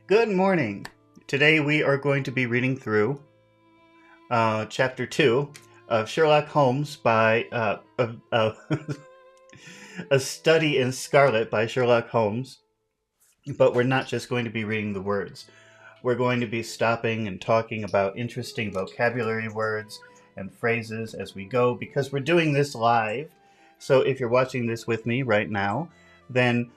Good morning. Today we are going to be reading through Chapter 2 of Sherlock Holmes by A Study in Scarlet by Sherlock Holmes. But we're not just going to be reading the words. We're going to be stopping and talking about interesting vocabulary words and phrases as we go because we're doing this live. So if you're watching this with me right now, then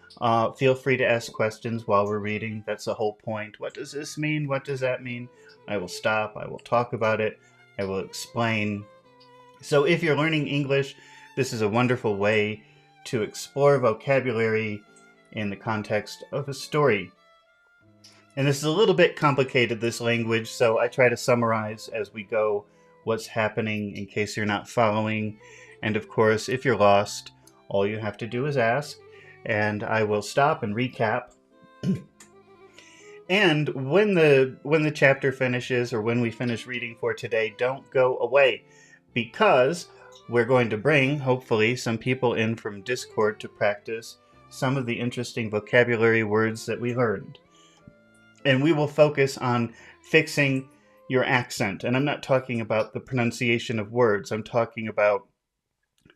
feel free to ask questions while we're reading. That's the whole point. What does this mean? What does that mean? I will stop. I will talk about it. I will explain. So if you're learning English, this is a wonderful way to explore vocabulary in the context of a story. And this is a little bit complicated, this language, so I try to summarize as we go what's happening in case you're not following. And of course, if you're lost, all you have to do is ask, and I will stop and recap. And when the chapter finishes, or when we finish reading for today, don't go away, because we're going to bring, hopefully, some people in from Discord to practice some of the interesting vocabulary words that we learned. And we will focus on fixing your accent. And I'm not talking about the pronunciation of words. I'm talking about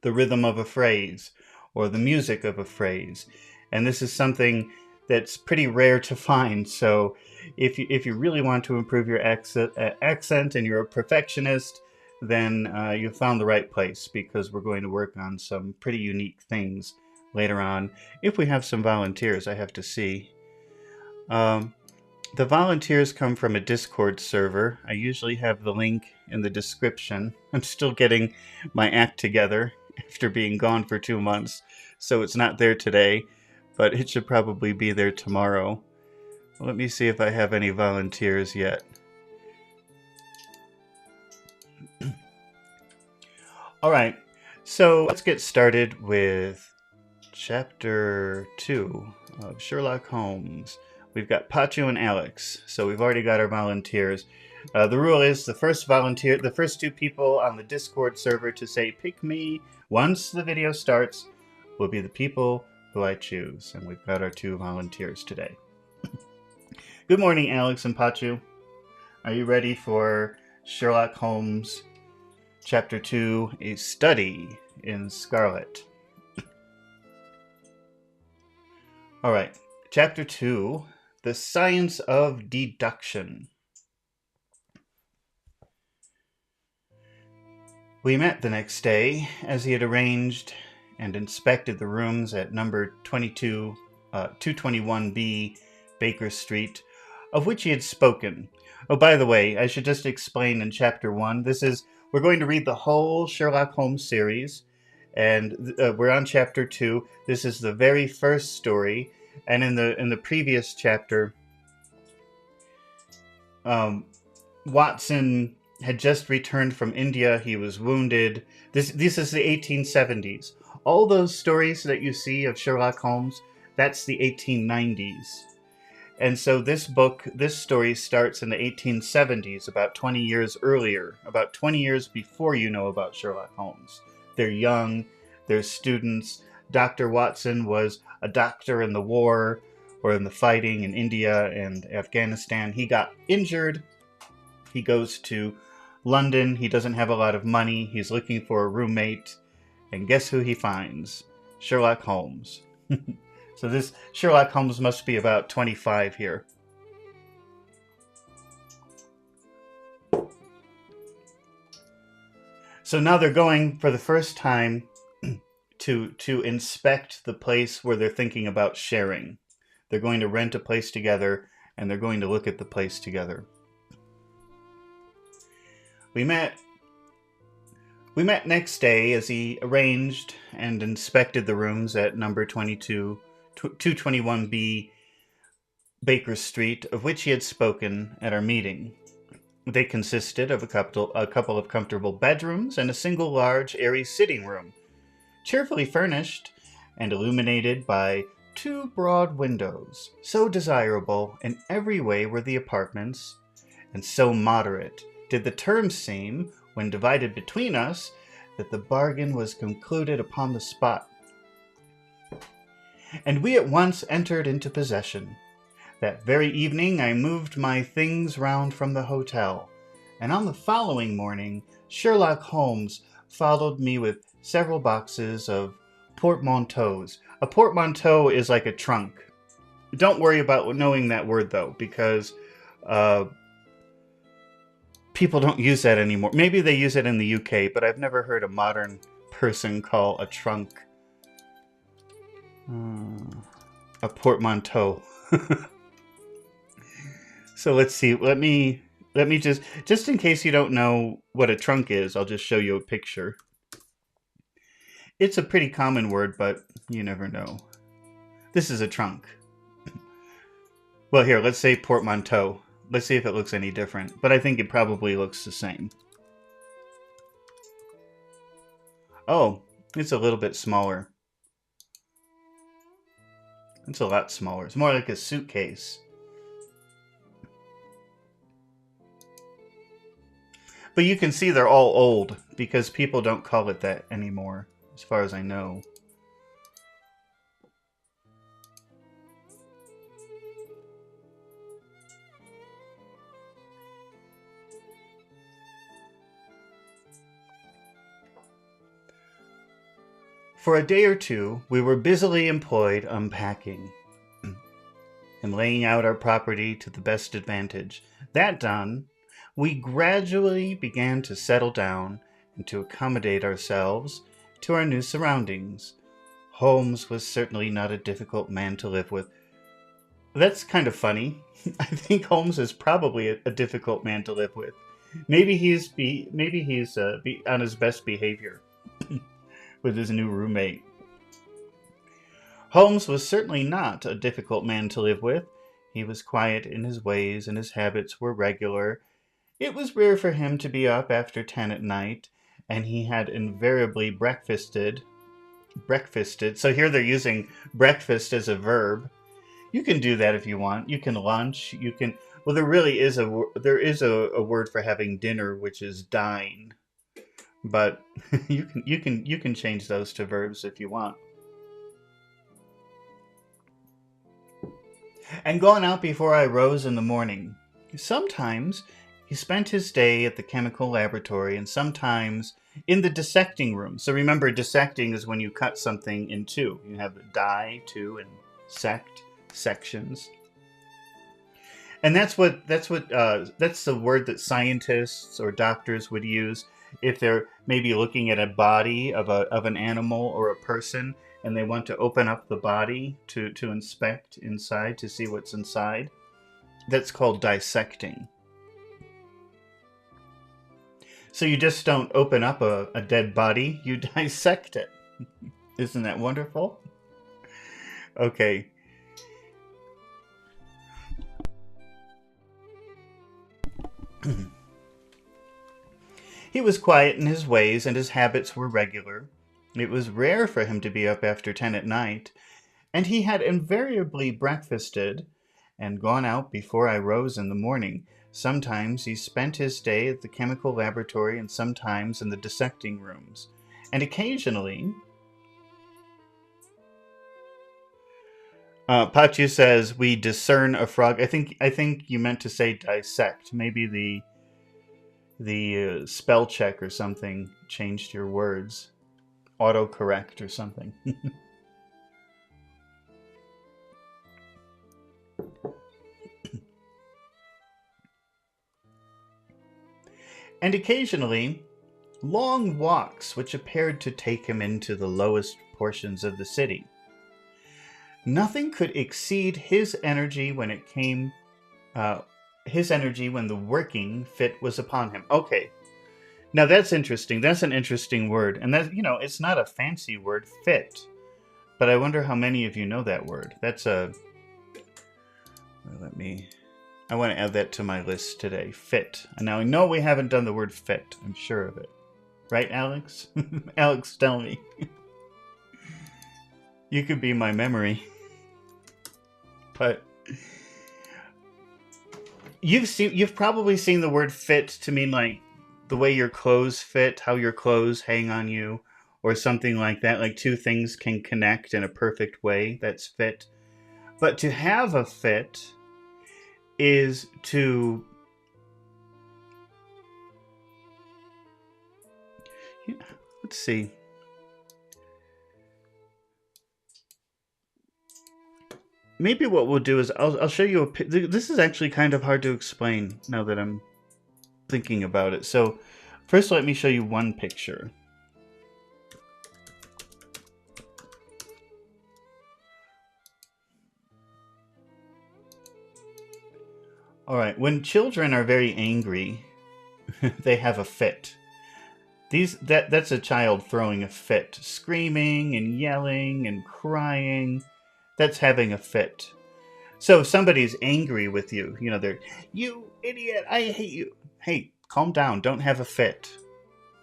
the rhythm of a phrase or the music of a phrase. And this is something that's pretty rare to find. So if you really want to improve your accent and you're a perfectionist, then you found the right place, because we're going to work on some pretty unique things later on. If we have some volunteers, I have to see. The volunteers come from a Discord server. I usually have the link in the description. I'm still getting my act together after being gone for 2 months, so it's not there today, but it should probably be there tomorrow. Let me see if I have any volunteers yet. All right, so let's get started with Chapter 2 of Sherlock Holmes. We've got Pachu and Alex, so we've already got our volunteers. The rule is the first two people on the Discord server to say "pick me" once the video starts will be the people who I choose. And we've got our 2 volunteers today. Good morning, Alex and Pachu. Are you ready for Sherlock Holmes Chapter 2, A Study in Scarlet? All right, Chapter 2, The Science of Deduction. We met the next day, as he had arranged, and inspected the rooms at number 221B Baker Street, of which he had spoken. Oh, by the way, I should just explain in Chapter 1, we're going to read the whole Sherlock Holmes series, and we're on Chapter 2. This is the very first story, and in the previous chapter, Watson had just returned from India. He was wounded. This is the 1870s. All those stories that you see of Sherlock Holmes, that's the 1890s. And so this story starts in the 1870s, about 20 years earlier, about 20 years before you know about Sherlock Holmes. They're young, they're students. Dr. Watson was a doctor in the war, or in the fighting in India and Afghanistan. He got injured. He goes to London. He doesn't have a lot of money. He's looking for a roommate. And guess who he finds? Sherlock Holmes. So this Sherlock Holmes must be about 25 here. So now they're going for the first time to inspect the place where they're thinking about sharing. They're going to rent a place together, and they're going to look at the place together. We met next day as he arranged and inspected the rooms at number 221B Baker Street, of which he had spoken at our meeting. They consisted of a couple of comfortable bedrooms and a single large, airy sitting room, cheerfully furnished and illuminated by 2 broad windows. So desirable in every way were the apartments, and so moderate did the terms seem, when divided between us, that the bargain was concluded upon the spot. And we at once entered into possession. That very evening I moved my things round from the hotel, and on the following morning Sherlock Holmes followed me with several boxes of portmanteaus. A portmanteau is like a trunk. Don't worry about knowing that word, though, because people don't use that anymore. Maybe they use it in the UK, but I've never heard a modern person call a trunk a portmanteau. So let's see. Let me just in case you don't know what a trunk is, I'll just show you a picture. It's a pretty common word, but you never know. This is a trunk. Well, here, let's say portmanteau. Let's see if it looks any different. But I think it probably looks the same. Oh, it's a little bit smaller. It's a lot smaller. It's more like a suitcase. But you can see they're all old because people don't call it that anymore, as far as I know. For a day or two, we were busily employed unpacking and laying out our property to the best advantage. That done, we gradually began to settle down and to accommodate ourselves to our new surroundings. Holmes was certainly not a difficult man to live with. That's kind of funny. I think Holmes is probably a difficult man to live with. Maybe he's on his best behavior with his new roommate. Holmes was certainly not a difficult man to live with. He was quiet in his ways and his habits were regular. It was rare for him to be up after 10 at night, and he had invariably breakfasted. So here they're using breakfast as a verb. You can do that if you want. You can lunch. You can. Well, there is a word for having dinner, which is dine. But you can change those to verbs if you want. And gone out before I rose in the morning. Sometimes he spent his day at the chemical laboratory and sometimes in the dissecting room. So remember, dissecting is when you cut something in two. You have die, two, and sect, sections. And that's the word that scientists or doctors would use if they're maybe looking at a body of an animal or a person and they want to open up the body to inspect inside to see what's inside. That's called dissecting. So you just don't open up a dead body, you dissect it. Isn't that wonderful? Okay. He was quiet in his ways and his habits were regular. It was rare for him to be up after 10 at night, and he had invariably breakfasted and gone out before I rose in the morning. Sometimes he spent his day at the chemical laboratory and sometimes in the dissecting rooms. And occasionally, Pachu says, we discern a frog. I think you meant to say dissect. Maybe the spell check or something changed your words. Autocorrect or something. And occasionally, long walks which appeared to take him into the lowest portions of the city. Nothing could exceed his energy when it came, when the working fit was upon him. Okay, now that's interesting. That's an interesting word, and that it's not a fancy word, fit. But I wonder how many of you know that word. That's a. I want to add that to my list today. Fit. And now I know we haven't done the word fit. I'm sure of it. Right, Alex? Alex, tell me. You could be my memory. But you've probably seen the word fit to mean like the way your clothes fit, how your clothes hang on you, or something like that. Like two things can connect in a perfect way. That's fit. But to have a fit is to... Let's see. Maybe what we'll do is I'll show you this is actually kind of hard to explain now that I'm thinking about it. So first let me show you one picture. All right, when children are very angry, they have a fit. That's a child throwing a fit, screaming and yelling and crying. That's having a fit. So if somebody's angry with you, they're, "You idiot, I hate you." Hey, calm down, don't have a fit.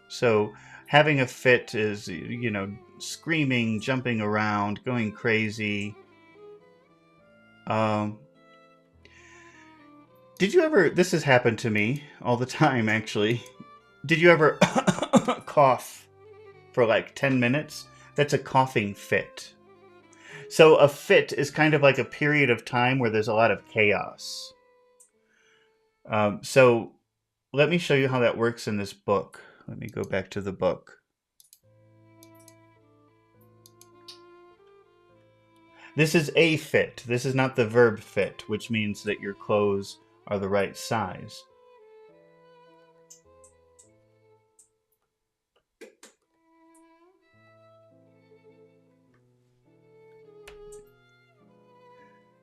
So having a fit is, screaming, jumping around, going crazy. Did you ever, this has happened to me all the time actually, did you ever cough for like 10 minutes? That's a coughing fit. So a fit is kind of like a period of time where there's a lot of chaos. So let me show you how that works in this book. Let me go back to the book. This is a fit. This is not the verb fit, which means that your clothes are the right size.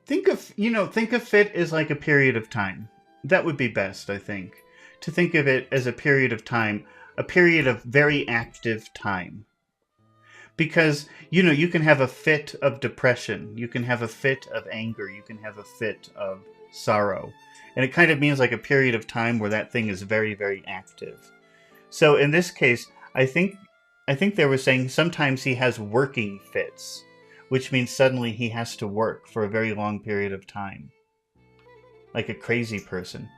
Think of fit as like a period of time. That would be best, I think. To think of it as a period of time, a period of very active time. Because, you can have a fit of depression, you can have a fit of anger, you can have a fit of sorrow. And it kind of means like a period of time where that thing is very, very active. So in this case, I think they were saying sometimes he has working fits, which means suddenly he has to work for a very long period of time. Like a crazy person.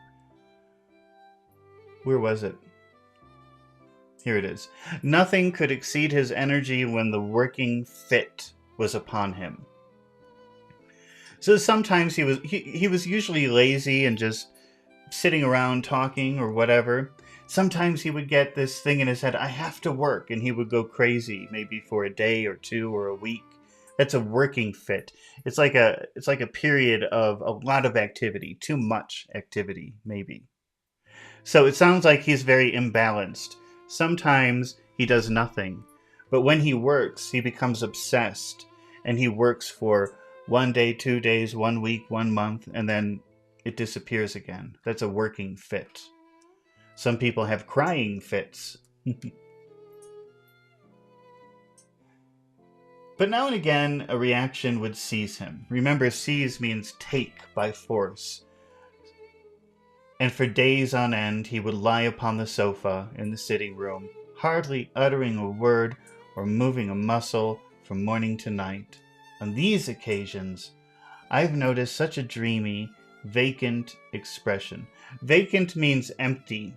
Where was it? Here it is. Nothing could exceed his energy when the working fit was upon him. So sometimes he was usually lazy and just sitting around talking or whatever. Sometimes he would get this thing in his head, I have to work, and he would go crazy, maybe for a day or two or a week. That's a working fit. It's like a period of a lot of activity, too much activity, maybe. So it sounds like he's very imbalanced. Sometimes he does nothing, but when he works, he becomes obsessed, and he works for 1 day, 2 days, 1 week, 1 month, and then it disappears again. That's a working fit. Some people have crying fits. But now and again, a reaction would seize him. Remember, seize means take by force. And for days on end, he would lie upon the sofa in the sitting room, hardly uttering a word or moving a muscle from morning to night. On these occasions, I've noticed such a dreamy, vacant expression. Vacant means empty.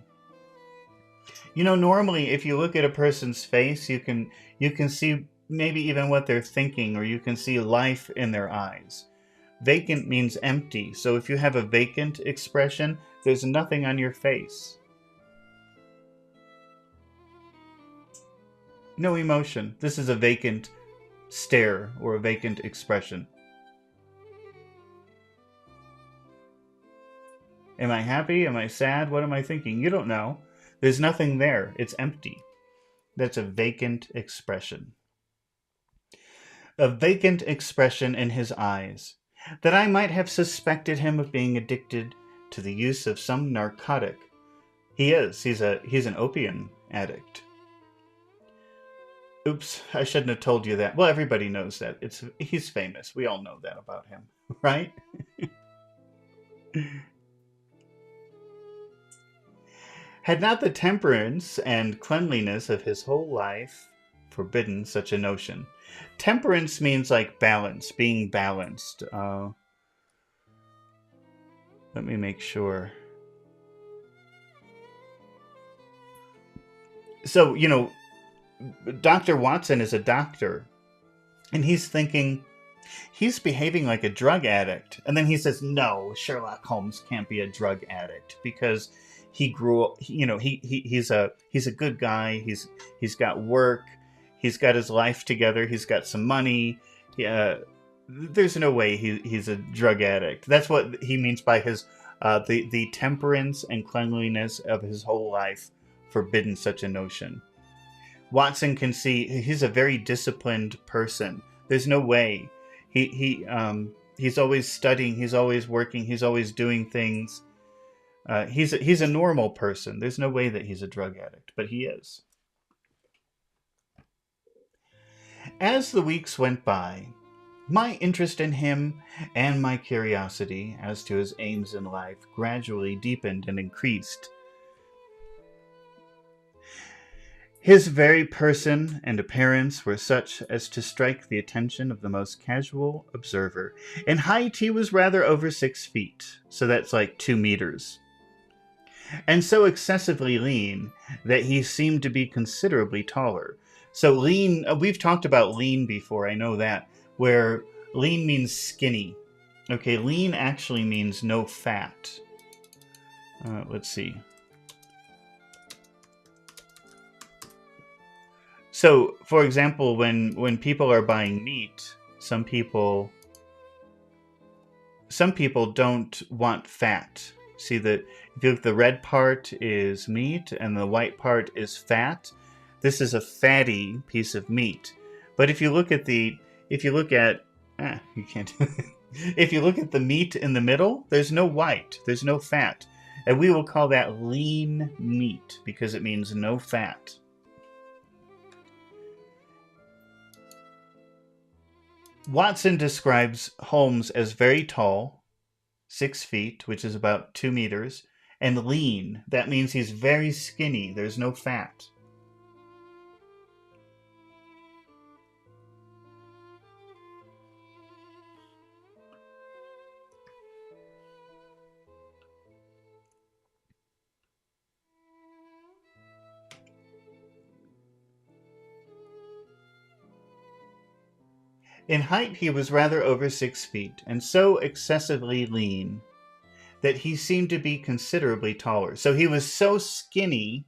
Normally, if you look at a person's face, you can see maybe even what they're thinking, or you can see life in their eyes. Vacant means empty. So if you have a vacant expression, there's nothing on your face. No emotion. This is a vacant stare or a vacant expression. Am I happy? Am I sad? What am I thinking? You don't know. There's nothing there. It's empty. That's a vacant expression. A vacant expression in his eyes, that I might have suspected him of being addicted to the use of some narcotic. He is. He's an opium addict. Oops, I shouldn't have told you that. Well, everybody knows that. He's famous. We all know that about him, right? Had not the temperance and cleanliness of his whole life forbidden such a notion. Temperance means like balance, being balanced. Let me make sure. So, Dr. Watson is a doctor, and he's thinking, He's behaving like a drug addict. And then he says, no, Sherlock Holmes can't be a drug addict because he grew up, he's a good guy. He's got work. He's got his life together. He's got some money. There's no way he's a drug addict. That's what he means by his the temperance and cleanliness of his whole life forbidden such a notion. Watson can see he's a very disciplined person. There's no way. He's always studying. He's always working. He's always doing things. He's a normal person. There's no way that he's a drug addict, but he is. As the weeks went by, my interest in him and my curiosity as to his aims in life gradually deepened and increased. His very person and appearance were such as to strike the attention of the most casual observer. In height, he was rather over 6 feet, so that's like 2 meters. And so excessively lean that he seemed to be considerably taller. So lean, we've talked about lean before, I know that, where lean means skinny. Okay, lean actually means no fat. Let's see. So, for example, when people are buying meat, some people don't want fat. See that if you look, the red part is meat and the white part is fat. This is a fatty piece of meat. But if you look at you can't. If you look at the meat in the middle, there's no white, there's no fat, and we will call that lean meat because it means no fat. Watson describes Holmes as very tall, 6 feet, which is about 2 meters, and lean. That means he's very skinny. There's no fat. In height, he was rather over 6 feet, and so excessively lean that he seemed to be considerably taller. So he was so skinny,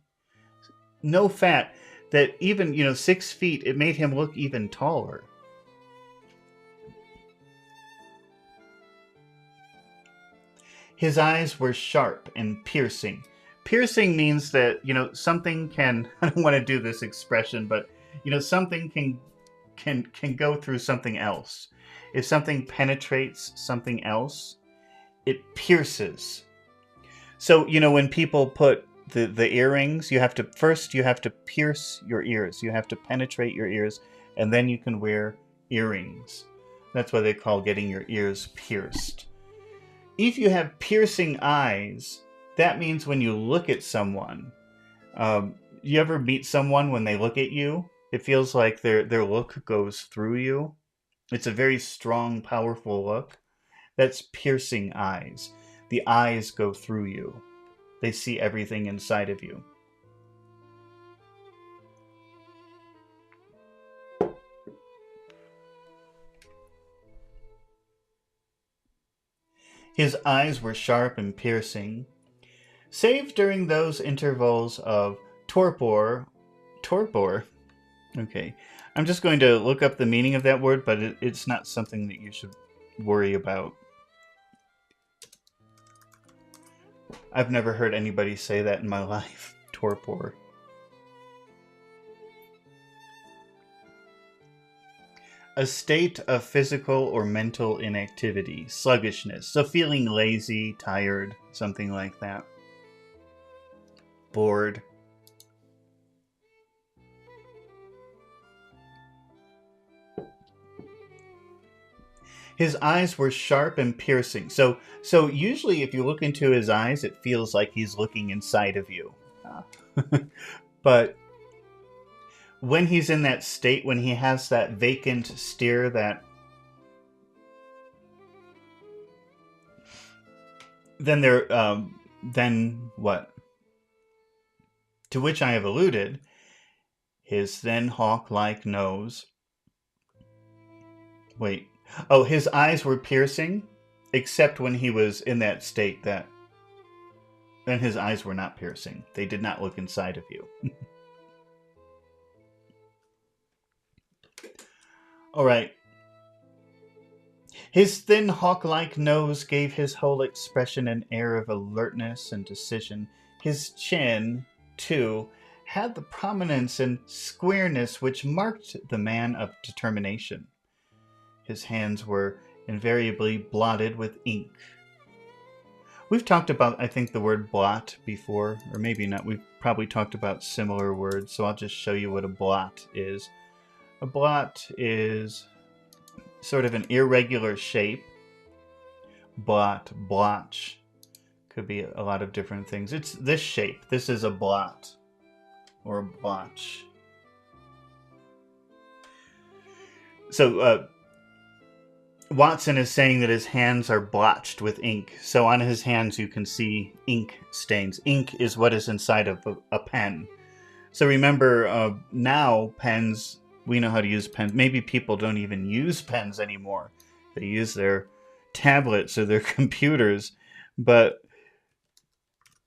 no fat, that even, 6 feet, it made him look even taller. His eyes were sharp and piercing. Piercing means that, something can, I don't want to do this expression, but, something can go through something else. If something penetrates something else, it pierces. So, when people put the earrings, you have to pierce your ears. You have to penetrate your ears, and then you can wear earrings. That's what they call getting your ears pierced. If you have piercing eyes, that means when you look at someone, you ever meet someone when they look at you? It feels like their look goes through you. It's a very strong, powerful look. That's piercing eyes. The eyes go through you. They see everything inside of you. His eyes were sharp and piercing, save during those intervals of torpor. Okay, I'm just going to look up the meaning of that word, but it's not something that you should worry about. I've never heard anybody say that in my life. Torpor. A state of physical or mental inactivity, sluggishness. So feeling lazy, tired, something like that. Bored. His eyes were sharp and piercing. So usually if you look into his eyes, it feels like he's looking inside of you. But when he's in that state, when he has that vacant stare, then what? To which I have alluded, his thin hawk-like nose. Wait. Oh, his eyes were piercing, except when he was in that state. Then his eyes were not piercing. They did not look inside of you. All right. His thin hawk-like nose gave his whole expression an air of alertness and decision. His chin, too, had the prominence and squareness which marked the man of determination. His hands were invariably blotted with ink. We've talked about, I think, the word blot before, or maybe not. We've probably talked about similar words, so I'll just show you what a blot is. A blot is sort of an irregular shape. Blot, blotch, could be a lot of different things. It's this shape. This is a blot or a blotch. So Watson is saying that his hands are blotched with ink. So on his hands you can see ink stains. Ink is what is inside of a pen. So remember, now pens, we know how to use pens. Maybe people don't even use pens anymore. They use their tablets or their computers. But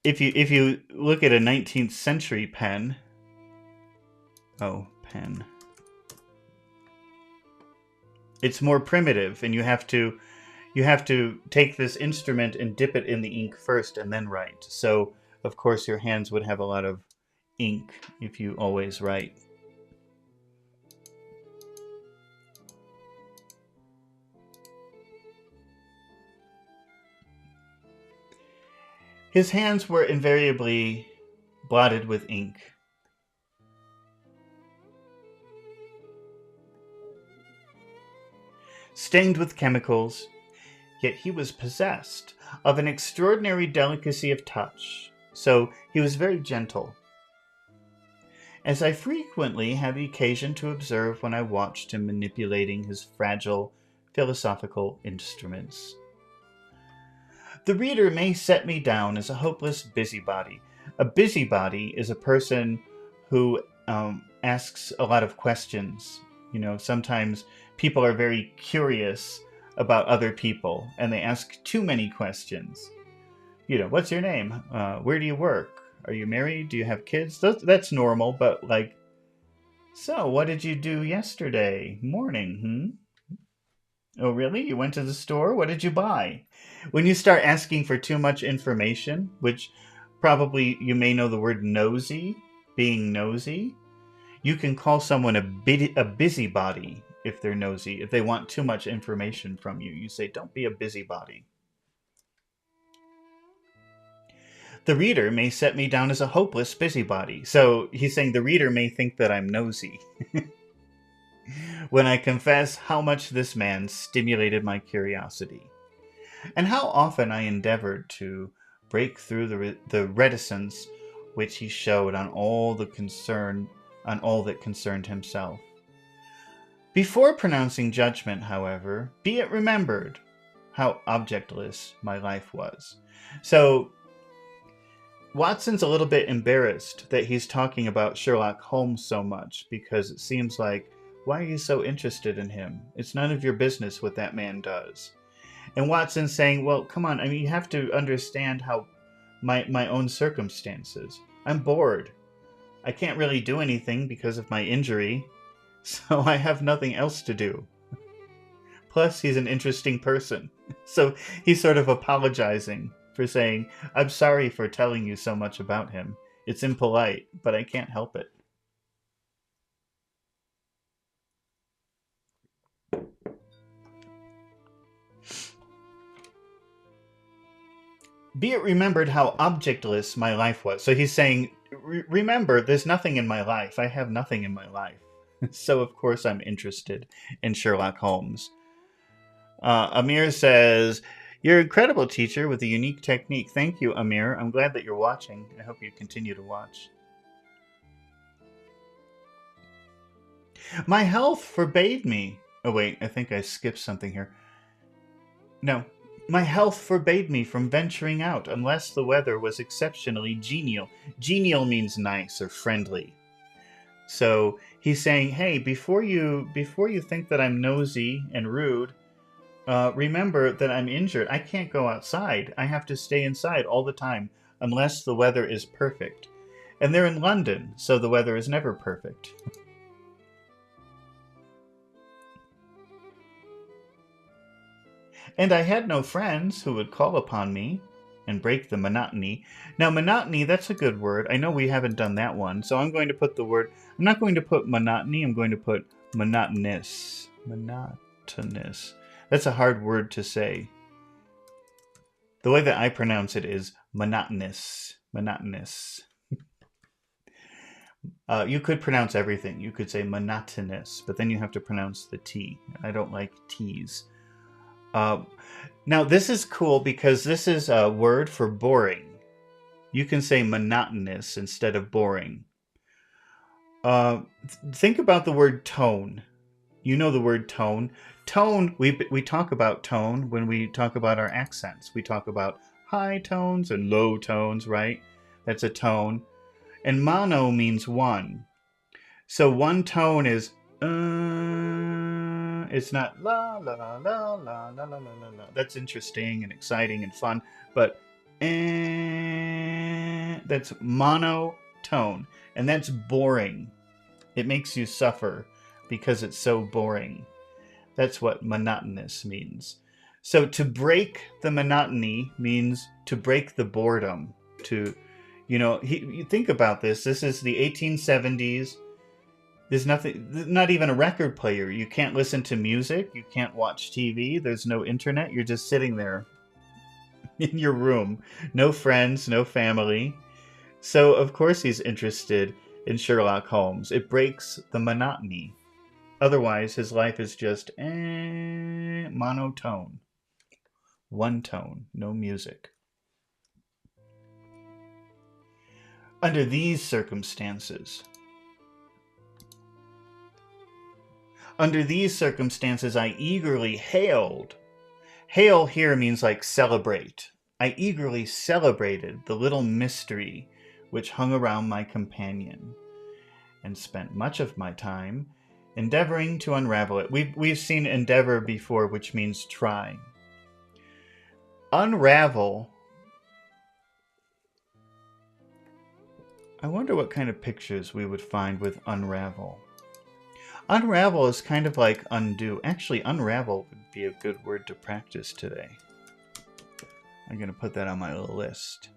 if you look at a 19th century pen, pen. It's more primitive, and you have to take this instrument and dip it in the ink first and then write. So, of course, your hands would have a lot of ink if you always write. His hands were invariably blotted with ink. Stained with chemicals, yet he was possessed of an extraordinary delicacy of touch, so he was very gentle, as I frequently had the occasion to observe when I watched him manipulating his fragile philosophical instruments. The reader may set me down as a hopeless busybody. A busybody is a person who asks a lot of questions. You know, sometimes people are very curious about other people, and they ask too many questions. You know, what's your name? Where do you work? Are you married? Do you have kids? That's normal, but like, so what did you do yesterday morning? Oh, really? You went to the store? What did you buy? When you start asking for too much information, which probably you may know the word nosy, being nosy, you can call someone a busybody if they're nosy. If they want too much information from you, you say, don't be a busybody. The reader may set me down as a hopeless busybody. So he's saying the reader may think that I'm nosy. When I confess how much this man stimulated my curiosity, and how often I endeavored to break through the reticence which he showed on all that concerned himself. Before pronouncing judgment, however, be it remembered how objectless my life was. So Watson's a little bit embarrassed that he's talking about Sherlock Holmes so much, because it seems like, why are you so interested in him? It's none of your business what that man does. And Watson's saying, well, come on, I mean, you have to understand how my own circumstances. I'm bored. I can't really do anything because of my injury, so I have nothing else to do. Plus, he's an interesting person. So he's sort of apologizing for saying, I'm sorry for telling you so much about him. It's impolite, but I can't help it. Be it remembered how objectless my life was. So he's saying, remember, there's nothing in my life. I have nothing in my life. So, of course, I'm interested in Sherlock Holmes. Amir says, you're an incredible teacher with a unique technique. Thank you, Amir. I'm glad that you're watching. I hope you continue to watch. My health forbade me. Oh, wait, I think I skipped something here. No. My health forbade me from venturing out unless the weather was exceptionally genial. Genial means nice or friendly. So he's saying, hey, before you think that I'm nosy and rude, Remember that I'm injured. I can't go outside. I have to stay inside all the time unless the weather is perfect. And they're in London, so the weather is never perfect. And I had no friends who would call upon me and break the monotony. Now, monotony, that's a good word. I know we haven't done that one, so I'm going to put the word... I'm not going to put monotony, I'm going to put monotonous. Monotonous. That's a hard word to say. The way that I pronounce it is monotonous. Monotonous. You could pronounce everything. You could say monotonous, but then you have to pronounce the T. I don't like T's. Now, this is cool because this is a word for boring. You can say monotonous instead of boring. Think about the word tone. You know the word tone. Tone, we talk about tone when we talk about our accents. We talk about high tones and low tones, right? That's a tone. And mono means one. So one tone is it's not la la la la la la la la la. That's interesting and exciting and fun, but that's monotone, and that's boring. It makes you suffer because it's so boring. That's what monotonous means. So to break the monotony means to break the boredom. To, you think about this. This is the 1870s. There's not even a record player. You can't listen to music. You can't watch TV. There's no internet. You're just sitting there in your room. No friends, no family. So, of course, he's interested in Sherlock Holmes. It breaks the monotony. Otherwise, his life is just monotone. One tone, no music. Under these circumstances, I eagerly hailed. Hail here means like celebrate. I eagerly celebrated the little mystery which hung around my companion, and spent much of my time endeavoring to unravel it. We've seen endeavor before, which means try. Unravel. I wonder what kind of pictures we would find with unravel. Unravel is kind of like undo. Actually, unravel would be a good word to practice today. I'm going to put that on my little list.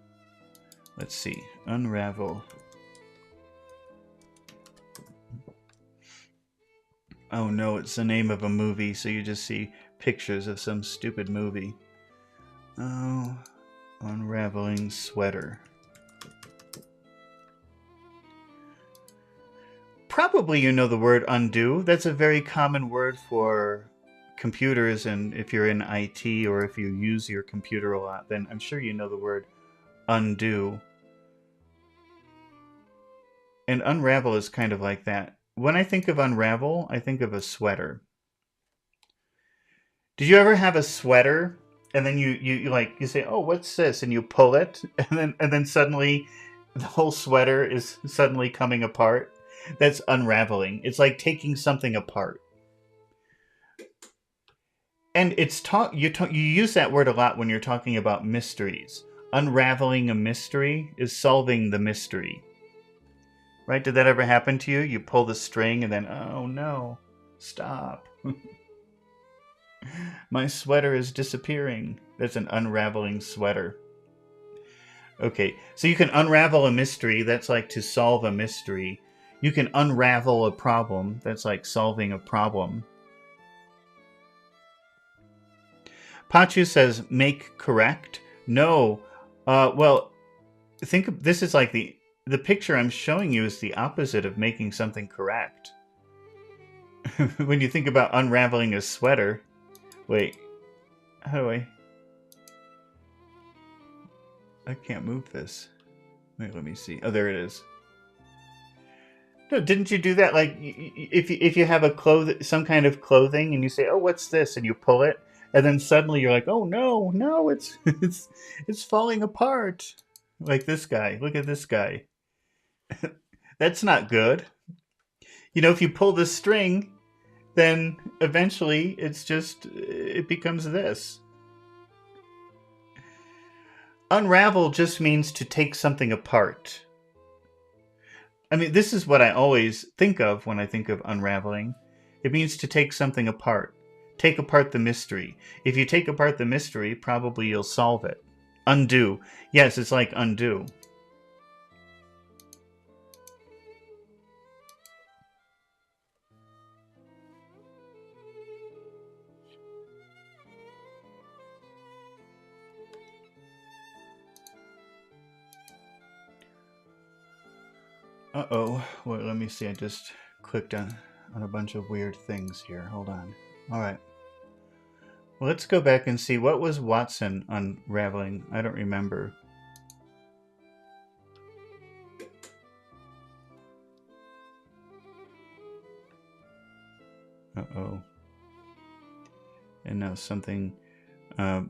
Let's see. Unravel. Oh no, it's the name of a movie, so you just see pictures of some stupid movie. Oh, unraveling sweater. Probably you know the word undo. That's a very common word for computers, and if you're in IT or if you use your computer a lot, then I'm sure you know the word undo. And unravel is kind of like that. When I think of unravel, I think of a sweater. Did you ever have a sweater and then you say, "Oh, what's this?" and you pull it, and then suddenly the whole sweater is suddenly coming apart? That's unraveling. It's like taking something apart. And you use that word a lot when you're talking about mysteries. Unraveling a mystery is solving the mystery. Right? Did that ever happen to you? You pull the string and then, oh no, stop. My sweater is disappearing. That's an unraveling sweater. Okay, so you can unravel a mystery. That's like to solve a mystery. You can unravel a problem. That's like solving a problem. Pachu says, make correct. No. Well, think of this is like the picture I'm showing you is the opposite of making something correct. When you think about unraveling a sweater. Wait. How do I can't move this. Wait, let me see. Oh, there it is. No, didn't you do that? Like, if you have some kind of clothing, and you say, "Oh, what's this?" and you pull it, and then suddenly you're like, "Oh no, it's it's falling apart." Like this guy. Look at this guy. That's not good. If you pull the string, then eventually it becomes this. Unravel just means to take something apart. I mean, this is what I always think of when I think of unraveling. It means to take something apart. Take apart the mystery. If you take apart the mystery, probably you'll solve it. Undo. Yes, it's like undo. Uh-oh. Well, let me see. I just clicked on a bunch of weird things here. Hold on. All right. Well, let's go back and see. What was Watson unraveling? I don't remember. Uh-oh. And now something... I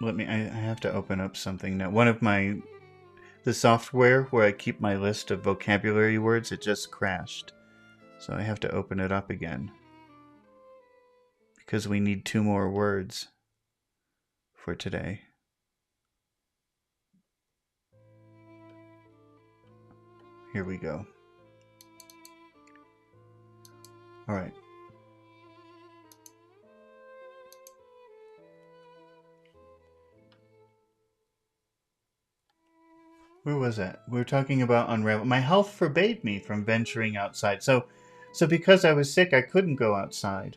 have to open up something now. One of the software where I keep my list of vocabulary words, it just crashed. So I have to open it up again. Because we need 2 more words for today. Here we go. All right. Where was that? We were talking about unravel. My health forbade me from venturing outside. So because I was sick, I couldn't go outside.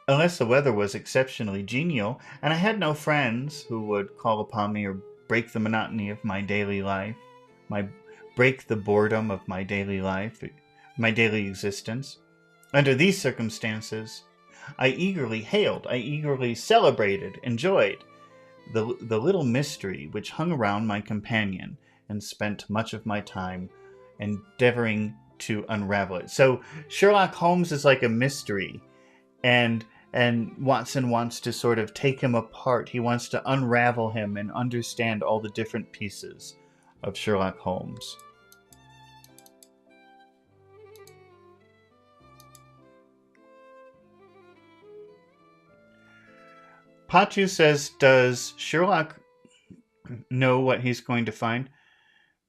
Unless the weather was exceptionally genial, and I had no friends who would call upon me or break the monotony of my daily life, break the boredom of my daily life, my daily existence. Under these circumstances, I eagerly hailed, I eagerly celebrated, enjoyed the little mystery which hung around my companion, and spent much of my time endeavoring to unravel it. So Sherlock Holmes is like a mystery, and Watson wants to sort of take him apart. He wants to unravel him and understand all the different pieces of Sherlock Holmes. Pachu says, does Sherlock know what he's going to find?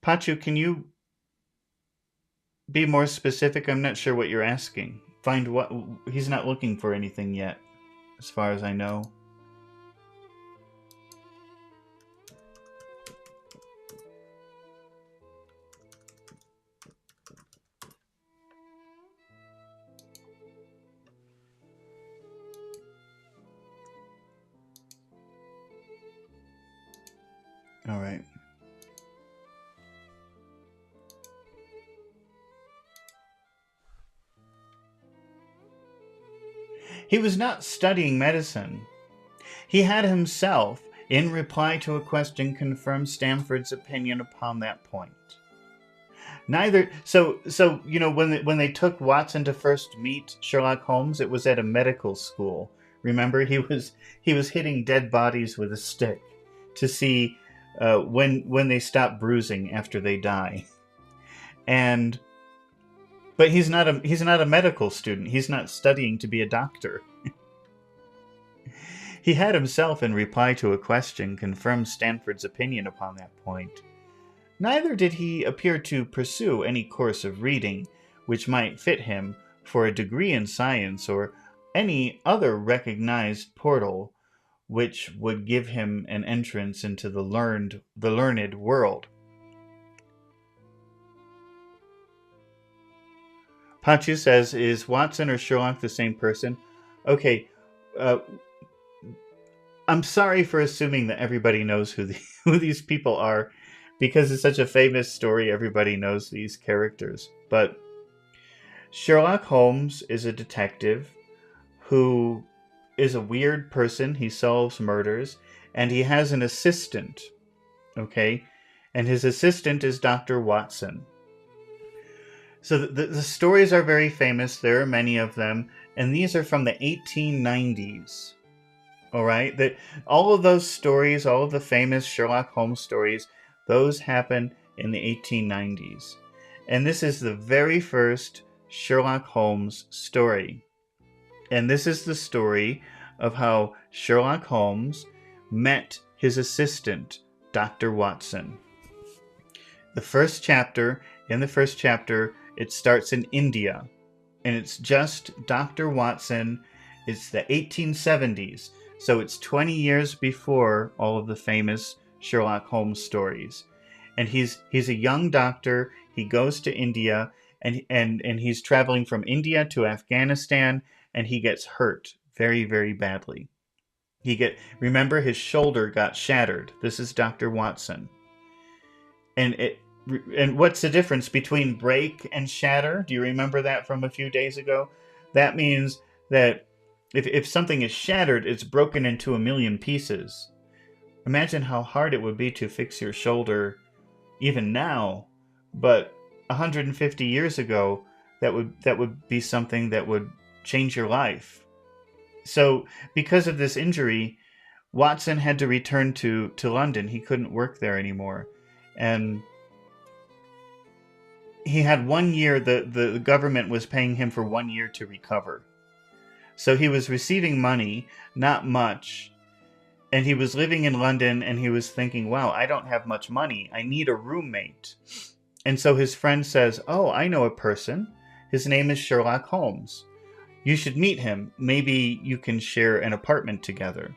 Pachu, can you be more specific? I'm not sure what you're asking. Find what? He's not looking for anything yet, as far as I know. All right. He was not studying medicine. He had himself, in reply to a question, confirmed Stamford's opinion upon that point. So when they took Watson to first meet Sherlock Holmes, it was at a medical school. Remember, he was hitting dead bodies with a stick to see when they stop bruising after they die. But he's not a medical student. He's not studying to be a doctor. He had himself, in reply to a question, confirmed Stamford's opinion upon that point. Neither did he appear to pursue any course of reading which might fit him for a degree in science or any other recognized portal which would give him an entrance into the learned world. Pachu says, is Watson or Sherlock the same person? Okay, I'm sorry for assuming that everybody knows who these people are, because it's such a famous story, everybody knows these characters. But Sherlock Holmes is a detective who is a weird person. He solves murders, and he has an assistant, okay? And his assistant is Dr. Watson. So the stories are very famous. There are many of them, and these are from the 1890s. All right? All of those stories, all of the famous Sherlock Holmes stories, those happen in the 1890s. And this is the very first Sherlock Holmes story. And this is the story of how Sherlock Holmes met his assistant, Dr. Watson. In the first chapter, it starts in India. And it's just Dr. Watson. It's the 1870s. So it's 20 years before all of the famous Sherlock Holmes stories. And he's a young doctor. He goes to India, and he's traveling from India to Afghanistan, and he gets hurt very, very badly. Remember, his shoulder got shattered. This is Dr. Watson. And what's the difference between break and shatter? Do you remember that from a few days ago? That means that if something is shattered, it's broken into a million pieces. Imagine how hard it would be to fix your shoulder even now, but 150 years ago, that would be something that would change your life. So because of this injury, Watson had to return to London. He couldn't work there anymore. And he had 1 year, the government was paying him for 1 year to recover. So he was receiving money, not much, and he was living in London, and he was thinking, wow, I don't have much money. I need a roommate. And so his friend says, oh, I know a person. His name is Sherlock Holmes. You should meet him. Maybe you can share an apartment together.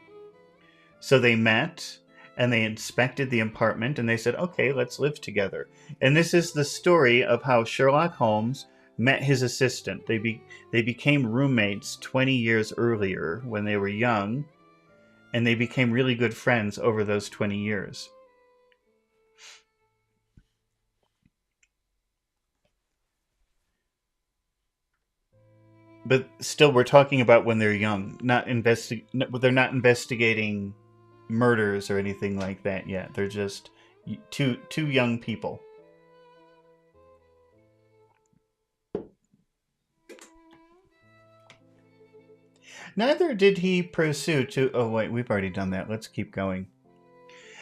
So they met, and they inspected the apartment, and they said, okay, let's live together. And this is the story of how Sherlock Holmes met his assistant. They became roommates 20 years earlier when they were young, and they became really good friends over those 20 years. But still, we're talking about when they're young. They're not investigating murders or anything like that yet. They're just two young people. Neither did he pursue to... Oh, wait, we've already done that. Let's keep going.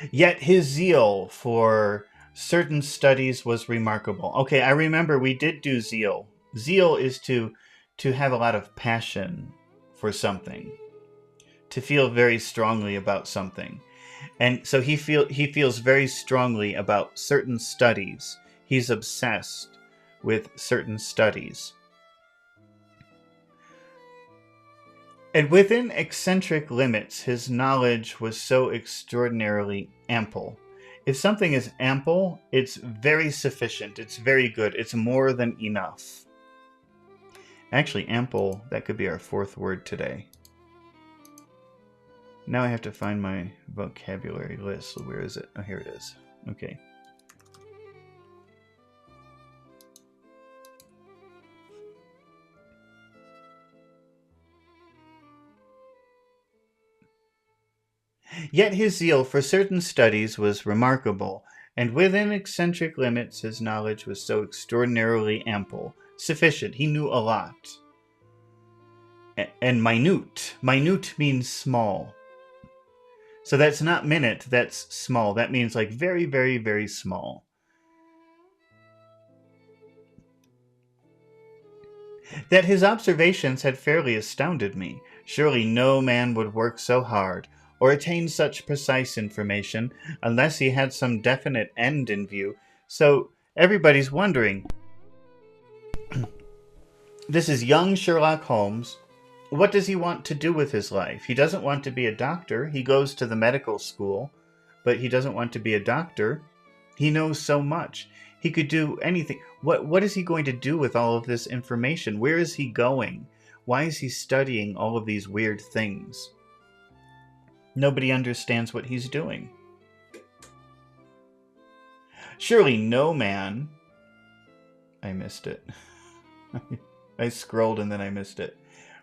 Yet his zeal for certain studies was remarkable. Okay, I remember we did do zeal. Zeal is to have a lot of passion for something, to feel very strongly about something. And so he feels very strongly about certain studies. He's obsessed with certain studies. And within eccentric limits, his knowledge was so extraordinarily ample. If something is ample, it's very sufficient. It's very good. It's more than enough. Actually, ample, that could be our fourth word today. Now I have to find my vocabulary list. So where is it? Oh, here it is. Okay. Yet his zeal for certain studies was remarkable, and within eccentric limits his knowledge was so extraordinarily ample, sufficient. He knew a lot. And minute. Minute means small. So that's not minute, that's small. That means like very, very, very small. That his observations had fairly astounded me. Surely no man would work so hard or attain such precise information unless he had some definite end in view. So everybody's wondering, this is young Sherlock Holmes. What does he want to do with his life? He doesn't want to be a doctor. He goes to the medical school, but he doesn't want to be a doctor. He knows so much. He could do anything. What is he going to do with all of this information? Where is he going? Why is he studying all of these weird things? Nobody understands what he's doing. Surely no man... I missed it. I scrolled and then I missed it.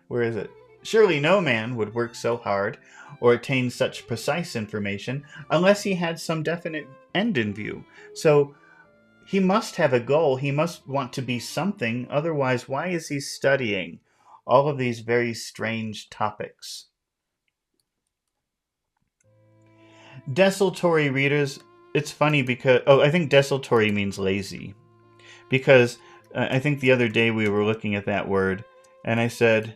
Where is it? Surely no man would work so hard or attain such precise information unless he had some definite end in view. So he must have a goal. He must want to be something. Otherwise, why is he studying all of these very strange topics? Desultory readers, it's funny because, I think desultory means lazy. Because I think the other day we were looking at that word, and I said,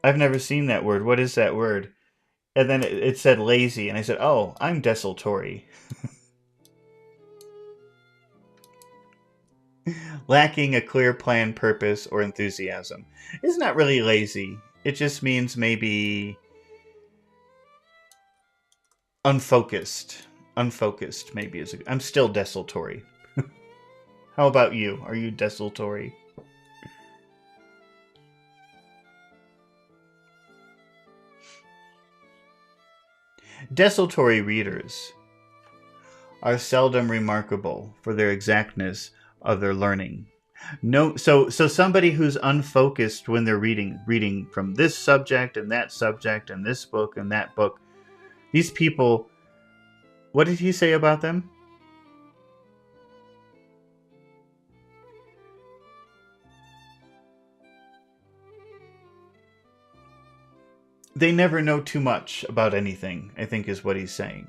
I've never seen that word. What is that word? And then it said lazy, and I said, oh, I'm desultory. Lacking a clear plan, purpose, or enthusiasm. It's not really lazy. It just means maybe unfocused. Unfocused, maybe. I'm still desultory. How about you? Are you desultory? Desultory readers are seldom remarkable for their exactness of their learning. No, so somebody who's unfocused when they're reading from this subject and this book and that book, these people, what did he say about them? They never know too much about anything, I think is what he's saying.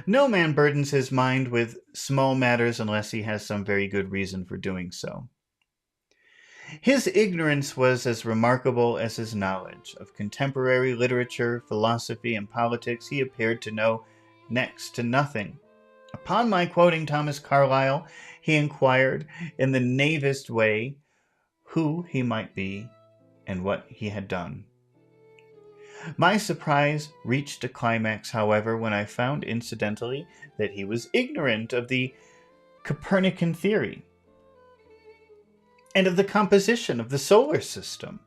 No man burdens his mind with small matters unless he has some very good reason for doing so. His ignorance was as remarkable as his knowledge. Of contemporary literature, philosophy, and politics he appeared to know next to nothing. Upon my quoting Thomas Carlyle, he inquired in the naivest way who he might be and what he had done. My surprise reached a climax, however, when I found incidentally that he was ignorant of the Copernican theory and of the composition of the solar system.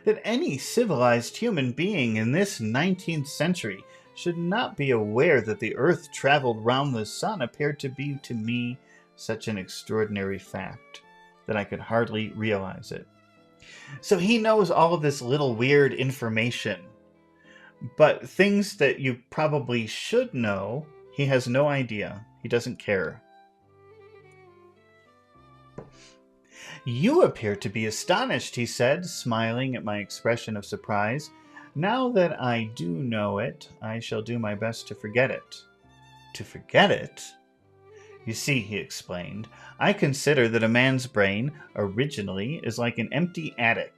That any civilized human being in this 19th century should not be aware that the Earth traveled round the sun appeared to be to me such an extraordinary fact that I could hardly realize it. So he knows all of this little weird information, but things that you probably should know, he has no idea. He doesn't care. You appear to be astonished, he said, smiling at my expression of surprise. Now that I do know it, I shall do my best to forget it. To forget it? You see, he explained, I consider that a man's brain originally is like an empty attic.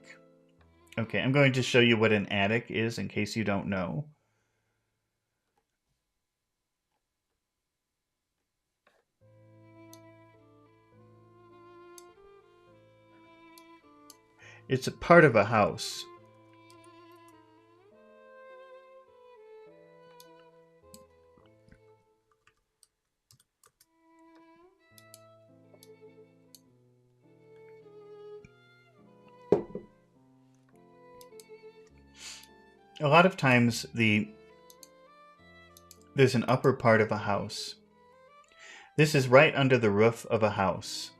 Okay, I'm going to show you what an attic is in case you don't know. It's a part of a house. A lot of times there's an upper part of a house. This is right under the roof of a house.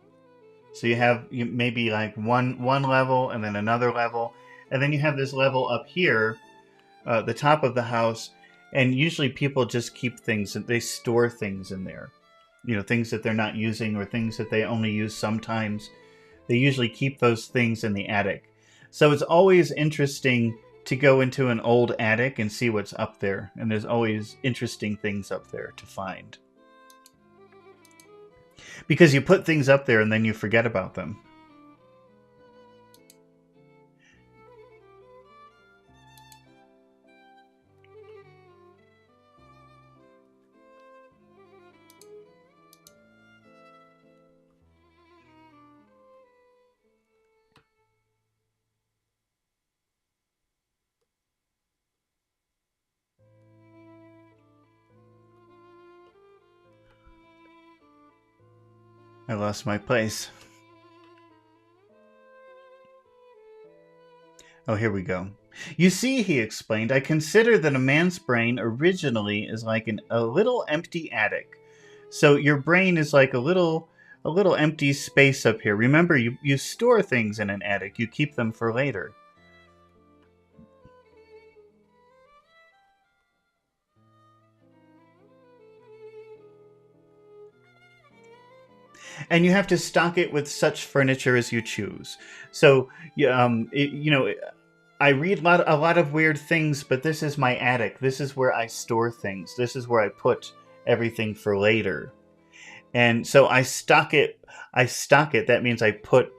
So you have maybe like one level and then another level, and then you have this level up here, the top of the house, and usually people just keep things, they store things in there. Things that they're not using or things that they only use sometimes. They usually keep those things in the attic. So it's always interesting to go into an old attic and see what's up there. And there's always interesting things up there to find. Because you put things up there and then you forget about them. I lost my place. Oh, here we go. You see, he explained, I consider that a man's brain originally is like a little empty attic. So your brain is like a little empty space up here. Remember, you store things in an attic. You keep them for later. And you have to stock it with such furniture as you choose. So, I read a lot of weird things, but this is my attic. This is where I store things. This is where I put everything for later. And so I stock it. That means I put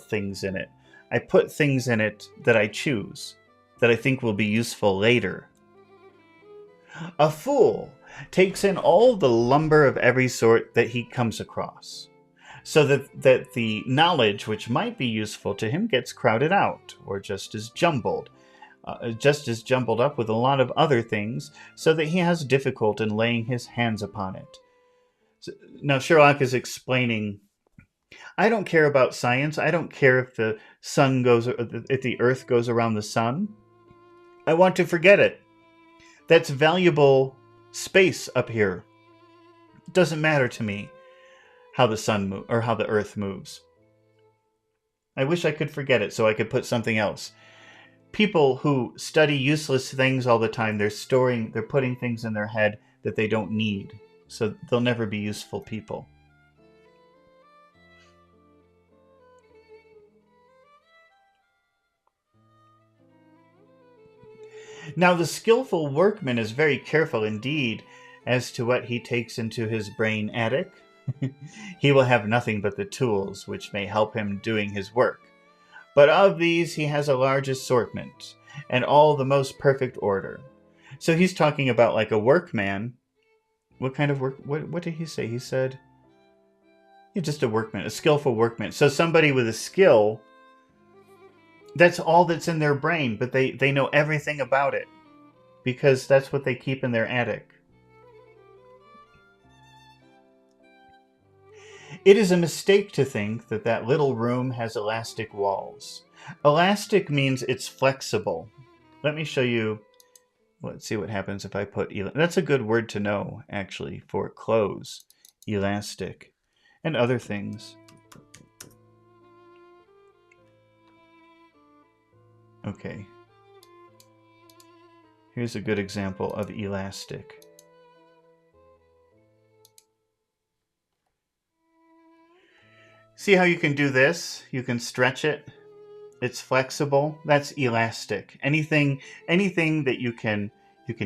things in it. I put things in it that I choose, that I think will be useful later. A fool takes in all the lumber of every sort that he comes across, so that the knowledge which might be useful to him gets crowded out, or just as jumbled up with a lot of other things, so that he has difficulty in laying his hands upon it. So, now Sherlock is explaining, I don't care about science. I don't care if the earth goes around the sun. I want to forget it. That's valuable space up here. It doesn't matter to me how the sun or how the earth moves. I wish I could forget it so I could put something else. People who study useless things all the time, they're putting things in their head that they don't need, so they'll never be useful people. Now the skillful workman is very careful indeed as to what he takes into his brain attic. He will have nothing but the tools which may help him doing his work. But of these he has a large assortment, and all the most perfect order. So he's talking about like a workman. What kind of work? What did he say? He said, "You're just a workman, a skillful workman." So somebody with a skill, that's all that's in their brain, but they know everything about it, because that's what they keep in their attic. It is a mistake to think that little room has elastic walls. Elastic means it's flexible. Let me show you. Let's see what happens if I put... That's a good word to know, actually, for clothes. Elastic. And other things. Okay. Here's a good example of elastic. See how you can do this? You can stretch it. It's flexible. That's elastic. Anything that you can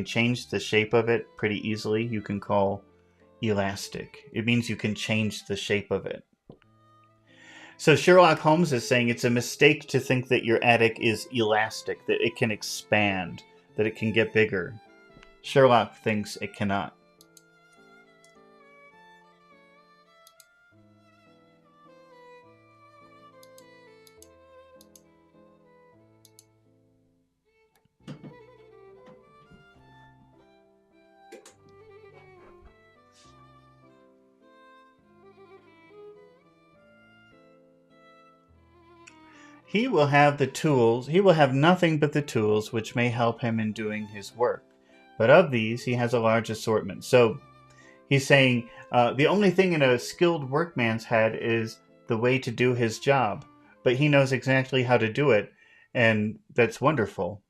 change the shape of it pretty easily, you can call elastic. It means you can change the shape of it. So Sherlock Holmes is saying it's a mistake to think that your attic is elastic, that it can expand, that it can get bigger. Sherlock thinks it cannot. He will have the tools. He will have nothing but the tools which may help him in doing his work. But of these, he has a large assortment. So he's saying the only thing in a skilled workman's head is the way to do his job. But he knows exactly how to do it, and that's wonderful.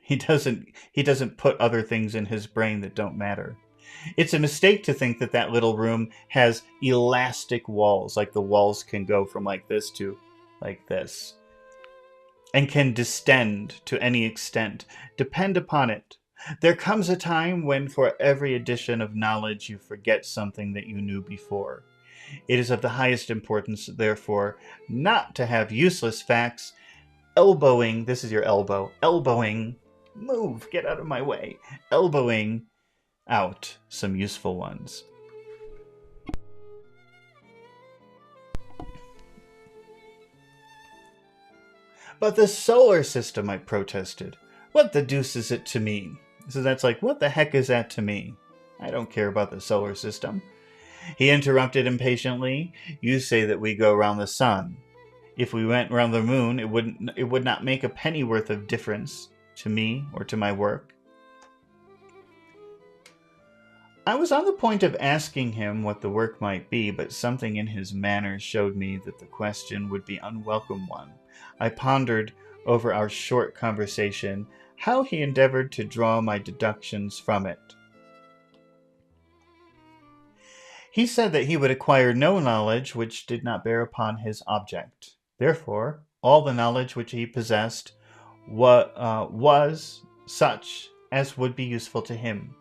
He doesn't put other things in his brain that don't matter. It's a mistake to think that little room has elastic walls, like the walls can go from like this to like this, and can distend to any extent. Depend upon it. There comes a time when for every addition of knowledge you forget something that you knew before. It is of the highest importance, therefore, not to have useless facts elbowing, this is your elbow, elbowing, move, get out of my way, elbowing out some useful ones. But the solar system, I protested. What the deuce is it to me? So that's like, what the heck is that to me? I don't care about the solar system. He interrupted impatiently. You say that we go around the sun. If we went around the moon, it would not make a pennyworth of difference to me or to my work. I was on the point of asking him what the work might be, but something in his manner showed me that the question would be an unwelcome one. I pondered over our short conversation how he endeavored to draw my deductions from it. He said that he would acquire no knowledge which did not bear upon his object. Therefore, all the knowledge which he possessed was such as would be useful to him.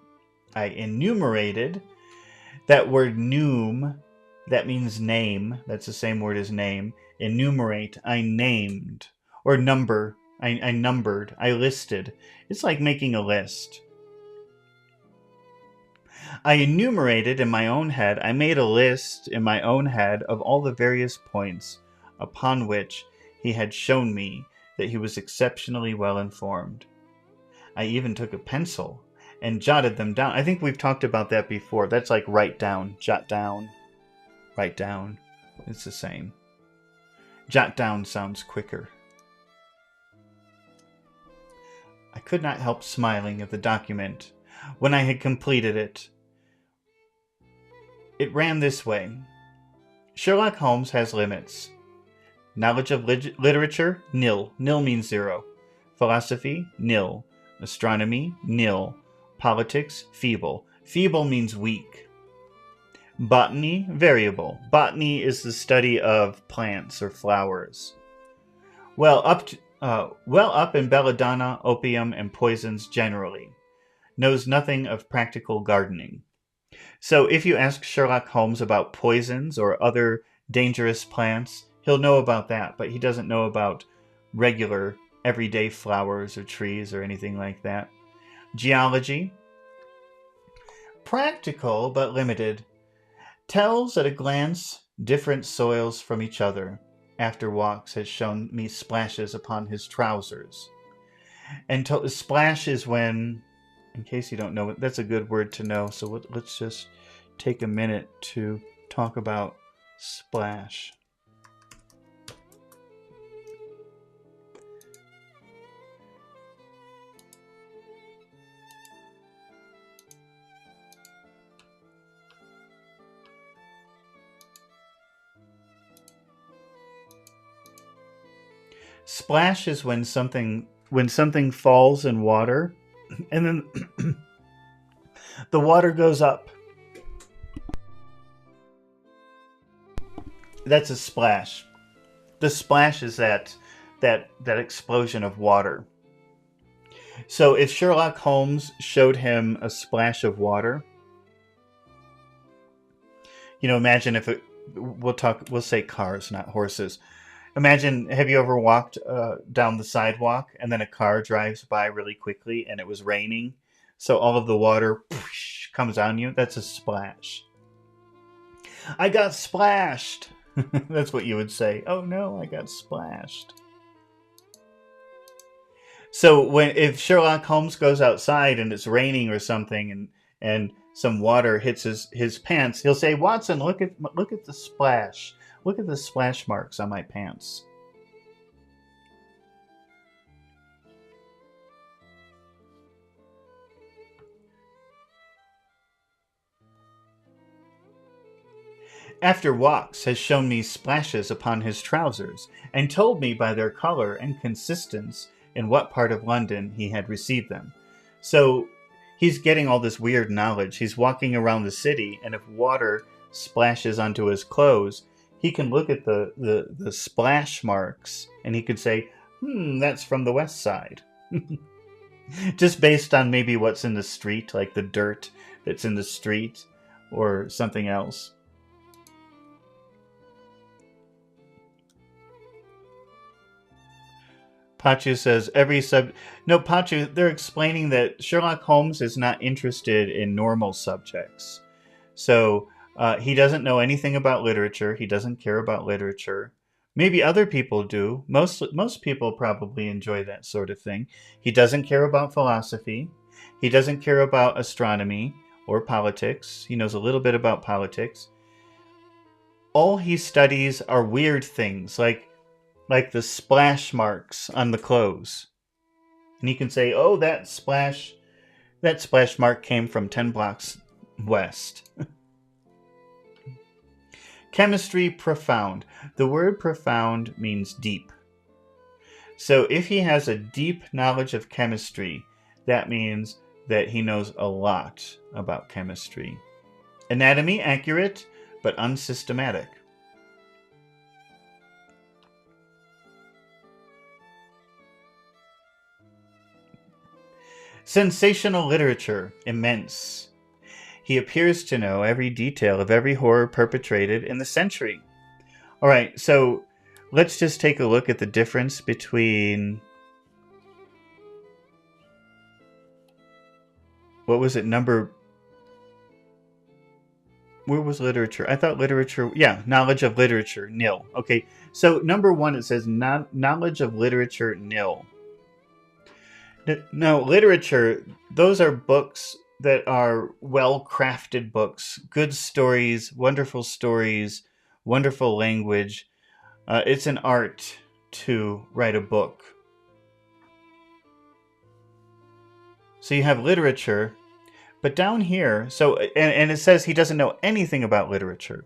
I enumerated. That word "num," that means name. That's the same word as name. Enumerate, I named. Or number, I numbered, I listed. It's like making a list. I enumerated in my own head, I made a list in my own head of all the various points upon which he had shown me that he was exceptionally well informed. I even took a pencil and jotted them down. I think we've talked about that before. That's like write down, jot down, write down. It's the same. Jot down sounds quicker. I could not help smiling at the document when I had completed it. It ran this way. Sherlock Holmes has limits. Knowledge of literature, nil. Nil means zero. Philosophy, nil. Astronomy, nil. Politics, feeble. Feeble means weak. Botany, variable. Botany is the study of plants or flowers. Well up in belladonna, opium, and poisons generally. Knows nothing of practical gardening. So if you ask Sherlock Holmes about poisons or other dangerous plants, he'll know about that, but he doesn't know about regular, everyday flowers or trees or anything like that. Geology. Practical, but limited. Tells at a glance different soils from each other. After walks has shown me splashes upon his trousers. And splash is when, in case you don't know it, that's a good word to know, so let's just take a minute to talk about splash. Splash is when something falls in water and then the water goes up. That's a splash. The splash is that explosion of water. So if Sherlock Holmes showed him a splash of water, imagine if we'll say cars, not horses. Imagine, have you ever walked down the sidewalk and then a car drives by really quickly and it was raining? So all of the water comes on you. That's a splash. I got splashed. That's what you would say. Oh no, I got splashed. So if Sherlock Holmes goes outside and it's raining or something and some water hits his pants, he'll say, Watson, look at the splash. Look at the splash marks on my pants. After walks has shown me splashes upon his trousers, and told me by their color and consistence in what part of London he had received them. So he's getting all this weird knowledge. He's walking around the city, and if water splashes onto his clothes, he can look at the splash marks, and he could say, that's from the west side. Just based on maybe what's in the street, like the dirt that's in the street, or something else. Pachu says No, Pachu, they're explaining that Sherlock Holmes is not interested in normal subjects. So he doesn't know anything about literature. He doesn't care about literature. Maybe other people do. Most people probably enjoy that sort of thing. He doesn't care about philosophy. He doesn't care about astronomy or politics. He knows a little bit about politics. All he studies are weird things, like the splash marks on the clothes. And he can say, oh, that splash mark came from 10 blocks west. Chemistry profound. The word profound means deep. So if he has a deep knowledge of chemistry, that means that he knows a lot about chemistry. Anatomy, accurate, but unsystematic. Sensational literature, immense. He appears to know every detail of every horror perpetrated in the century. All right, so let's just take a look at the difference between... What was it, number... Where was literature? I thought literature... Yeah, knowledge of literature, nil. Okay, so number 1, it says knowledge of literature, nil. No, literature, those are books that are well-crafted books. Good stories, wonderful language. It's an art to write a book. So you have literature, but down here, and it says he doesn't know anything about literature.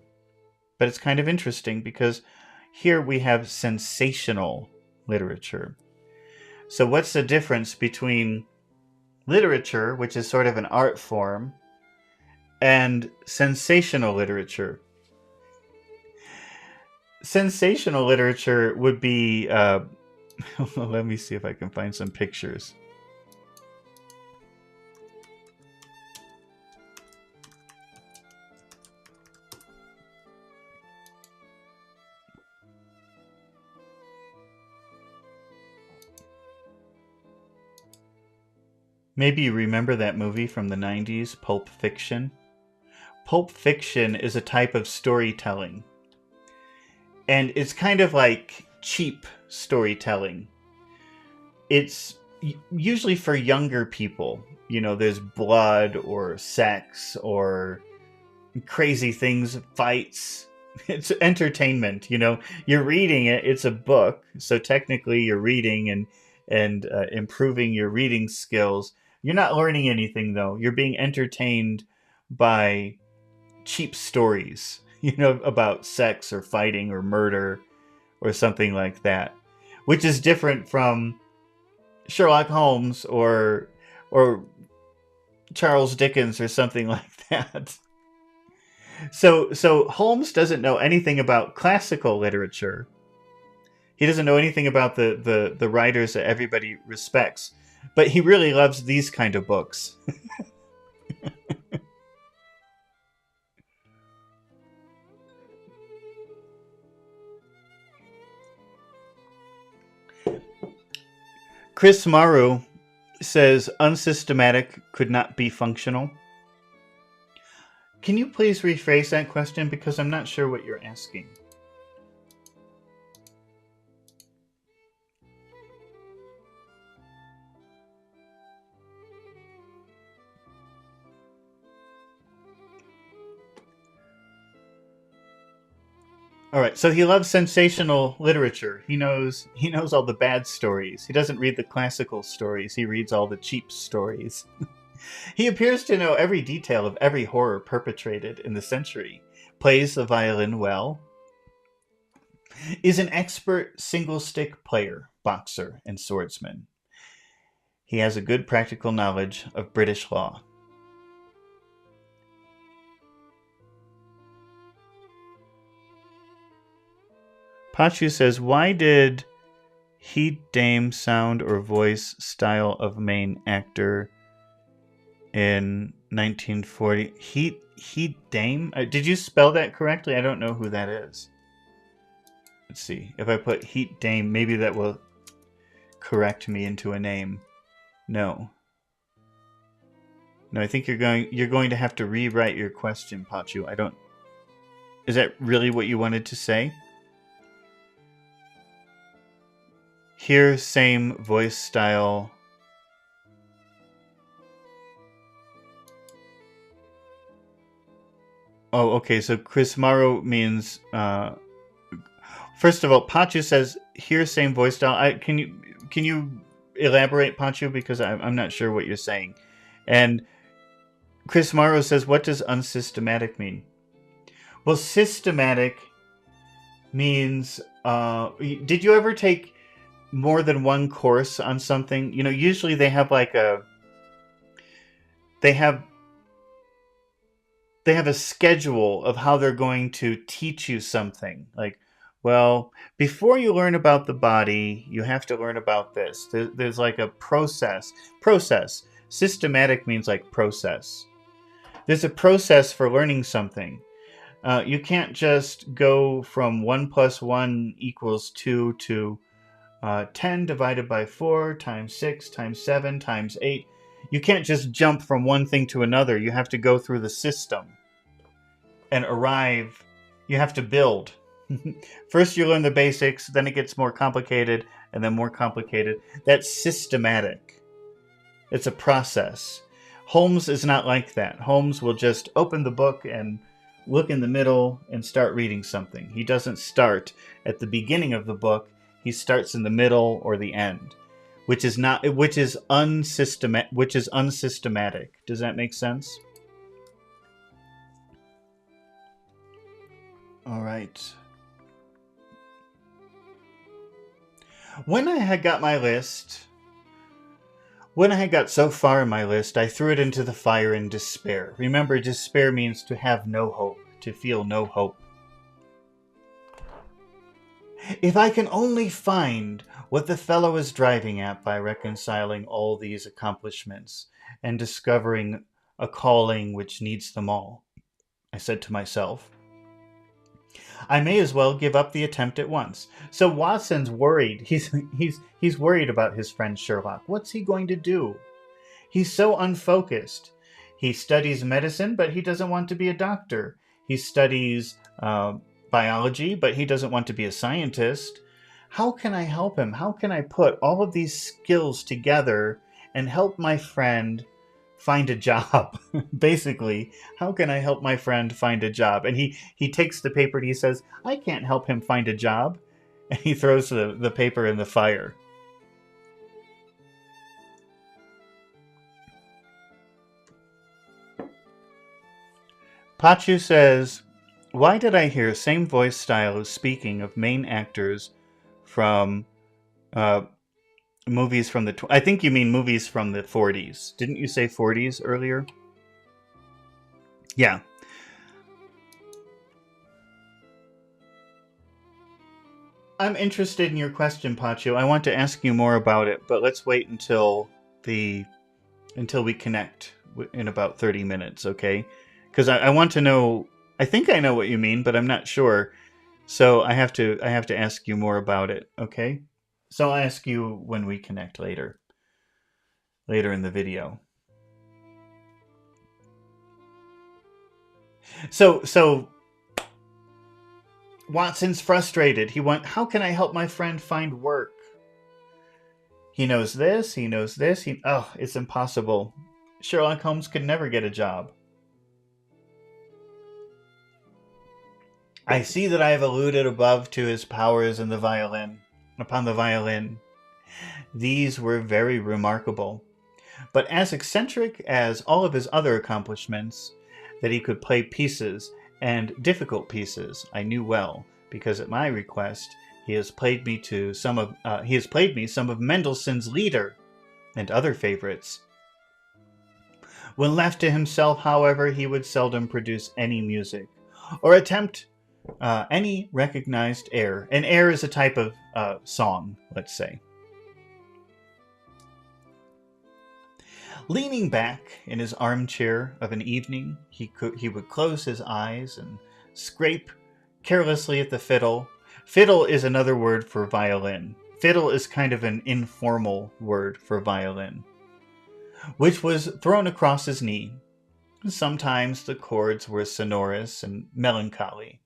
But it's kind of interesting because here we have sensational literature. So what's the difference between literature, which is sort of an art form, and sensational literature? Sensational literature would be... let me see if I can find some pictures. Maybe you remember that movie from the 90s, Pulp Fiction. Pulp Fiction is a type of storytelling. And it's kind of like cheap storytelling. It's usually for younger people. You know, there's blood or sex or crazy things, fights. It's entertainment, you know. You're reading it, it's a book. So technically you're reading and improving your reading skills. You're not learning anything, though. You're being entertained by cheap stories, you know, about sex or fighting or murder or something like that, which is different from Sherlock Holmes or Charles Dickens or something like that. So Holmes doesn't know anything about classical literature. He doesn't know anything about the writers that everybody respects. But he really loves these kind of books. Chris Maru says unsystematic could not be functional. Can you please rephrase that question, because I'm not sure what you're asking. All right, so he loves sensational literature. He knows all the bad stories. He doesn't read the classical stories. He reads all the cheap stories. He appears to know every detail of every horror perpetrated in the century. Plays the violin well. Is an expert single-stick player, boxer, and swordsman. He has a good practical knowledge of British law. Pachu says, why did he dame sound or voice style of main actor in 1940? He dame? Did you spell that correctly? I don't know who that is. Let's see. If I put heat dame, maybe that will correct me into a name. No. No, I think you're going to have to rewrite your question, Pachu. I don't... Is that really what you wanted to say? Here, same voice style. Oh, okay. So Chris Morrow means. First of all, Pachu says here, same voice style. Can you elaborate, Pachu, because I'm not sure what you're saying. And Chris Morrow says, what does unsystematic mean? Well, systematic means. Did you ever take more than one course on something? You know, usually they have like they have a schedule of how they're going to teach you something. Like, well, before you learn about the body, you have to learn about this. There's like a process. Systematic means like process. There's a process for learning something. You can't just go from 1 plus 1 equals 2 to 10 divided by 4 times 6 times 7 times 8. You can't just jump from one thing to another. You have to go through the system and arrive. You have to build. First you learn the basics, then it gets more complicated, and then more complicated. That's systematic. It's a process. Holmes is not like that. Holmes will just open the book and look in the middle and start reading something. He doesn't start at the beginning of the book. He starts in the middle or the end, which is unsystematic. Does that make sense? All right. When I had got so far in my list, I threw it into the fire in despair. Remember, despair means to have no hope, to feel no hope. If I can only find what the fellow is driving at by reconciling all these accomplishments and discovering a calling which needs them all, I said to myself, I may as well give up the attempt at once. So Watson's worried. He's worried about his friend Sherlock. What's he going to do? He's so unfocused. He studies medicine, but he doesn't want to be a doctor. He studies biology, but he doesn't want to be a scientist. How can I help him? How can I put all of these skills together and help my friend find a job? Basically, how can I help my friend find a job? And he takes the paper and he says, I can't help him find a job. And he throws the paper in the fire. Pachu says, why did I hear same voice style as speaking of main actors from movies from the... I think you mean movies from the 40s. Didn't you say 40s earlier? Yeah. I'm interested in your question, Pachu. I want to ask you more about it, but let's wait until we connect in about 30 minutes, okay? Because I want to know... I think I know what you mean, but I'm not sure. So I have to ask you more about it, okay? So I'll ask you when we connect later in the video. So Watson's frustrated. How can I help my friend find work? He knows this, it's impossible. Sherlock Holmes could never get a job. I see that I have alluded above to his powers upon the violin. These were very remarkable, but as eccentric as all of his other accomplishments, that he could play pieces, and difficult pieces, I knew well, because at my request he has played me some of Mendelssohn's Lieder and other favorites. When left to himself, however, he would seldom produce any music, or attempt any recognized air. An air is a type of song, let's say. Leaning back in his armchair of an evening, he would close his eyes and scrape carelessly at the fiddle. Fiddle is another word for violin. Fiddle is kind of an informal word for violin, which was thrown across his knee. Sometimes the chords were sonorous and melancholy.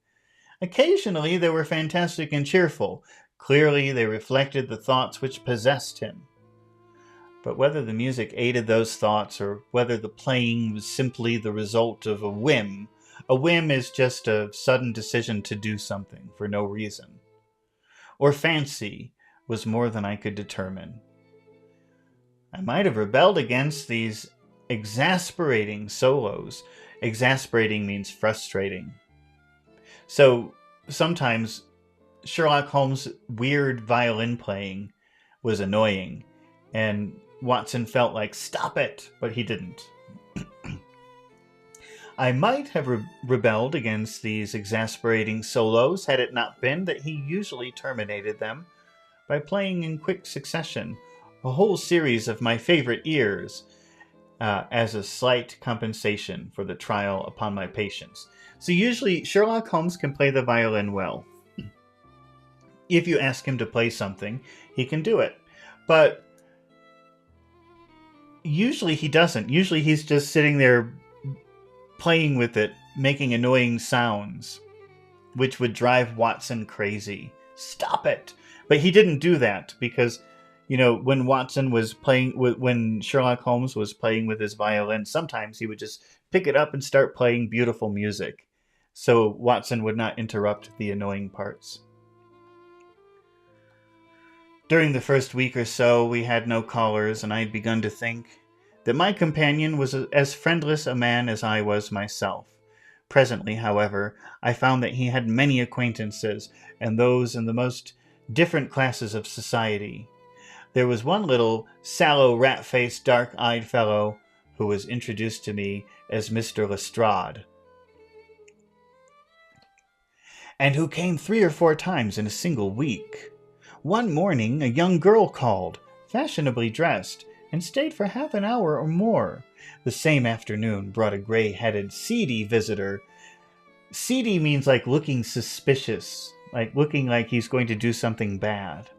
Occasionally they were fantastic and cheerful. Clearly they reflected the thoughts which possessed him. But whether the music aided those thoughts, or whether the playing was simply the result of a whim is just a sudden decision to do something for no reason, or fancy, was more than I could determine. I might have rebelled against these exasperating solos. Exasperating means frustrating. So sometimes Sherlock Holmes' weird violin playing was annoying, and Watson felt like, stop it, but he didn't. I might have rebelled against these exasperating solos had it not been that he usually terminated them by playing in quick succession a whole series of my favorite airs, as a slight compensation for the trial upon my patience. So usually Sherlock Holmes can play the violin well. If you ask him to play something, he can do it. But usually he doesn't. Usually he's just sitting there playing with it, making annoying sounds, which would drive Watson crazy. Stop it! But he didn't do that because, when when Sherlock Holmes was playing with his violin, sometimes he would just pick it up and start playing beautiful music. So Watson would not interrupt the annoying parts. During the first week or so, we had no callers, and I had begun to think that my companion was as friendless a man as I was myself. Presently, however, I found that he had many acquaintances, and those in the most different classes of society. There was one little, sallow, rat-faced, dark-eyed fellow who was introduced to me as Mr. Lestrade, and who came 3 or 4 times in a single week. One morning, a young girl called, fashionably dressed, and stayed for half an hour or more. The same afternoon brought a gray-headed, seedy visitor. Seedy means like looking suspicious, like looking like he's going to do something bad.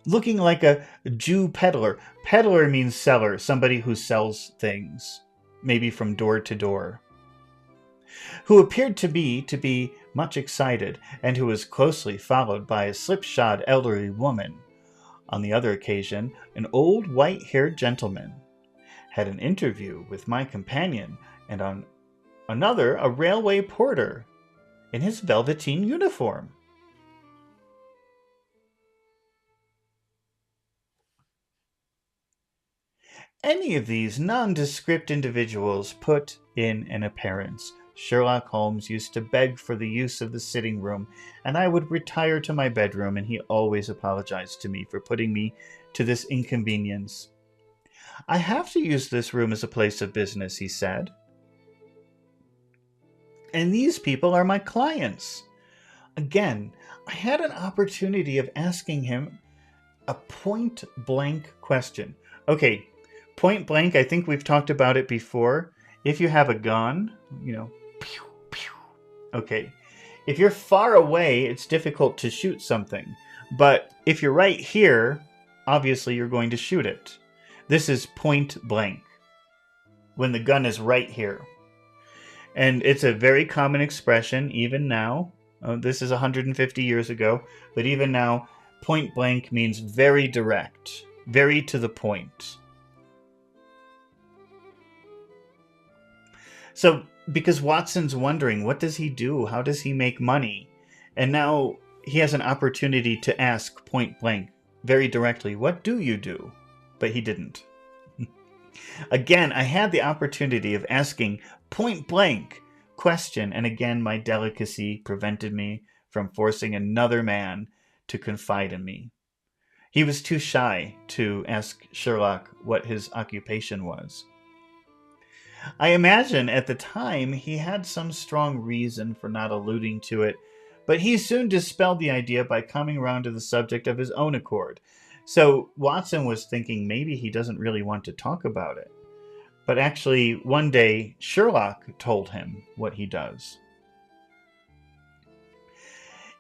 Looking like a Jew peddler. Peddler means seller, somebody who sells things, maybe from door to door. Who appeared to be much excited, and who was closely followed by a slipshod elderly woman. On the other occasion, an old white-haired gentleman had an interview with my companion, and on another a railway porter in his velveteen uniform. Any of these nondescript individuals put in an appearance. Sherlock Holmes used to beg for the use of the sitting room, and I would retire to my bedroom, and he always apologized to me for putting me to this inconvenience. I have to use this room as a place of business, he said. And these people are my clients. Again, I had an opportunity of asking him a point-blank question. Okay, point-blank, I think we've talked about it before. If you have a gun, pew, pew. Okay. If you're far away, it's difficult to shoot something. But if you're right here, obviously you're going to shoot it. This is point blank, when the gun is right here. And it's a very common expression, even now. This is 150 years ago, but even now, point blank means very direct, very to the point. So, because Watson's wondering, what does he do? How does he make money? And now he has an opportunity to ask point blank, very directly, what do you do? But he didn't. Again, I had the opportunity of asking point blank question, and again my delicacy prevented me from forcing another man to confide in me. He was too shy to ask Sherlock what his occupation was. I imagine at the time he had some strong reason for not alluding to it, but he soon dispelled the idea by coming around to the subject of his own accord. So Watson was thinking maybe he doesn't really want to talk about it. But actually, one day, Sherlock told him what he does.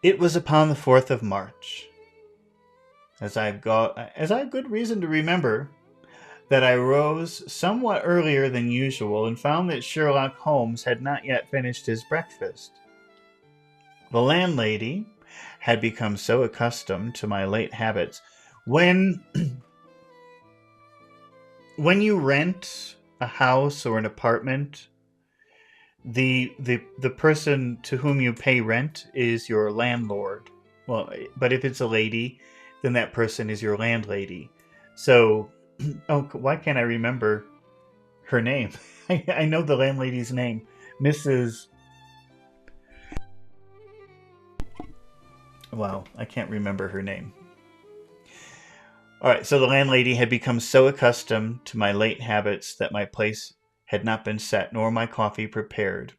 It was upon the 4th of March, as I have good reason to remember, that I rose somewhat earlier than usual and found that Sherlock Holmes had not yet finished his breakfast. The landlady had become so accustomed to my late habits. When you rent a house or an apartment, the person to whom you pay rent is your landlord. Well, but if it's a lady, then that person is your landlady. So, why can't I remember her name? I know the landlady's name, Mrs. Wow, I can't remember her name. All right, so the landlady had become so accustomed to my late habits that my place had not been set, nor my coffee prepared.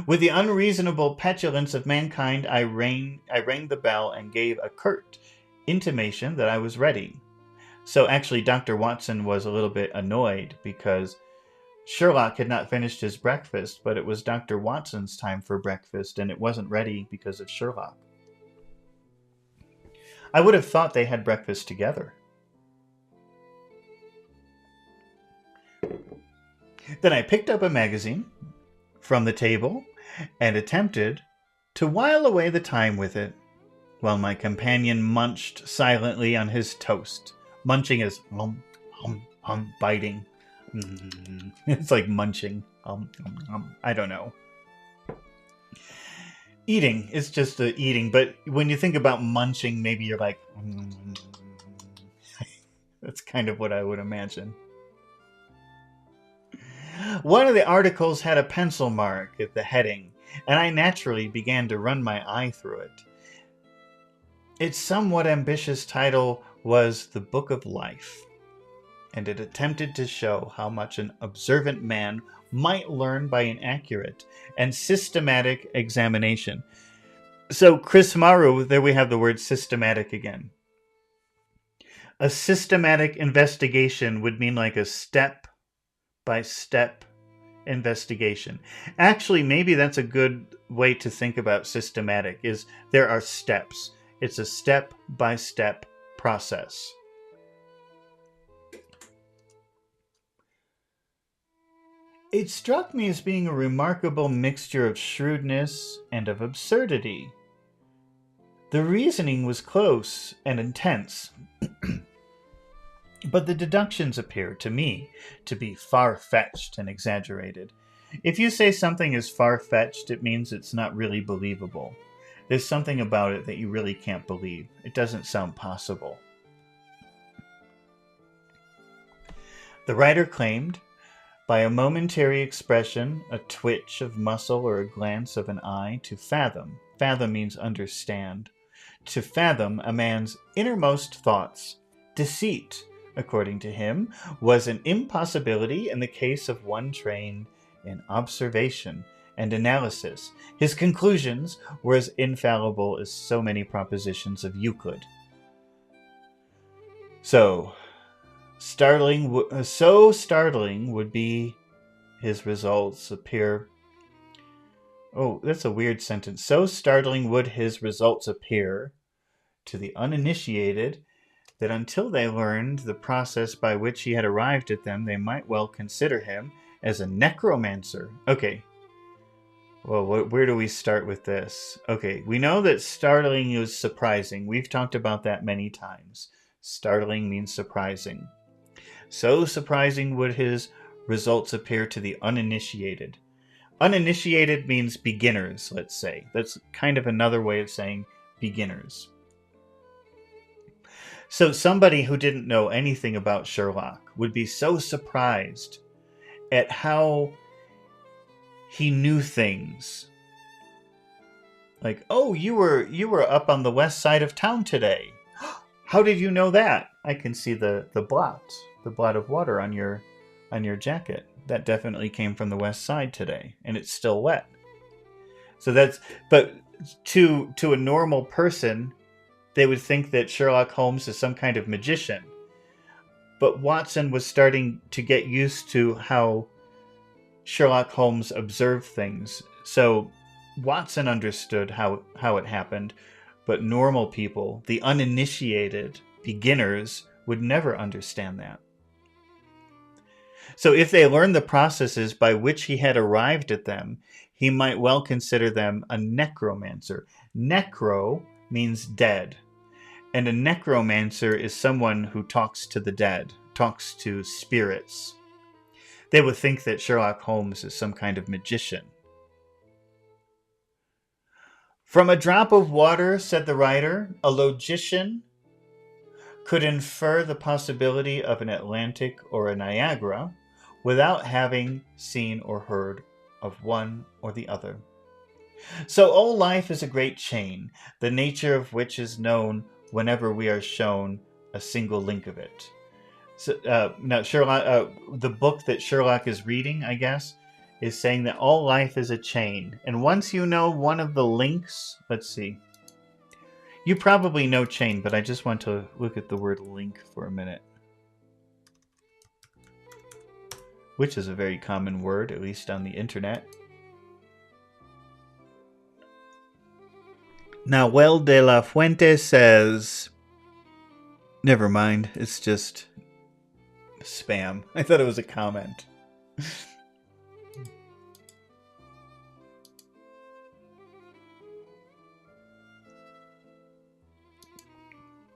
With the unreasonable petulance of mankind, I rang the bell and gave a curt intimation that I was ready. So actually, Dr. Watson was a little bit annoyed because Sherlock had not finished his breakfast, but it was Dr. Watson's time for breakfast, and it wasn't ready because of Sherlock. I would have thought they had breakfast together. Then I picked up a magazine from the table and attempted to while away the time with it, while my companion munched silently on his toast. Munching is biting. It's like munching. I don't know. Eating is just eating, but when you think about munching, maybe you're like... That's kind of what I would imagine. One of the articles had a pencil mark at the heading, and I naturally began to run my eye through it. Its somewhat ambitious title was The Book of Life, and it attempted to show how much an observant man might learn by an accurate and systematic examination. So, Chris Maru, there we have the word systematic again. A systematic investigation would mean like a step-by-step investigation. Actually, maybe that's a good way to think about systematic, is there are steps. It's a step-by-step process. It struck me as being a remarkable mixture of shrewdness and of absurdity. The reasoning was close and intense, but the deductions appeared to me to be far-fetched and exaggerated. If you say something is far-fetched, it means it's not really believable. There's something about it that you really can't believe. It doesn't sound possible. The writer claimed, by a momentary expression, a twitch of muscle or a glance of an eye, to fathom. Fathom means understand. To fathom a man's innermost thoughts. Deceit, according to him, was an impossibility in the case of one trained in observation and analysis. His conclusions were as infallible as so many propositions of Euclid. So startling would be his results appear. Oh, that's a weird sentence. So startling would his results appear to the uninitiated that until they learned the process by which he had arrived at them, they might well consider him as a necromancer. Okay. Well, where do we start with this? Okay, we know that startling is surprising. We've talked about that many times. Startling means surprising. So surprising would his results appear to the uninitiated. Uninitiated means beginners, let's say. That's kind of another way of saying beginners. So somebody who didn't know anything about Sherlock would be so surprised at how he knew things. Like, oh, you were up on the west side of town today. How did you know that? I can see the blot of water on your jacket. That definitely came from the west side today, and it's still wet. So but to a normal person, they would think that Sherlock Holmes is some kind of magician. But Watson was starting to get used to how Sherlock Holmes observed things. So Watson understood how it happened, but normal people, the uninitiated beginners, would never understand that. So if they learned the processes by which he had arrived at them, he might well consider them a necromancer. Necro means dead. And a necromancer is someone who talks to the dead, talks to spirits. They would think that Sherlock Holmes is some kind of magician. From a drop of water, said the writer, a logician could infer the possibility of an Atlantic or a Niagara without having seen or heard of one or the other. So all life is a great chain, the nature of which is known whenever we are shown a single link of it. So, now, Sherlock, the book that Sherlock is reading, I guess, is saying that all life is a chain. And once you know one of the links, let's see. You probably know chain, but I just want to look at the word link for a minute. which is a very common word, at least on the internet. Nahuel de la Fuente says, never mind, it's just spam. I thought it was a comment.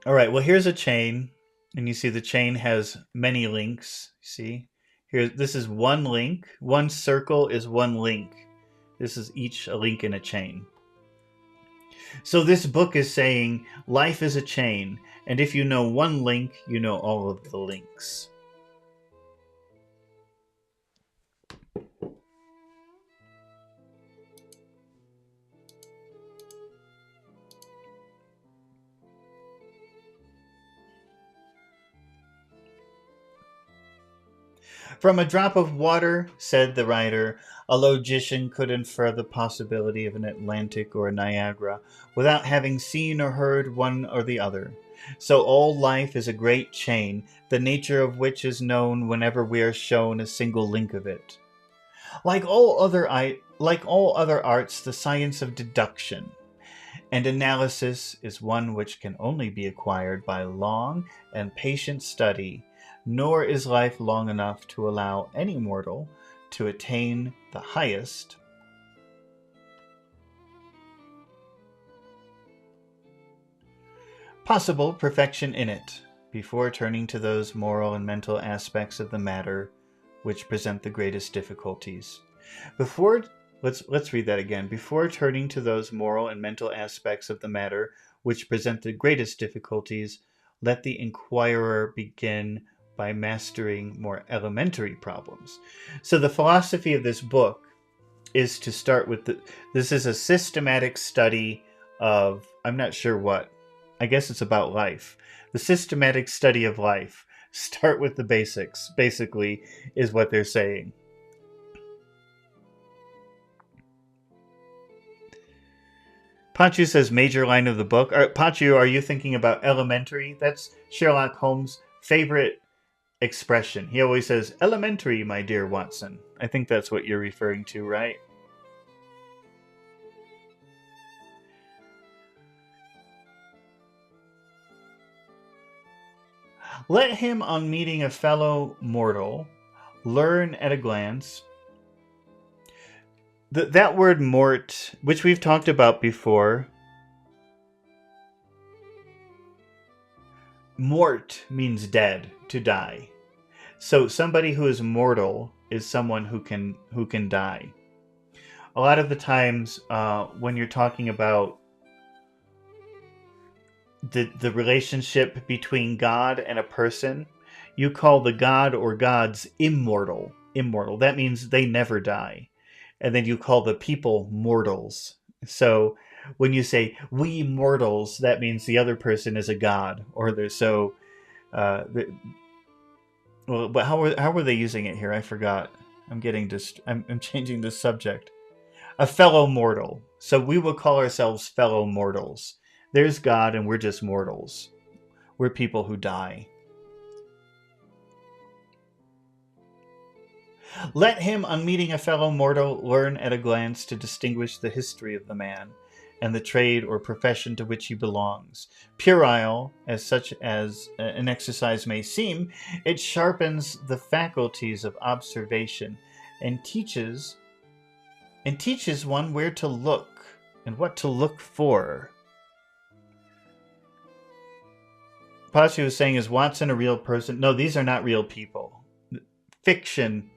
All right, well, here's a chain, and you see the chain has many links. See? Here, this is one link. One circle is one link. This is each a link in a chain. So this book is saying life is a chain, and if you know one link, you know all of the links. From a drop of water, said the writer, a logician could infer the possibility of an Atlantic or a Niagara without having seen or heard one or the other. So all life is a great chain, the nature of which is known whenever we are shown a single link of it. Like all other arts, the science of deduction and analysis is one which can only be acquired by long and patient study, nor is life long enough to allow any mortal to attain the highest possible perfection in it, before turning to those moral and mental aspects of the matter which present the greatest difficulties. Let's read that again. Before turning to those moral and mental aspects of the matter which present the greatest difficulties, let the inquirer begin by mastering more elementary problems. So the philosophy of this book is to start with this is a systematic study of, I'm not sure what. I guess it's about life. The systematic study of life. Start with the basics, basically, is what they're saying. Pachu says major line of the book. Pachu, are you thinking about elementary? That's Sherlock Holmes' favorite expression. He always says, elementary, my dear Watson. I think that's what you're referring to, right? Let him, on meeting a fellow mortal, learn at a glance. That word mort, which we've talked about before, mort means dead, to die. So somebody who is mortal is someone who can die. A lot of the times when you're talking about the relationship between God and a person, you call the god or gods immortal. Immortal. That means they never die. And then you call the people mortals. So when you say we mortals, that means the other person is a god, or they're so. Well, but how were they using it here? I forgot. I'm changing the subject. A fellow mortal. So we will call ourselves fellow mortals. There's God, and we're just mortals. We're people who die. Let him, on meeting a fellow mortal, learn at a glance to distinguish the history of the man, and the trade or profession to which he belongs. Puerile, as such as an exercise may seem, it sharpens the faculties of observation, and teaches one where to look, and what to look for. Pachi was saying, is Watson a real person? No, these are not real people. Fiction.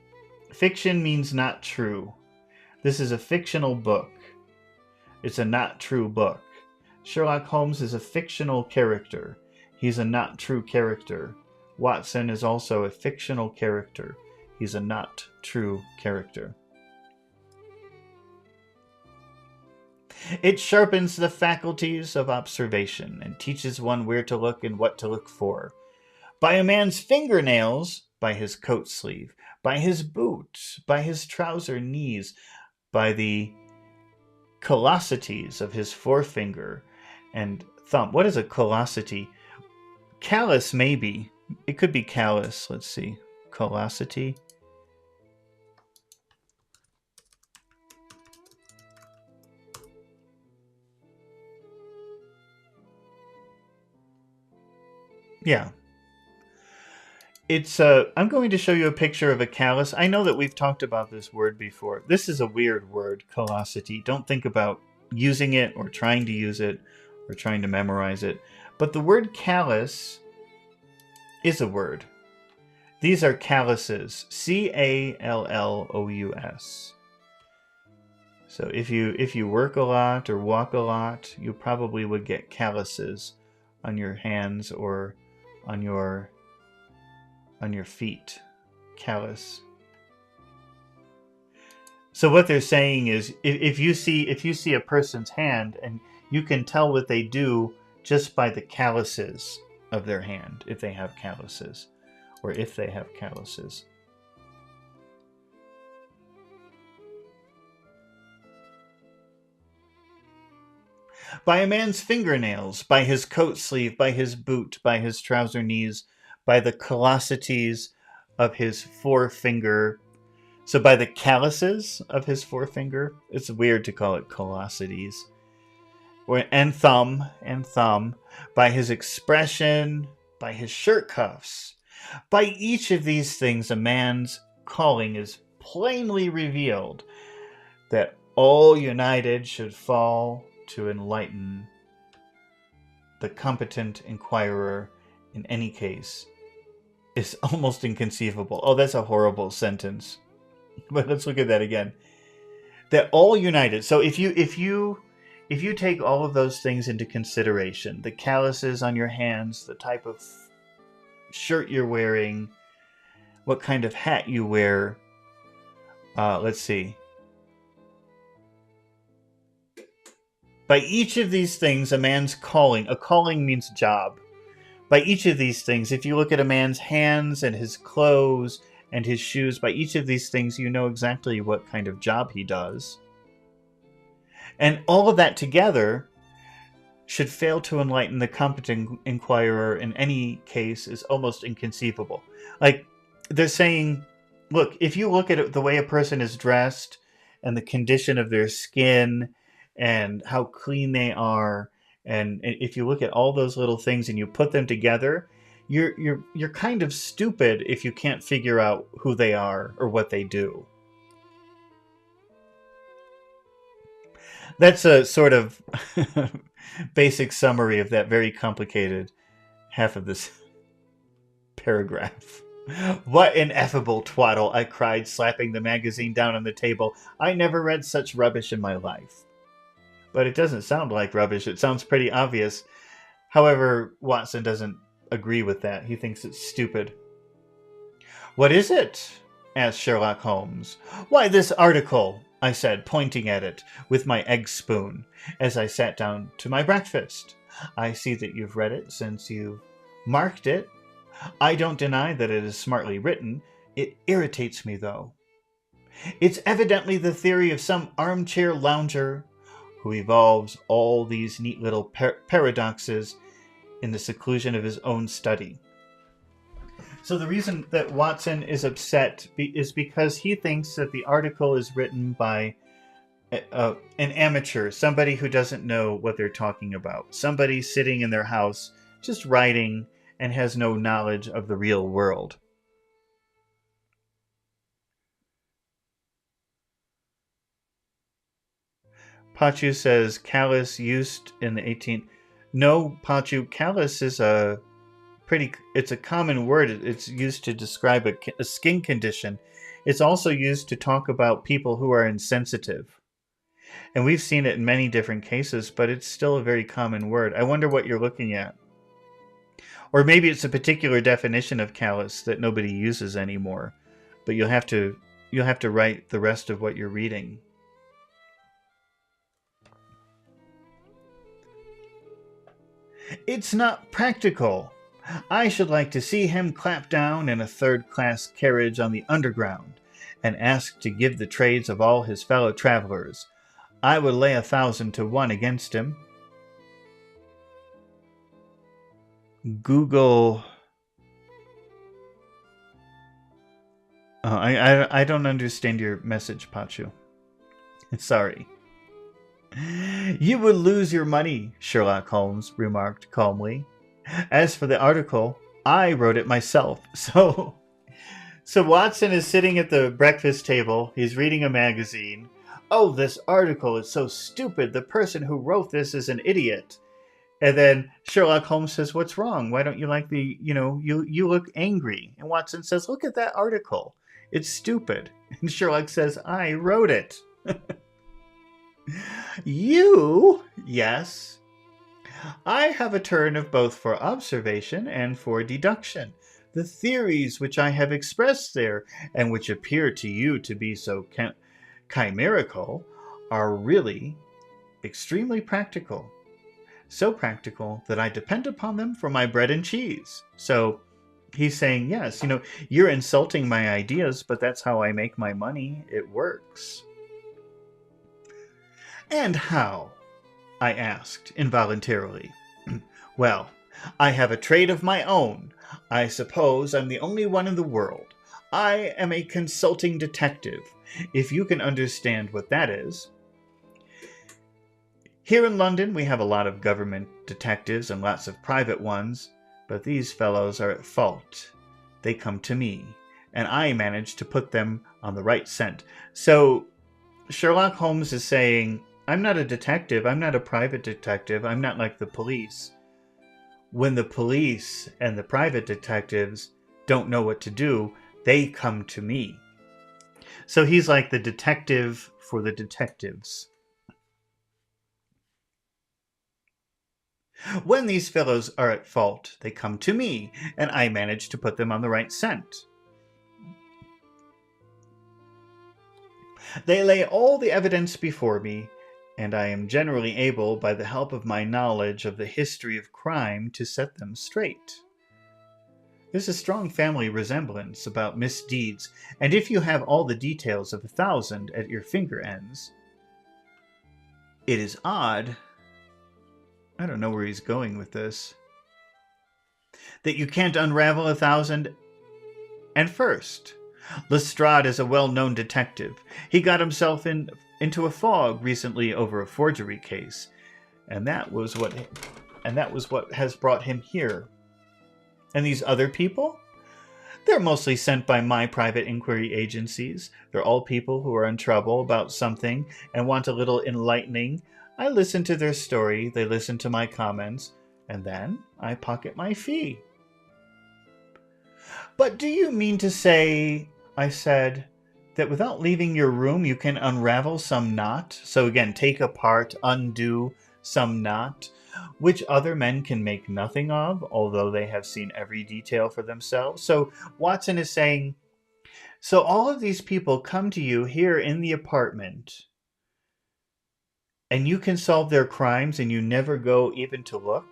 Fiction means not true. This is a fictional book. It's a not true book. Sherlock Holmes is a fictional character. He's a not true character. Watson is also a fictional character. He's a not true character. It sharpens the faculties of observation and teaches one where to look and what to look for. By a man's fingernails, by his coat sleeve, by his boot, by his trouser knees, by the callosities of his forefinger and thumb. What is a callosity? Callus, maybe. It could be callus. Let's see. Callosity. Yeah. It's I'm going to show you a picture of a callus. I know that we've talked about this word before. This is a weird word, callosity. Don't think about using it or trying to use it or trying to memorize it. But the word callus is a word. These are calluses. C-A-L-L-O-U-S. So if you work a lot or walk a lot, you probably would get calluses on your hands or on your feet. Callus. So what they're saying is, if you see a person's hand, and you can tell what they do just by the calluses of their hand, if they have calluses. By a man's fingernails, by his coat sleeve, by his boot, by his trouser knees, by the callosities of his forefinger. So by the calluses of his forefinger. It's weird to call it callosities. And thumb, by his expression, by his shirt cuffs. By each of these things, a man's calling is plainly revealed, that all united should fall to enlighten the competent inquirer in any case is almost inconceivable. Oh, that's a horrible sentence. But let's look at that again. That all united. So if you take all of those things into consideration, the calluses on your hands, the type of shirt you're wearing, what kind of hat you wear, let's see. By each of these things, a man's calling. A calling means job. By each of these things, if you look at a man's hands and his clothes and his shoes, by each of these things, you know exactly what kind of job he does. And all of that together should fail to enlighten the competent inquirer in any case is almost inconceivable. Like, they're saying, look, if you look at the way a person is dressed and the condition of their skin and how clean they are, and if you look at all those little things and you put them together, you're kind of stupid if you can't figure out who they are or what they do. That's a sort of basic summary of that very complicated half of this paragraph. What ineffable twaddle, I cried, slapping the magazine down on the table. I never read such rubbish in my life. But it doesn't sound like rubbish. It sounds pretty obvious. However, Watson doesn't agree with that. He thinks it's stupid. What is it? Asked Sherlock Holmes. Why, this article, I said, pointing at it with my egg spoon as I sat down to my breakfast. I see that you've read it since you've marked it. I don't deny that it is smartly written. It irritates me, though. It's evidently the theory of some armchair lounger who evolves all these neat little paradoxes in the seclusion of his own study. So the reason that Watson is upset is because he thinks that the article is written by an amateur, somebody who doesn't know what they're talking about, somebody sitting in their house just writing and has no knowledge of the real world. Pachu says callus used in the 18th. No, Pachu, callus is it's a common word. It's used to describe a skin condition. It's also used to talk about people who are insensitive. And we've seen it in many different cases, but it's still a very common word. I wonder what you're looking at. Or maybe it's a particular definition of callus that nobody uses anymore. But you'll have to write the rest of what you're reading. It's not practical. I should like to see him clap down in a third-class carriage on the Underground and ask to give the trades of all his fellow travelers. I would lay 1,000 to 1 against him. Google. Oh, I don't understand your message, Pachu. Sorry. You would lose your money, Sherlock Holmes remarked calmly. As for the article, I wrote it myself. So Watson is sitting at the breakfast table. He's reading a magazine. Oh, this article is so stupid. The person who wrote this is an idiot. And then Sherlock Holmes says, what's wrong? Why don't you like you look angry. And Watson says, look at that article. It's stupid. And Sherlock says, I wrote it. You? Yes. I have a turn of both for observation and for deduction. The theories which I have expressed there, and which appear to you to be so chimerical, are really extremely practical. So practical that I depend upon them for my bread and cheese. So he's saying, yes, you're insulting my ideas, but that's how I make my money. It works. And how? I asked involuntarily. Well, I have a trade of my own. I suppose I'm the only one in the world. I am a consulting detective, if you can understand what that is. Here in London, we have a lot of government detectives and lots of private ones, but these fellows are at fault. They come to me, and I manage to put them on the right scent. So Sherlock Holmes is saying, I'm not a detective. I'm not a private detective. I'm not like the police. When the police and the private detectives don't know what to do, they come to me. So he's like the detective for the detectives. When these fellows are at fault, they come to me, and I manage to put them on the right scent. They lay all the evidence before me, and I am generally able, by the help of my knowledge of the history of crime, to set them straight. There's a strong family resemblance about misdeeds, and if you have all the details of 1,000 at your finger ends, it is odd, I don't know where he's going with this, that you can't unravel 1,000. And first, Lestrade is a well-known detective. He got himself into a fog recently over a forgery case, and that was what has brought him here. And these other people? They're mostly sent by my private inquiry agencies. They're all people who are in trouble about something and want a little enlightening. I listen to their story, they listen to my comments, and then I pocket my fee. But do you mean to say, I said, that without leaving your room you can unravel some knot? So again, take apart, undo some knot, which other men can make nothing of, although they have seen every detail for themselves. So Watson is saying, so all of these people come to you here in the apartment, and you can solve their crimes and you never go even to look?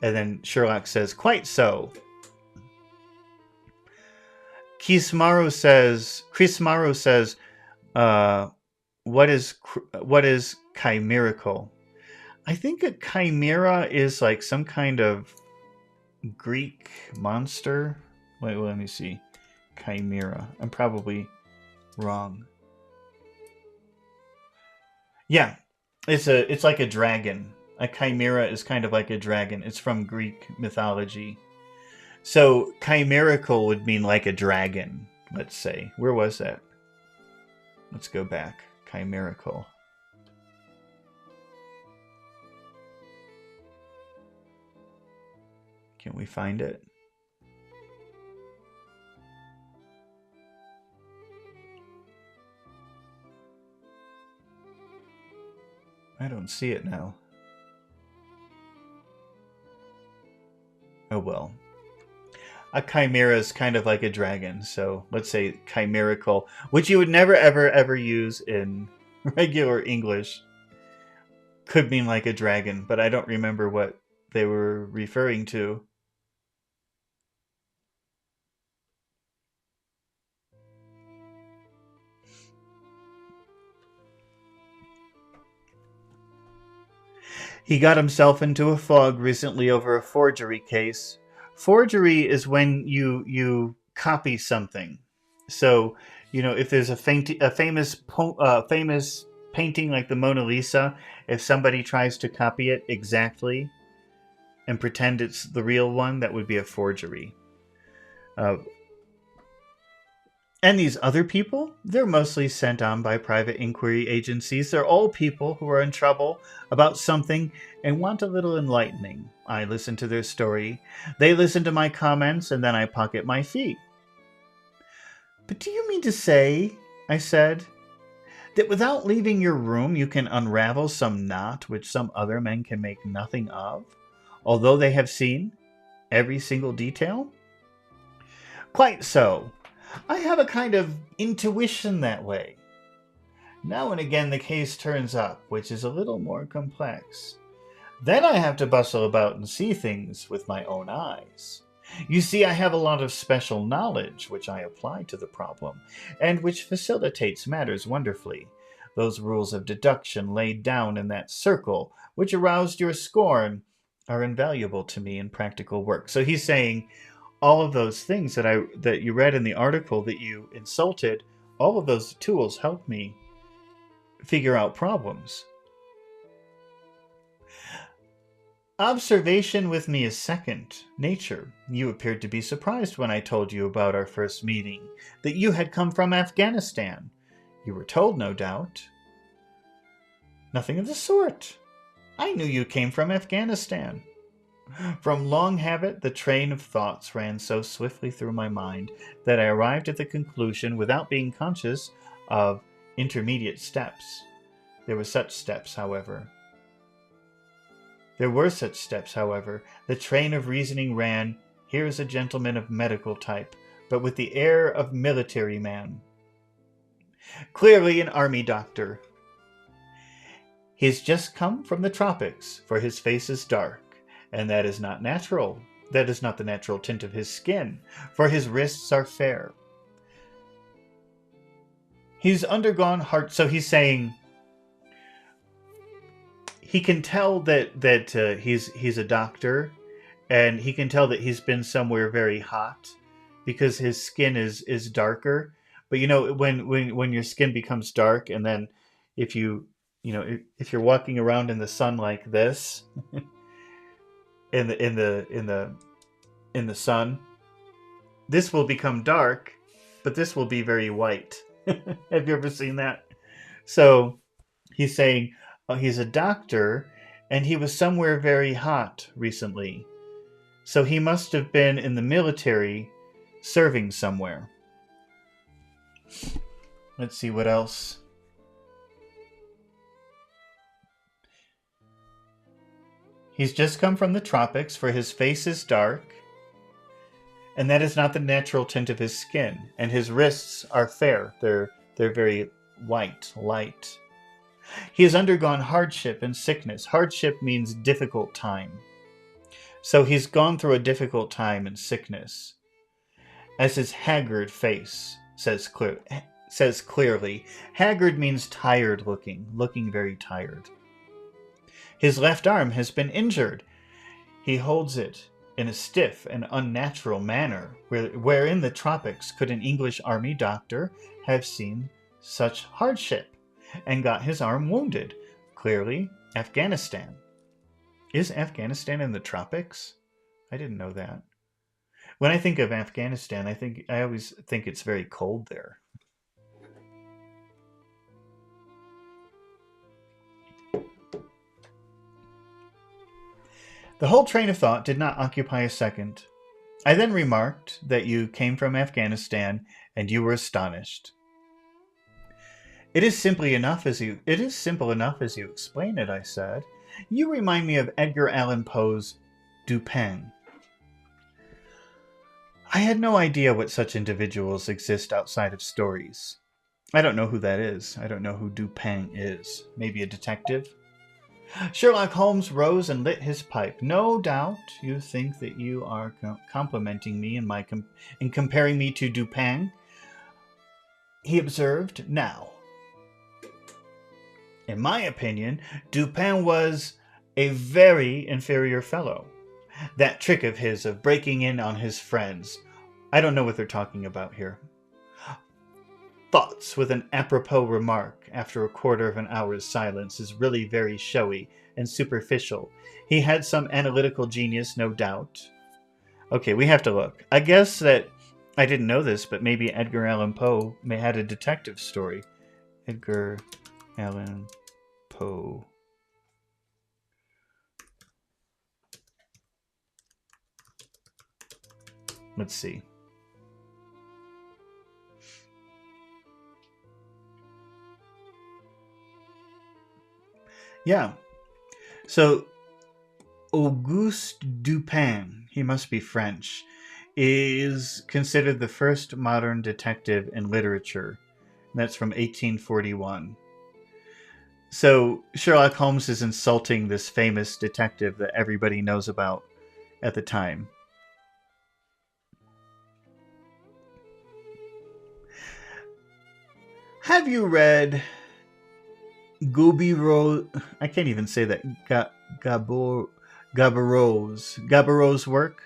And then Sherlock says, quite so. Chris Morrow says, what is chimerical? I think a chimera is like some kind of Greek monster. Wait, let me see. Chimera. I'm probably wrong. Yeah, it's like a dragon. A chimera is kind of like a dragon. It's from Greek mythology. So chimerical would mean like a dragon, let's say. Where was that? Let's go back. Chimerical. Can we find it? I don't see it now. Oh well. A chimera is kind of like a dragon, so let's say chimerical, which you would never ever use in regular English. Could mean like a dragon, but I don't remember what they were referring to. He got himself into a fog recently over a forgery case. Forgery is when you copy something. So, if there's a famous painting like the Mona Lisa, if somebody tries to copy it exactly, and pretend it's the real one, that would be a forgery. And these other people, they're mostly sent on by private inquiry agencies. They're all people who are in trouble about something and want a little enlightening. I listen to their story, they listen to my comments, and then I pocket my fee. But do you mean to say, I said, that without leaving your room you can unravel some knot which some other men can make nothing of, although they have seen every single detail? Quite so. I have a kind of intuition that way. Now and again the case turns up, which is a little more complex. Then I have to bustle about and see things with my own eyes. You see, I have a lot of special knowledge which I apply to the problem, and which facilitates matters wonderfully. Those rules of deduction laid down in that circle, which aroused your scorn, are invaluable to me in practical work. So he's saying, all of those things that you read in the article that you insulted, all of those tools help me figure out problems. Observation with me is second nature. You appeared to be surprised when I told you about our first meeting, that you had come from Afghanistan. You were told, no doubt. Nothing of the sort. I knew you came from Afghanistan. From long habit, the train of thoughts ran so swiftly through my mind that I arrived at the conclusion without being conscious of intermediate steps. There were such steps, however. The train of reasoning ran, here is a gentleman of medical type, but with the air of military man. Clearly an army doctor. He's just come from the tropics, for his face is dark, and that is not natural. That is not the natural tint of his skin, for his wrists are fair. He's undergone heart... So he's saying... He can tell that he's a doctor, and he can tell that he's been somewhere very hot because his skin is darker. But you know, when your skin becomes dark, and then if you're walking around in the sun like this, in the sun, this will become dark, but this will be very white. Have you ever seen that? So he's saying, he's a doctor, and he was somewhere very hot recently. So he must have been in the military, serving somewhere. Let's see what else. He's just come from the tropics, for his face is dark, and that is not the natural tint of his skin. And his wrists are fair. They're very white, light. He has undergone hardship and sickness. Hardship means difficult time. So he's gone through a difficult time and sickness. As his haggard face says clearly, haggard means tired looking very tired. His left arm has been injured. He holds it in a stiff and unnatural manner. Where in the tropics could an English army doctor have seen such hardship and got his arm wounded? Clearly, Afghanistan. Is Afghanistan in the tropics? I didn't know that. When I think of Afghanistan, I always think it's very cold there. The whole train of thought did not occupy a second. I then remarked that you came from Afghanistan, and you were astonished. It is simple enough as you explain it, I said. You remind me of Edgar Allan Poe's Dupin. I had no idea what such individuals exist outside of stories. I don't know who that is. I don't know who Dupin is. Maybe a detective? Sherlock Holmes rose and lit his pipe. No doubt you think that you are complimenting me in comparing me to Dupin. He observed, now, in my opinion, Dupin was a very inferior fellow. That trick of his of breaking in on his friends. I don't know what they're talking about here. Thoughts with an apropos remark after a quarter of an hour's silence is really very showy and superficial. He had some analytical genius, no doubt. Okay, we have to look. I guess that I didn't know this, but maybe Edgar Allan Poe may had a detective story. Edgar Allan Poe. Let's see. Yeah. So Auguste Dupin, he must be French, is considered the first modern detective in literature. That's from 1841. So Sherlock Holmes is insulting this famous detective that everybody knows about at the time. Have you read I can't even say that. Gaboriau's work?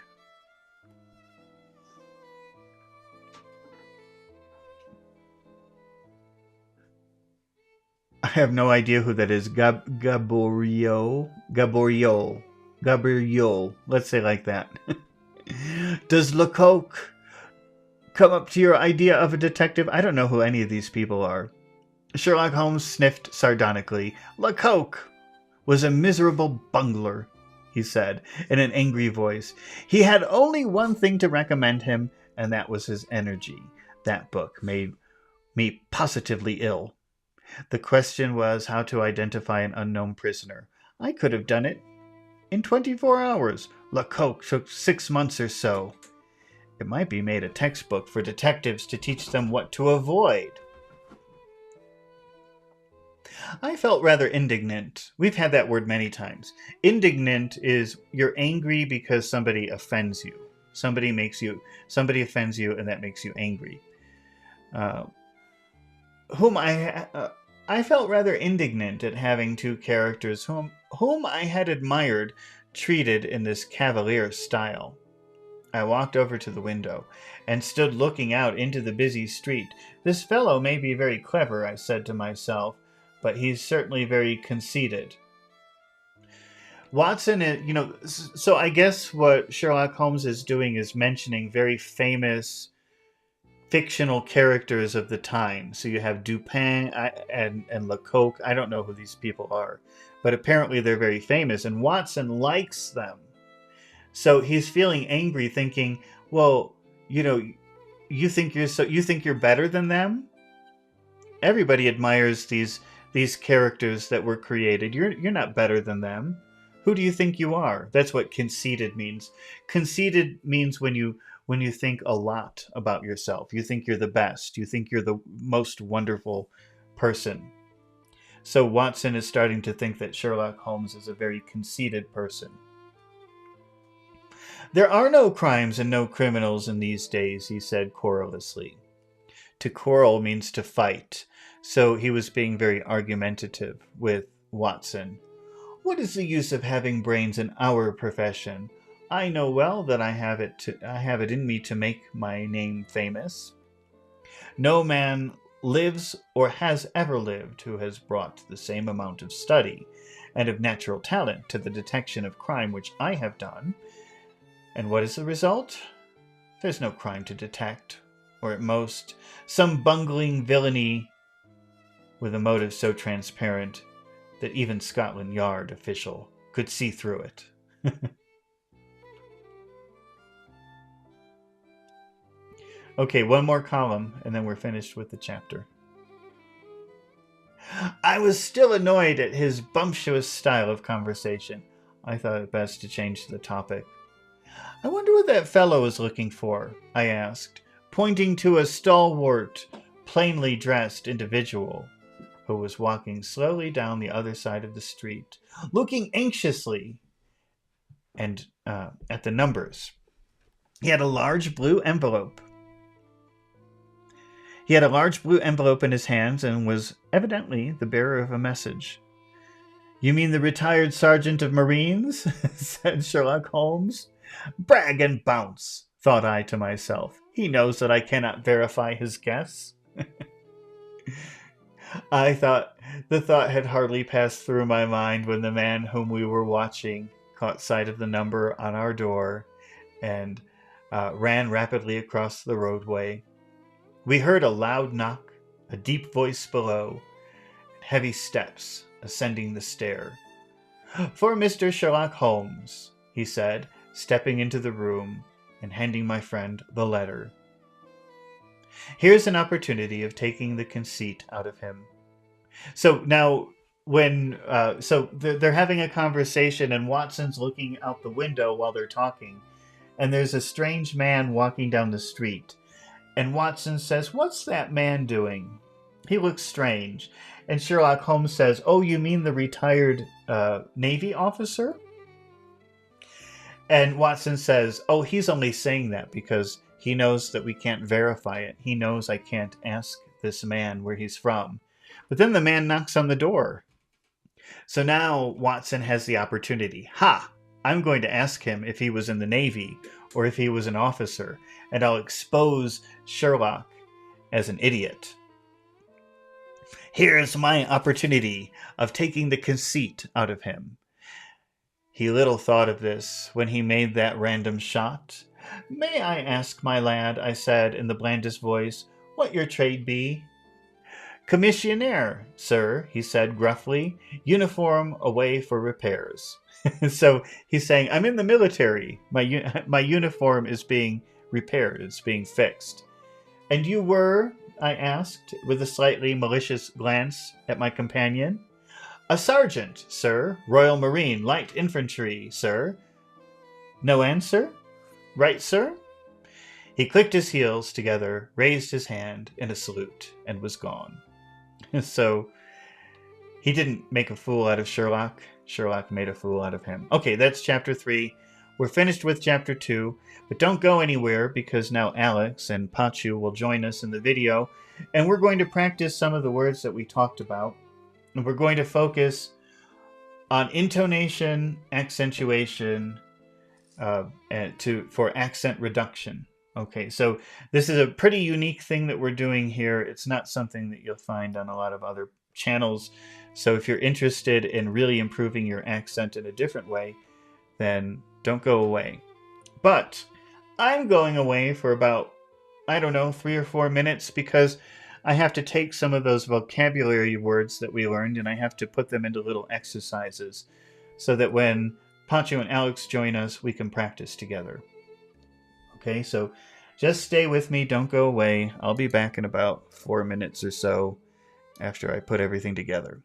I have no idea who that is. Gaboriau. Let's say like that. Does Lecoq come up to your idea of a detective? I don't know who any of these people are. Sherlock Holmes sniffed sardonically. Lecoq was a miserable bungler, he said, in an angry voice. He had only one thing to recommend him, and that was his energy. That book made me positively ill. The question was how to identify an unknown prisoner. I could have done it in 24 hours. Lecoq took 6 months or so. It might be made a textbook for detectives to teach them what to avoid. I felt rather indignant. We've had that word many times. Indignant is you're angry because somebody offends you. Somebody offends you, and that makes you angry. I felt rather indignant at having two characters whom I had admired treated in this cavalier style. I walked over to the window and stood looking out into the busy street. This fellow may be very clever, I said to myself, but he's certainly very conceited. Watson, so I guess what Sherlock Holmes is doing is mentioning very famous fictional characters of the time. So you have Dupin and Lecoq. I don't know who these people are, but apparently they're very famous, and Watson likes them. So he's feeling angry, thinking, well, you think you're better than them? Everybody admires these characters that were created. You're not better than them. Who do you think you are? That's what conceited means. Conceited means when you think a lot about yourself. You think you're the best. You think you're the most wonderful person. So Watson is starting to think that Sherlock Holmes is a very conceited person. There are no crimes and no criminals in these days, he said querulously. To quarrel means to fight. So he was being very argumentative with Watson. What is the use of having brains in our profession? I know well that I have it in me to make my name famous. No man lives or has ever lived who has brought the same amount of study and of natural talent to the detection of crime which I have done. And what is the result? There's no crime to detect, or at most, some bungling villainy with a motive so transparent that even Scotland Yard official could see through it. Okay, one more column, and then we're finished with the chapter. I was still annoyed at his bumptious style of conversation. I thought it best to change the topic. I wonder what that fellow is looking for, I asked, pointing to a stalwart, plainly dressed individual who was walking slowly down the other side of the street, looking anxiously and at the numbers. He had a large blue envelope. In his hands and was evidently the bearer of a message. You mean the retired sergeant of Marines? Said Sherlock Holmes. Brag and bounce, thought I to myself. He knows that I cannot verify his guess. I thought the thought had hardly passed through my mind when the man whom we were watching caught sight of the number on our door and ran rapidly across the roadway. We heard a loud knock, a deep voice below, and heavy steps ascending the stair. "For Mr. Sherlock Holmes," he said, stepping into the room and handing my friend the letter. Here's an opportunity of taking the conceit out of him. So now, when they're having a conversation, and Watson's looking out the window while they're talking, and there's a strange man walking down the street, and Watson says, "What's that man doing? He looks strange." And Sherlock Holmes says, "Oh, you mean the retired Navy officer?" And Watson says, "Oh, he's only saying that because he knows that we can't verify it. He knows I can't ask this man where he's from." But then the man knocks on the door. So now Watson has the opportunity. Ha! I'm going to ask him if he was in the Navy or if he was an officer, and I'll expose Sherlock as an idiot. Here's my opportunity of taking the conceit out of him. He little thought of this when he made that random shot. "May I ask, my lad," I said in the blandest voice, "what your trade be?" "Commissionaire, sir," he said gruffly. "Uniform away for repairs." So he's saying, I'm in the military. My uniform is being repaired. It's being fixed. "And you were?" I asked, with a slightly malicious glance at my companion. "A sergeant, sir. Royal Marine, Light Infantry, sir." "No answer?" "Right, sir." He clicked his heels together, raised his hand in a salute, and was gone. So he didn't make a fool out of Sherlock. Sherlock made a fool out of him. Okay, that's chapter 3. We're finished with chapter 2, but don't go anywhere because now Alex and Pachu will join us in the video, and we're going to practice some of the words that we talked about. And we're going to focus on intonation, accentuation, for accent reduction. Okay, so this is a pretty unique thing that we're doing here. It's not something that you'll find on a lot of other channels. So if you're interested in really improving your accent in a different way, then don't go away. But I'm going away for about, 3 or 4 minutes because I have to take some of those vocabulary words that we learned and I have to put them into little exercises so that when Pancho and Alex join us, we can practice together. Okay, so just stay with me. Don't go away. I'll be back in about 4 minutes or so after I put everything together.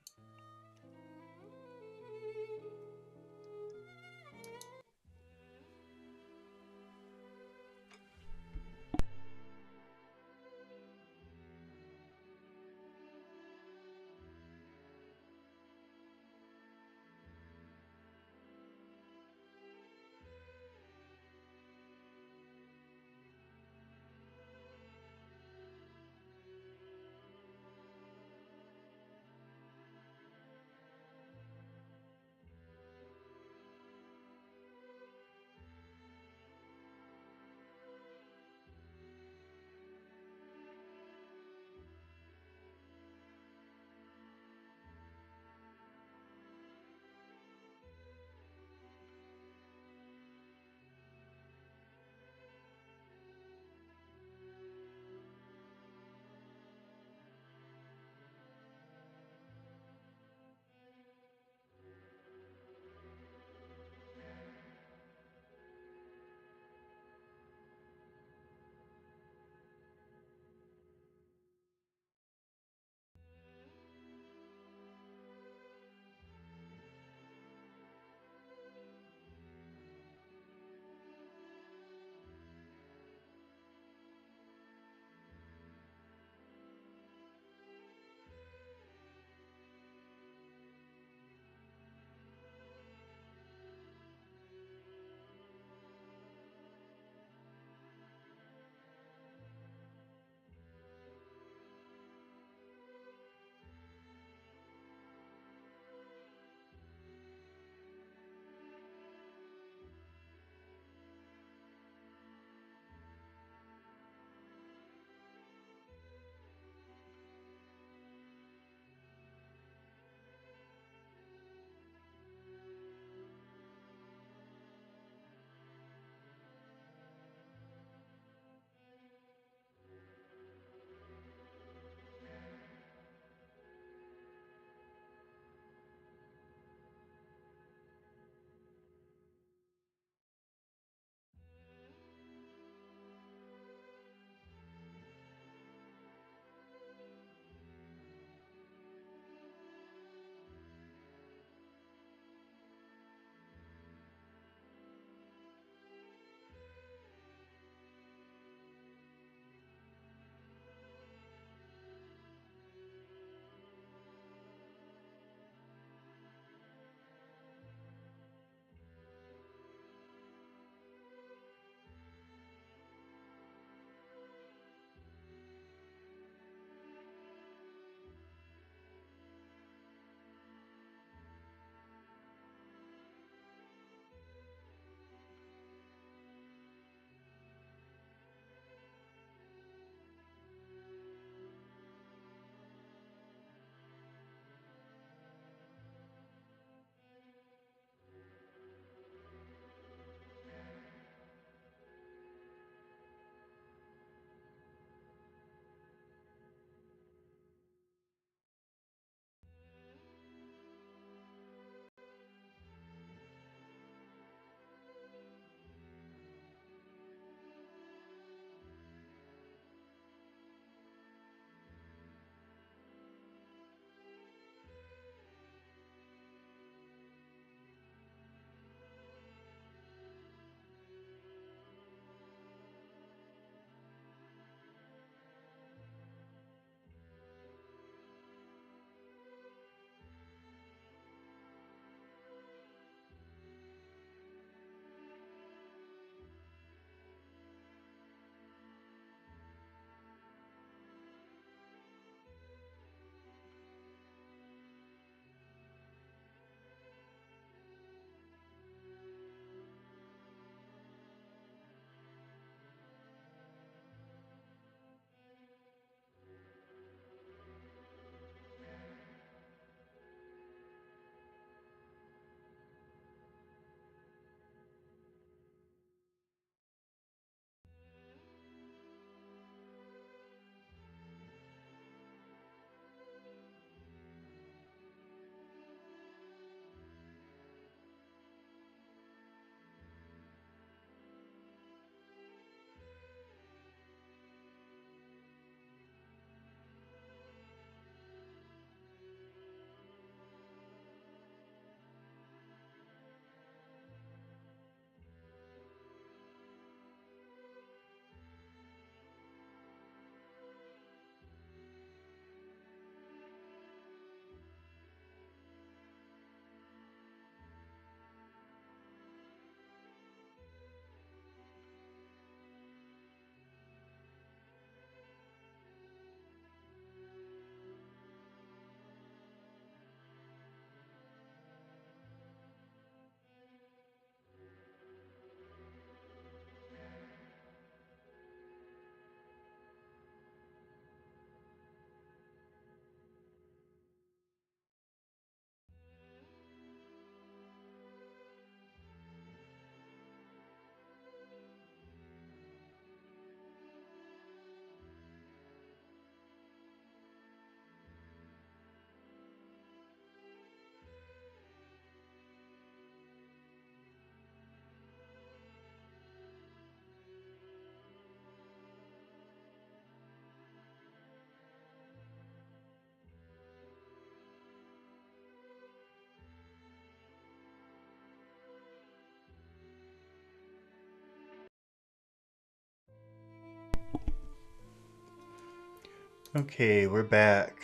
Okay, we're back.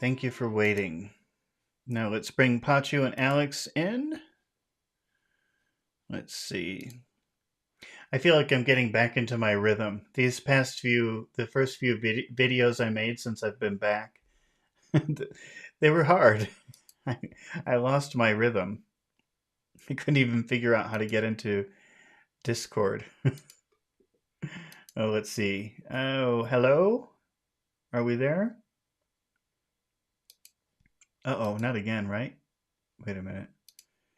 Thank you for waiting. Now let's bring Pachu and Alex in. Let's see. I feel like I'm getting back into my rhythm. The first few videos I made since I've been back, they were hard. I lost my rhythm. I couldn't even figure out how to get into Discord. Oh, let's see. Oh, hello? Are we there? Uh-oh, not again, right? Wait a minute.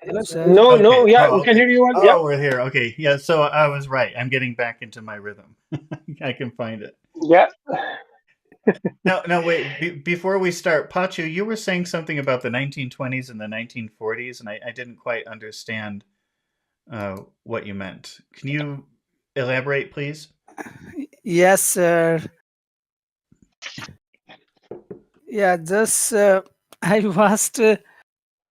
Hello, sir. No, Okay. yeah, Oh, we can okay. hear you well. Oh, Yeah, we're here. Okay. Yeah, so I was right. I'm getting back into my rhythm. I can find it. yeah. No, wait. Before we start, Pachu, you were saying something about the 1920s and the 1940s, and I didn't quite understand what you meant. Can you elaborate, please? Yes, sir. Yeah, just I watched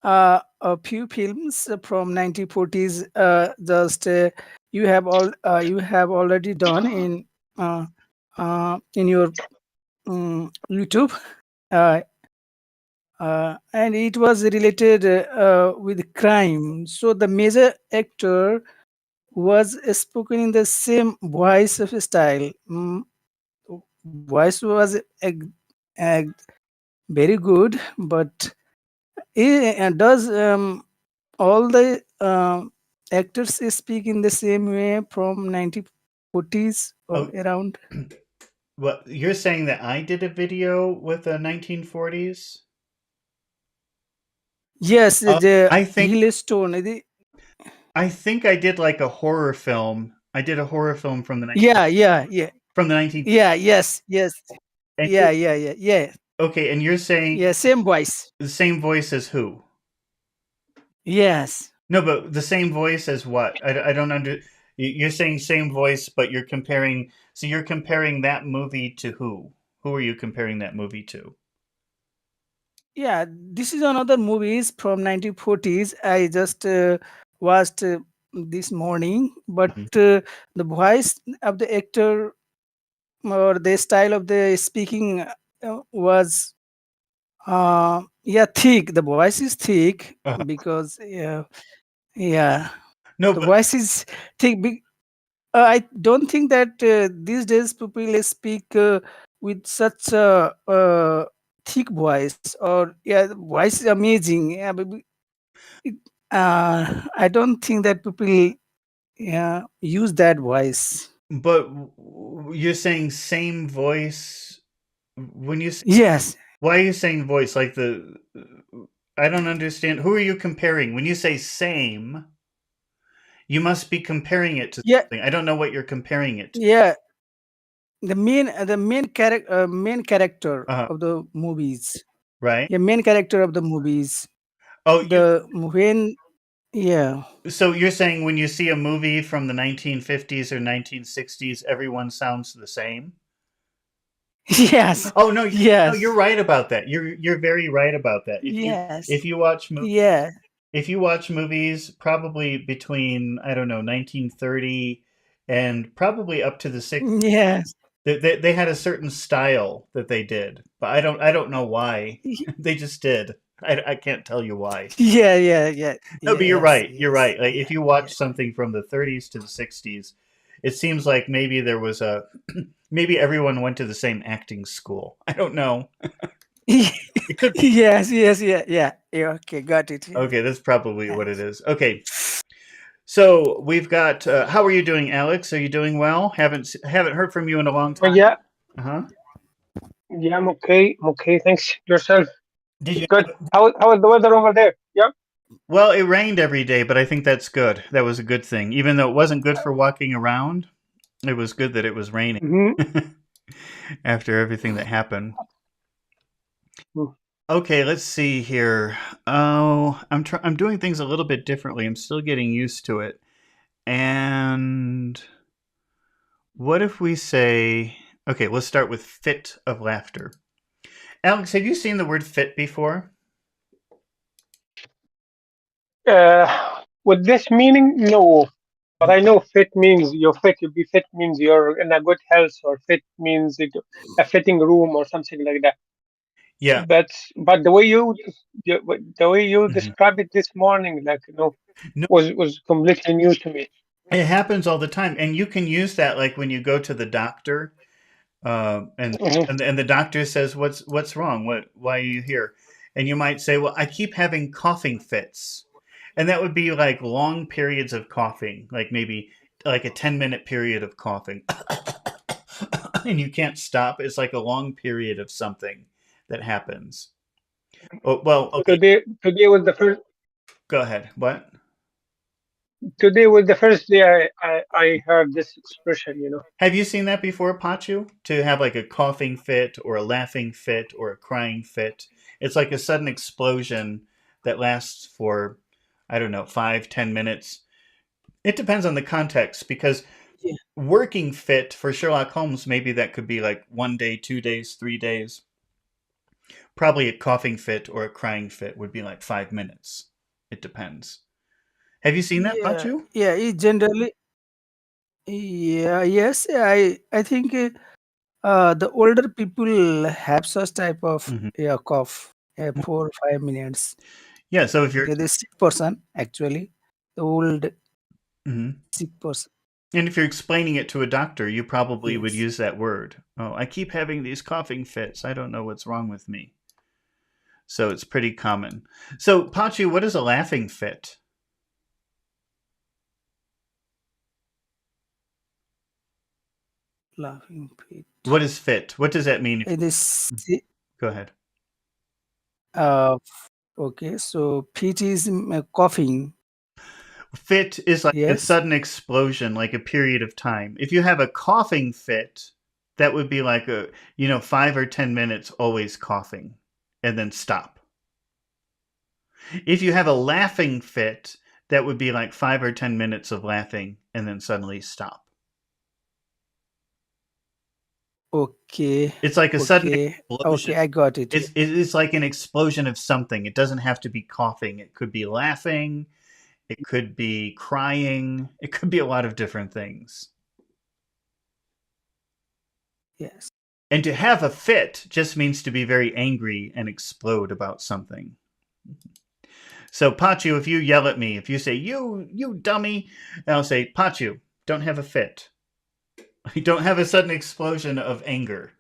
a few films from 1940s. You have already done in your YouTube, and it was related with crime. So the major actor was spoken in the same voice of style. Voice was very good, but does all the actors speak in the same way from 1940s or Oh, around? well, you're saying that I did a video with the 1940s? Yes, the I think Yellowstone. I think I did like a horror film. I did a horror film from the Yeah, 19 yes, and yeah. okay, and you're saying Yeah, same voice. the same voice as who? Yes. No, but the same voice as what? I don't You're saying same voice, but you're comparing. So you're comparing that movie to who? Who are you comparing that movie to? Yeah, this is another movies from 1940s. I just watched this morning, but Mhm. the voice of the actor or the style of the speaking was thick. The voice is thick Uh-huh. because yeah, No, the but voice is thick. I don't think that these days people speak with such a thick voice, or the voice is amazing. It, I don't think that people use that voice. but you're saying same voice when you say, Yes, why are you saying voice like the I don't understand. Who are you comparing? When you say same, you must be comparing it to yeah, something. I don't know what you're comparing it to. yeah. The main character Uh, of the movies. right? Yeah, main character of the movies. Oh, The when yeah. so you're saying when you see a movie from the 1950s or 1960s, everyone sounds the same? Yes, Oh no, no, you're yes, right about that. You're very right about that. yes, If you watch yeah, if you watch movies probably between I don't know 1930 and probably up to the 60s, yes. they had a certain style that they did, but I don't know why. They just did. I can't tell you why. Yeah. No, but you're Yes, right. You're yes, right. Like if you watch something from the 30s to the 60s, it seems like maybe there was a maybe everyone went to the same acting school. I don't know. yeah. It could be. Yes, yeah. Okay, got it. Yeah. Okay, that's probably what it Yes. is. Okay. So, we've got how are you doing, Alex? Are you doing well? Haven't heard from you in a long time. Yeah, Uh-huh. yeah, I'm okay. I'm okay. Thanks. Yourself. Did you Good. How is the weather over there? Yeah. Well, it rained every day, but I think that's good. That was a good thing. Even though it wasn't good for walking around, it was good that it was raining Mm-hmm. after everything that happened. Okay, let's see here. Oh, I'm doing things a little bit differently. I'm still getting used to it. And what if we say, okay, let's start with fit of laughter. Alex, have you seen the word fit before? With this meaning, no. But I know fit means you're fit. You be fit means you're in a good health, or fit means a fitting room or something like that. Yeah. But the way you Mhm. described it this morning, like No, was completely new to me. it happens all the time, and you can use that like when you go to the doctor, uh, and Hmm. and the doctor says, "What's wrong? Why are you here?" And you might say, "Well, I keep having coughing fits," and that would be like long periods of coughing, like maybe like a 10-minute period of coughing, and you can't stop. It's like a long period of something that happens. Oh, well, okay, Today was the first. go ahead. What? Today was the first day I heard this expression. Have you seen that before, Pachu? To have like a coughing fit or a laughing fit or a crying fit. It's like a sudden explosion that lasts for, I don't know, 5, 10 minutes. It depends on the context because Yeah. working fit for Sherlock Holmes, maybe that could be like 1 day, 2 days, 3 days. Probably a coughing fit or a crying fit would be like 5 minutes. It depends. Have you seen that, Yeah, Pachu? yeah. It generally, yeah, yes. I think the older people have such type of Hmm. cough 4 or 5 minutes. Yeah, so if you're. Okay, the sick person actually, the old Mhm. sick person. And if you're explaining it to a doctor, you probably would Yes, use that word. Oh, I keep having these coughing fits. I don't know what's wrong with me. So it's pretty common. So, Pachi, what is a laughing fit? laughing fit. What is fit? What does that mean? It is Go ahead. uh okay. So fit is coughing. Fit is like a Yes. sudden explosion, like a period of time. If you have a coughing fit, that would be like 5 or 10 minutes always coughing and then stop. If you have a laughing fit, that would be like 5 or 10 minutes of laughing and then suddenly stop. Okay. It's like a sudden Okay. explosion. Okay. I got it. It's like an explosion of something. It doesn't have to be coughing. It could be laughing. It could be crying. It could be a lot of different things. Yes. And to have a fit just means to be very angry and explode about something. So, Pachu, if you yell at me, if you say, you dummy, and I'll say, Pachu, don't have a fit. Don't have a sudden explosion of anger.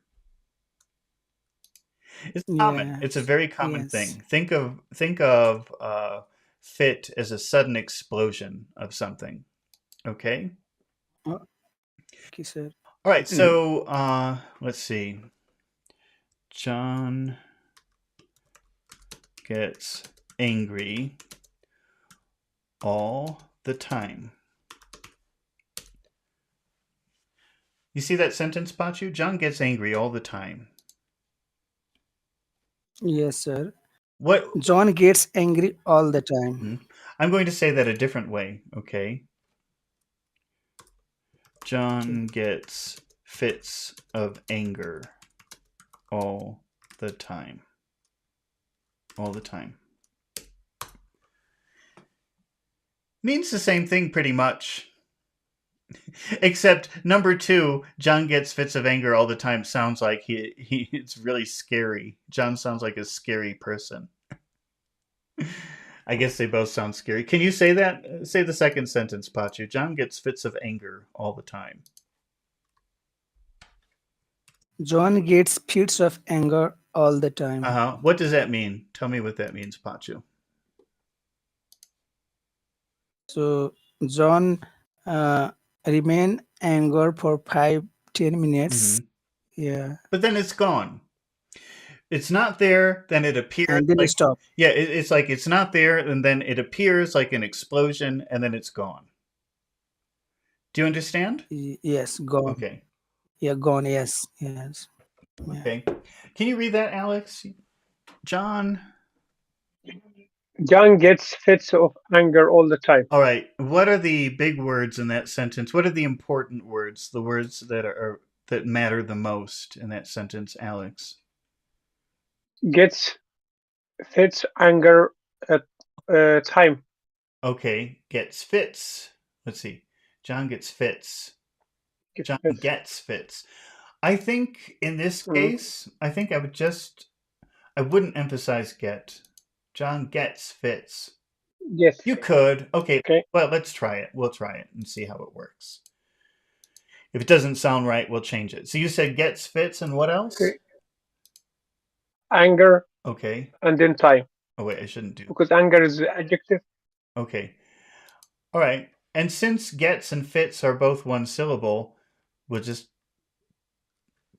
It's common. It's a Yes. very common Yes. thing. Think of fit as a sudden explosion of something. Okay. Okay, sir. All right. So let's see. John gets angry all the time. You see that sentence, Pachu? John gets angry all the time. Yes, sir. What? John gets angry all the time. I'm going to say that a different way. Okay. Okay. John gets fits of anger all the time. All the time. Means the same thing pretty much. Except number 2, John gets fits of anger all the time sounds like it's really scary. John sounds like a scary person. I guess they both sound scary. Can you say that? Say the second sentence, Pachu. John gets fits of anger all the time. John gets fits of anger all the time. What does that mean? Tell me what that means, Pachu. So John uh, remain anger for 5-10 minutes. Mm-hmm. Yeah, But then it's gone. It's not there, then it appears and then like, stop. yeah, it's like it's not there, and then it appears like an explosion, and then it's gone. Do you understand? Yes, gone. Okay. Yeah, gone. Yes, yes. Yeah. Okay. Can you read that, Alex? John? John gets fits of anger all the time. All right. What are the big words in that sentence? What are the important words? The words that matter the most in that sentence, Alex? Gets fits anger at time. Okay. Gets fits. Let's see. John gets fits. Get John fits. gets fits. I think in this Mm. case, I think I wouldn't emphasize get. John gets fits. Yes. You could. Okay, Okay. well, let's try it. We'll try it and see how it works. If it doesn't sound right, we'll change it. So you said gets fits and what else? Okay. Anger Okay. and then time, Oh, wait, I shouldn't do. because anger is adjective. Okay. All right. And since gets and fits are both one syllable, we'll just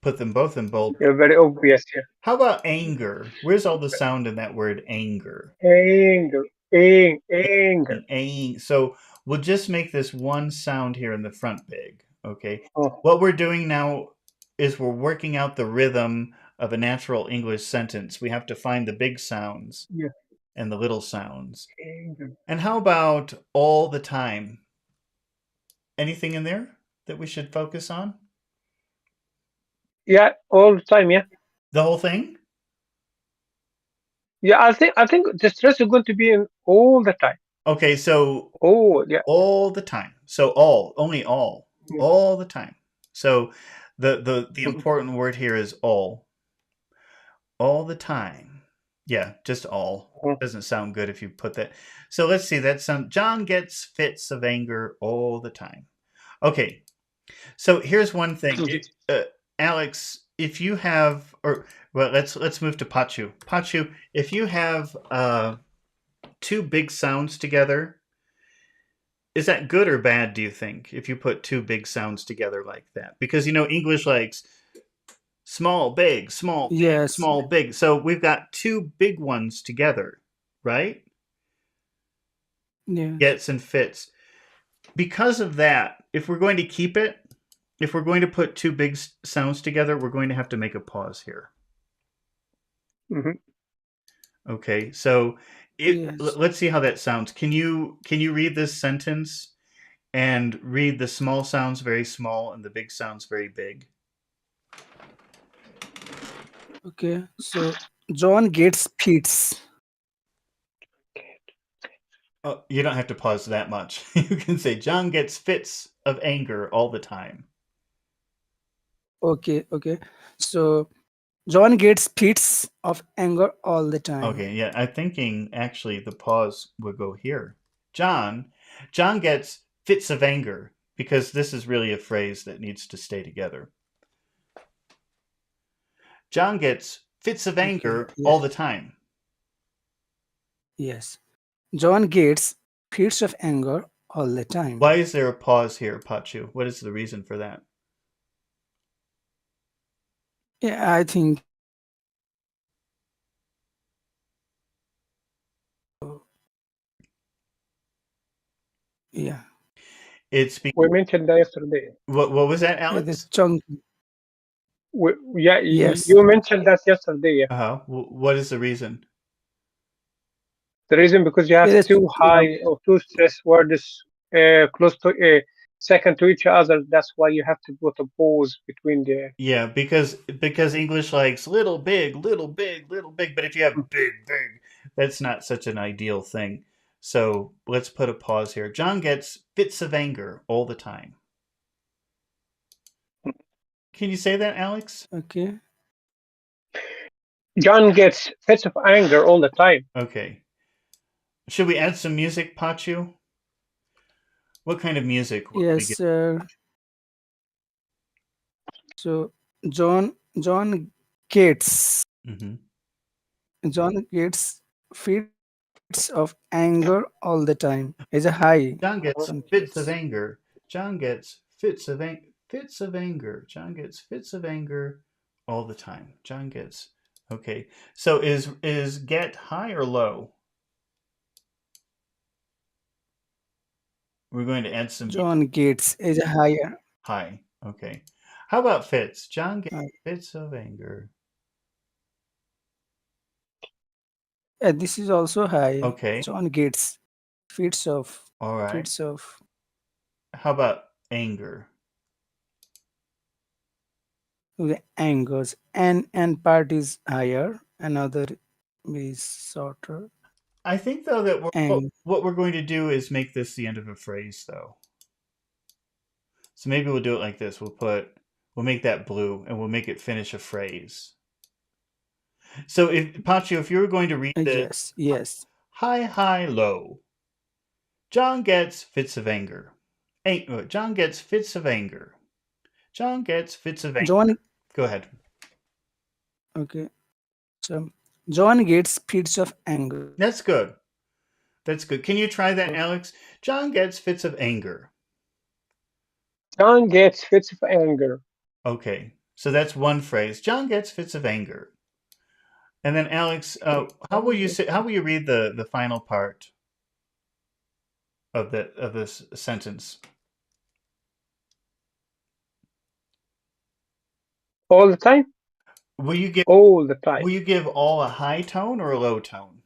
put them both in bold. You're very obvious here. How about anger? Where's all the sound in that word anger? Anger. Anger. So we'll just make this one sound here in the front big. Okay. Oh, What we're doing now is we're working out the rhythm of a natural English sentence. We have to find the big sounds yeah. and the little sounds. Anger. And how about all the time? Anything in there that we should focus on? Yeah, all the time. Yeah. The whole thing? Yeah, I think the stress is going to be in all the time. Okay, so Oh, yeah. all the time. So only Yeah. all the time. So the Mhm. important word here is all the time. Yeah, just all. Mhm. Doesn't sound good if you put that. So let's see. John gets fits of anger all the time. Okay, so here's one thing, Alex. If you have, let's move to Pachu. Pachu, if you have two big sounds together, is that good or bad, do you think, if you put two big sounds together like that? Because English likes small, big, small, big, Yes. small, big. So we've got two big ones together, right? Yes. Gets and fits. Because of that, if we're going to keep it, if we're going to put two big sounds together, we're going to have to make a pause here. Mhm. Okay, so Yes. let's see how that sounds. Can you read this sentence and read the small sounds very small and the big sounds very big? Okay. So John gets fits. Oh, you don't have to pause that much. You can say John gets fits of anger all the time. Okay. Okay. So John gets fits of anger all the time. Okay, yeah, I'm thinking actually the pause would go here. John gets fits of anger, because this is really a phrase that needs to stay together. John gets fits of anger all the time. Yes. John gets fits of anger all the time. Why is there a pause here, Pachu? What is the reason for that? Yeah, I think yeah. It's We mentioned that yesterday. what was that, Yeah, the Alex? chunk. Yeah, Yes. you mentioned that yesterday. Uh-huh. What is the reason? The reason because you have Yeah, two high or two stress words close to second to each other. That's why you have to put a pause between the. Yeah, because English likes little, big, little, big, little, big. But if you have big, big, that's not such an ideal thing. So let's put a pause here. John gets fits of anger all the time. Can you say that, Alex? Okay. John gets fits of anger all the time. Okay. Should we add some music, Pachu? What kind of music would we Yes, get? sir. So John gets Mm-hmm. John gets fits of anger all the time. Is a high. John gets John fits of gets. anger. John gets fits of anger. John gets fits of anger all the time. John gets. Okay. So is get high or low? We're going to add some John gets is a higher. high. Okay. How about fits? John gets High. fits of anger. Yeah, this is also high. Okay. John gets fits of All right. fits of How about anger? the angers. And part is higher. Another is shorter. I think though that And what we're going to do is make this the end of a phrase though. So maybe we'll do it like this. We'll make that blue and we'll make it finish a phrase. So if Pacho, if you were going to read the Yes. high, low, John gets fits of anger. John gets fits of anger. John gets fits of anger. John. Go ahead. Okay. So John gets fits of anger. That's good. That's good. Can you try that, Alex? John gets fits of anger. John gets fits of anger. Okay. So that's one phrase. John gets fits of anger. And then Alex, how will you read the final part of this sentence? All the time? Will you give All the time. Will you give all a high tone or a low tone?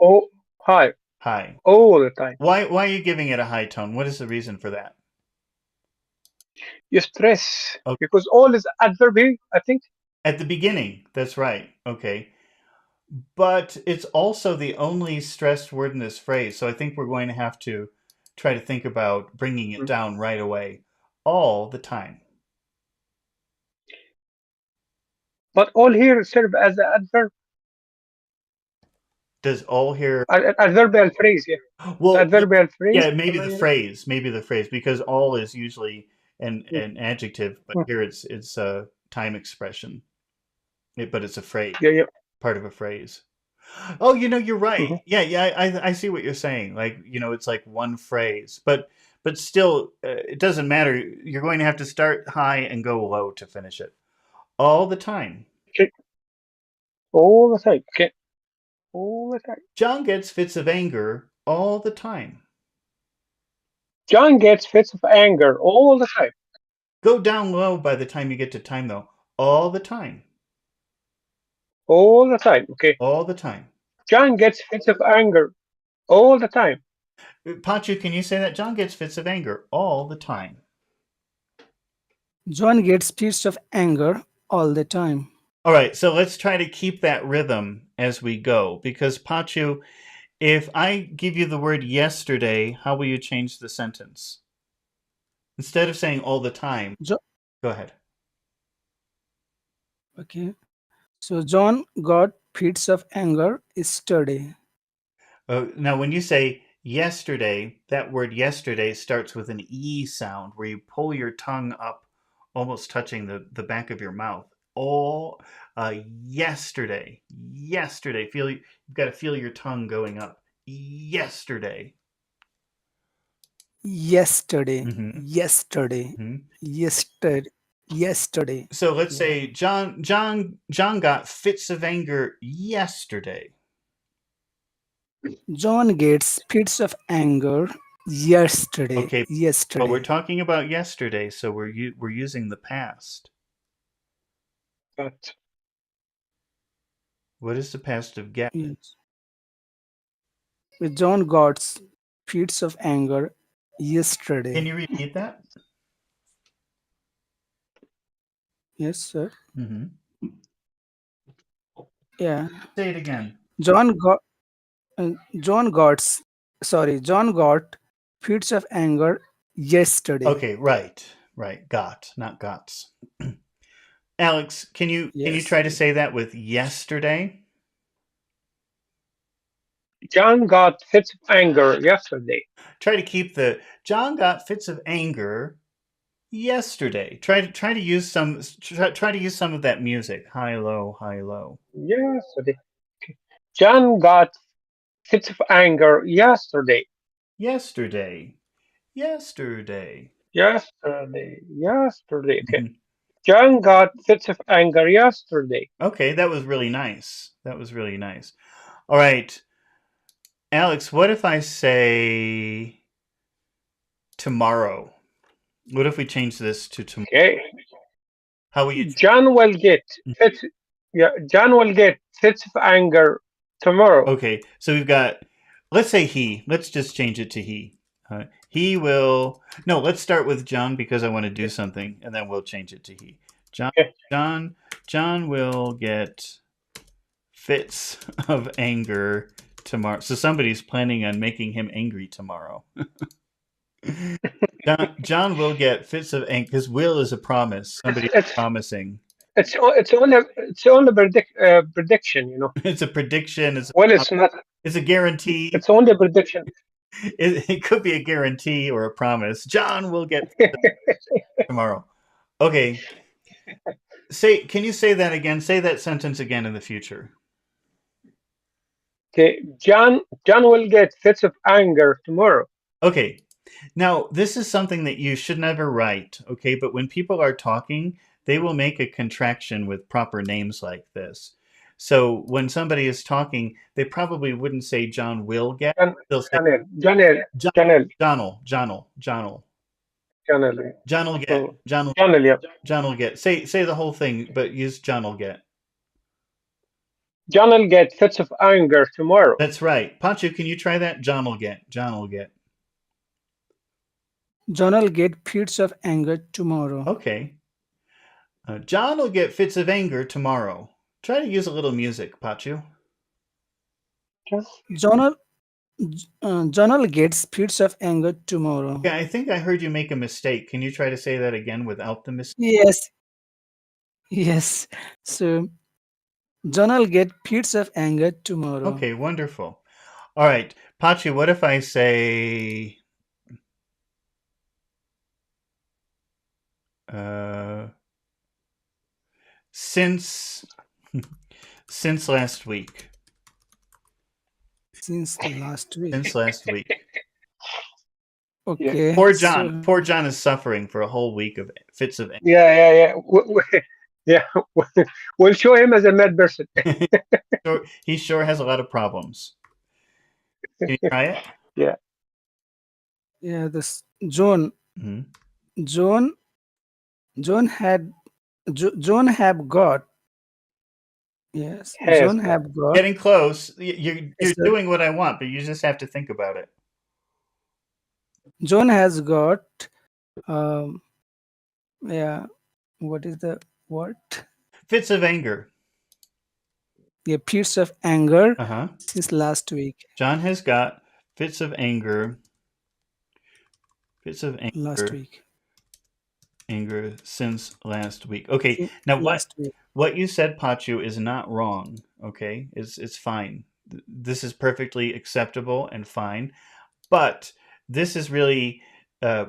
Oh, high. High. All the time. Why are you giving it a high tone? What is the reason for that? You stress. Okay. Because all is adverb here, I think. At the beginning. That's right. Okay. But it's also the only stressed word in this phrase. So I think we're going to have to try to think about bringing it down right away. All the time. But all here serve as an adverb. Does all here Adverbial phrase, yeah. well Adverbial phrase. yeah, maybe the phrase, because all is usually an adjective, but here it's a time expression. But it's a phrase. Yeah. Part of a phrase. Oh, you're right. Mm-hmm. Yeah, I see what you're saying. Like, it's like one phrase, but still, it doesn't matter. You're going to have to start high and go low to finish it. All the time. Okay. All the time. Okay. All the time. John gets fits of anger all the time. John gets fits of anger all the time. Go down low by the time you get to time, though. All the time. All the time. Okay. All the time. John gets fits of anger all the time. Pachu, can you say that? John gets fits of anger all the time. John gets fits of anger all the time. All right, so let's try to keep that rhythm as we go. Because, Pachu, if I give you the word yesterday, how will you change the sentence? Instead of saying all the time, go ahead. Okay. So John got fits of anger yesterday. Now, when you say yesterday, that word yesterday starts with an E sound where you pull your tongue up, almost touching the back of your mouth. Yesterday. You've got to feel your tongue going up. Yesterday. Yesterday. So let's say John got fits of anger yesterday. John gets fits of anger yesterday. Okay. But we're talking about yesterday, so we're using the past. But what is the past of get? Yes. John got fits of anger yesterday. Can you repeat that? Yes, sir. Mm-hmm. Yeah. Say it again. John got fits of anger yesterday. Okay, right. Got, not gots. Alex, can you try to say that with yesterday? John got fits of anger yesterday. Try to keep John got fits of anger yesterday. Try to use some of that music. High, low. Yesterday. Okay. John got fits of anger yesterday. Yesterday. Okay. Mm-hmm. John got fits of anger yesterday. Okay, that was really nice. All right. Alex, what if I say tomorrow? What if we change this to tomorrow? Okay. How will you? John will get fits. Yeah, John will get fits of anger tomorrow. Okay, so we've got. Let's say he. Let's just change it to he. He will. No, let's start with John because I want to do something, and then we'll change it to he. John will get fits of anger tomorrow. So somebody's planning on making him angry tomorrow. John will get fits of anger because will is a promise. It's Somebody it's promising. it's only prediction, you know. It's a prediction. Well, it's not. It's a guarantee. It's only a prediction. It could be a guarantee or a promise. John will get tomorrow. Okay. Can you say that again? Say that sentence again in the future. Okay, John will get fits of anger tomorrow. Okay. Now, this is something that you should never write, okay? But when people are talking, they will make a contraction with proper names like this. So when somebody is talking, they probably wouldn't say John will get. John, They'll say Janelle, Janelle, John, Janelle, John'll Janelle. get. So John'll Janelle, yeah. John will get. Say the whole thing, but use John will get. John will get fits of anger tomorrow. That's right. Pancho, can you try that? John will get. John will get fits of anger tomorrow. Okay. John will get fits of anger tomorrow. Try to use a little music, Pachu. John will get fits of anger tomorrow. Yeah, I think I heard you make a mistake. Can you try to say that again without the mistake? Yes. So John will get fits of anger tomorrow. Okay, wonderful. All right, Pachu, what if I say since last week? Since the last week. Since last week. Okay. Poor John is suffering for a whole week of fits of anger. Yeah. Yeah. We'll show him as a mad person. He sure has a lot of problems. Can you try it? Yeah. Yeah, this John. Mm-hmm. John have got. Yes, John have got. Getting close. You're Yes, doing what I want, but you just have to think about it. John has got. Yeah. What is the word? Fits of anger. Yeah, fits of anger Uh-huh. since last week. John has got fits of anger. Last week. Anger since last week. Okay. Now last week. what you said, Pachu, is not wrong. Okay, it's fine. This is perfectly acceptable and fine. But this is really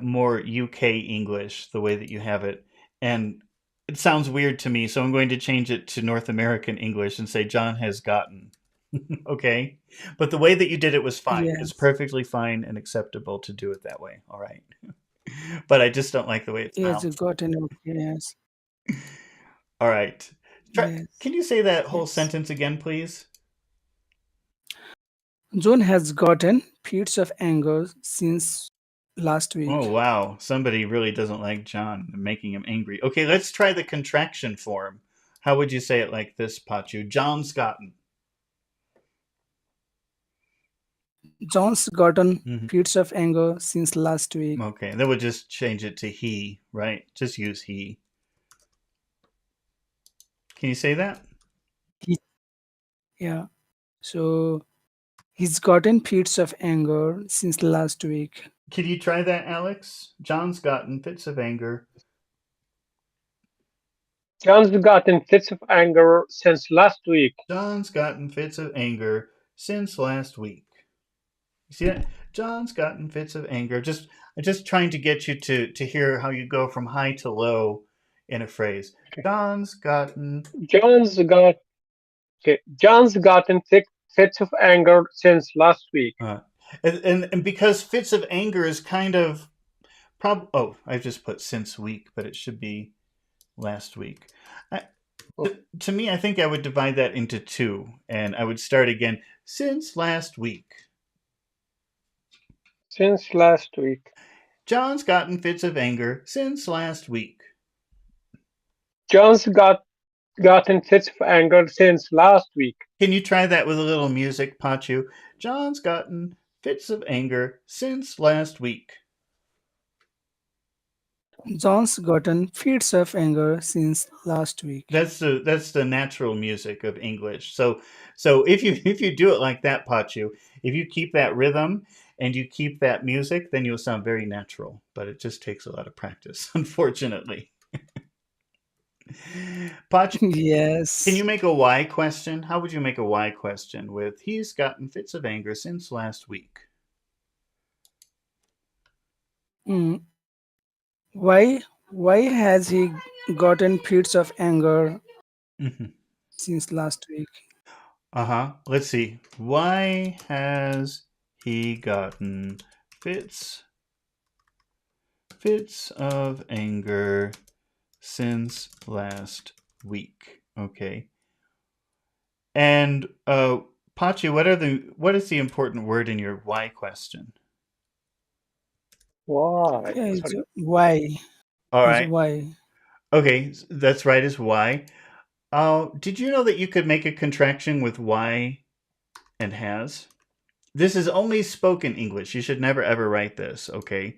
more UK English, the way that you have it, and it sounds weird to me. So I'm going to change it to North American English and say John has gotten. Okay, but the way that you did it was fine. Yes. It's perfectly fine and acceptable to do it that way. All right. But I just don't like the way it sounds. Yes, you got an yes. All right. Yes. Can you say that whole Yes. sentence again, please? John has gotten fits of anger since last week. Oh, wow. Somebody really doesn't like John and making him angry. Okay, let's try the contraction form. How would you say it like this, Pachu? John's gotten. John's gotten fits of anger since last week. Okay, then we'll just change it to he, right? Just use he. Can you say that? Yeah. So he's gotten fits of anger since last week. Can you try that, Alex? John's gotten fits of anger. John's gotten fits of anger since last week. John's gotten fits of anger since last week. You see that? John's gotten fits of anger. Just trying to get you to hear how you go from high to low in a phrase. John's gotten fits of anger since last week. And because fits of anger is kind of I just put since week, but it should be last week. To me, I think I would divide that into two, and I would start again. Since last week. Since last week. John's gotten fits of anger since last week. John's gotten fits of anger since last week. Can you try that with a little music, Pachu? John's gotten fits of anger since last week. John's gotten fits of anger since last week. That's the natural music of English. So if you do it like that, Pachu, if you keep that rhythm and you keep that music, then you'll sound very natural. But it just takes a lot of practice, unfortunately. Pachi, can you Yes. make a why question? How would you make a why question with he's gotten fits of anger since last week? Mm, why has he gotten fits of anger Hmm. since last week? Uh-huh. Let's see. Why has he gotten fits of anger since last week? Okay. And Pachi, what is the important word in your why question? Why? Yeah, it's Sorry. why. All It's right. why. Okay, that's right, is why. Did you know that you could make a contraction with why and has? This is only spoken English. You should never ever write this, okay?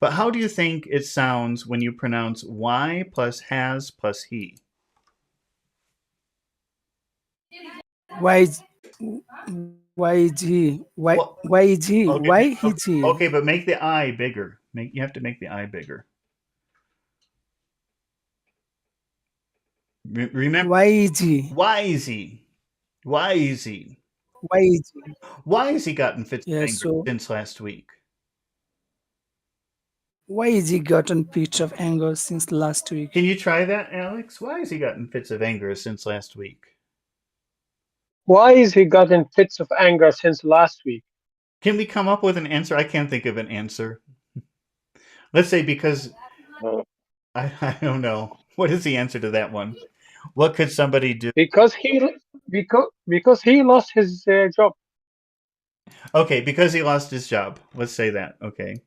But how do you think it sounds when you pronounce why plus has plus he? Why is why is he? Well, Why is he? okay, Why is he? okay, but make the I bigger. You have to make the I bigger. Remember, Why is he? why is he? Why is he? Why is he? Why has he gotten fits of Yeah, anger so since last week? why is he gotten fits of anger since last week? Can you try that, Alex? Why has he gotten fits of anger since last week? Why is he gotten fits of anger since last week? Can we come up with an answer? I can't think of an answer. Let's say because Uh, I don't know. What is the answer to that one? What could somebody do? because he lost his job, Okay, because he lost his job. Let's say that. Okay.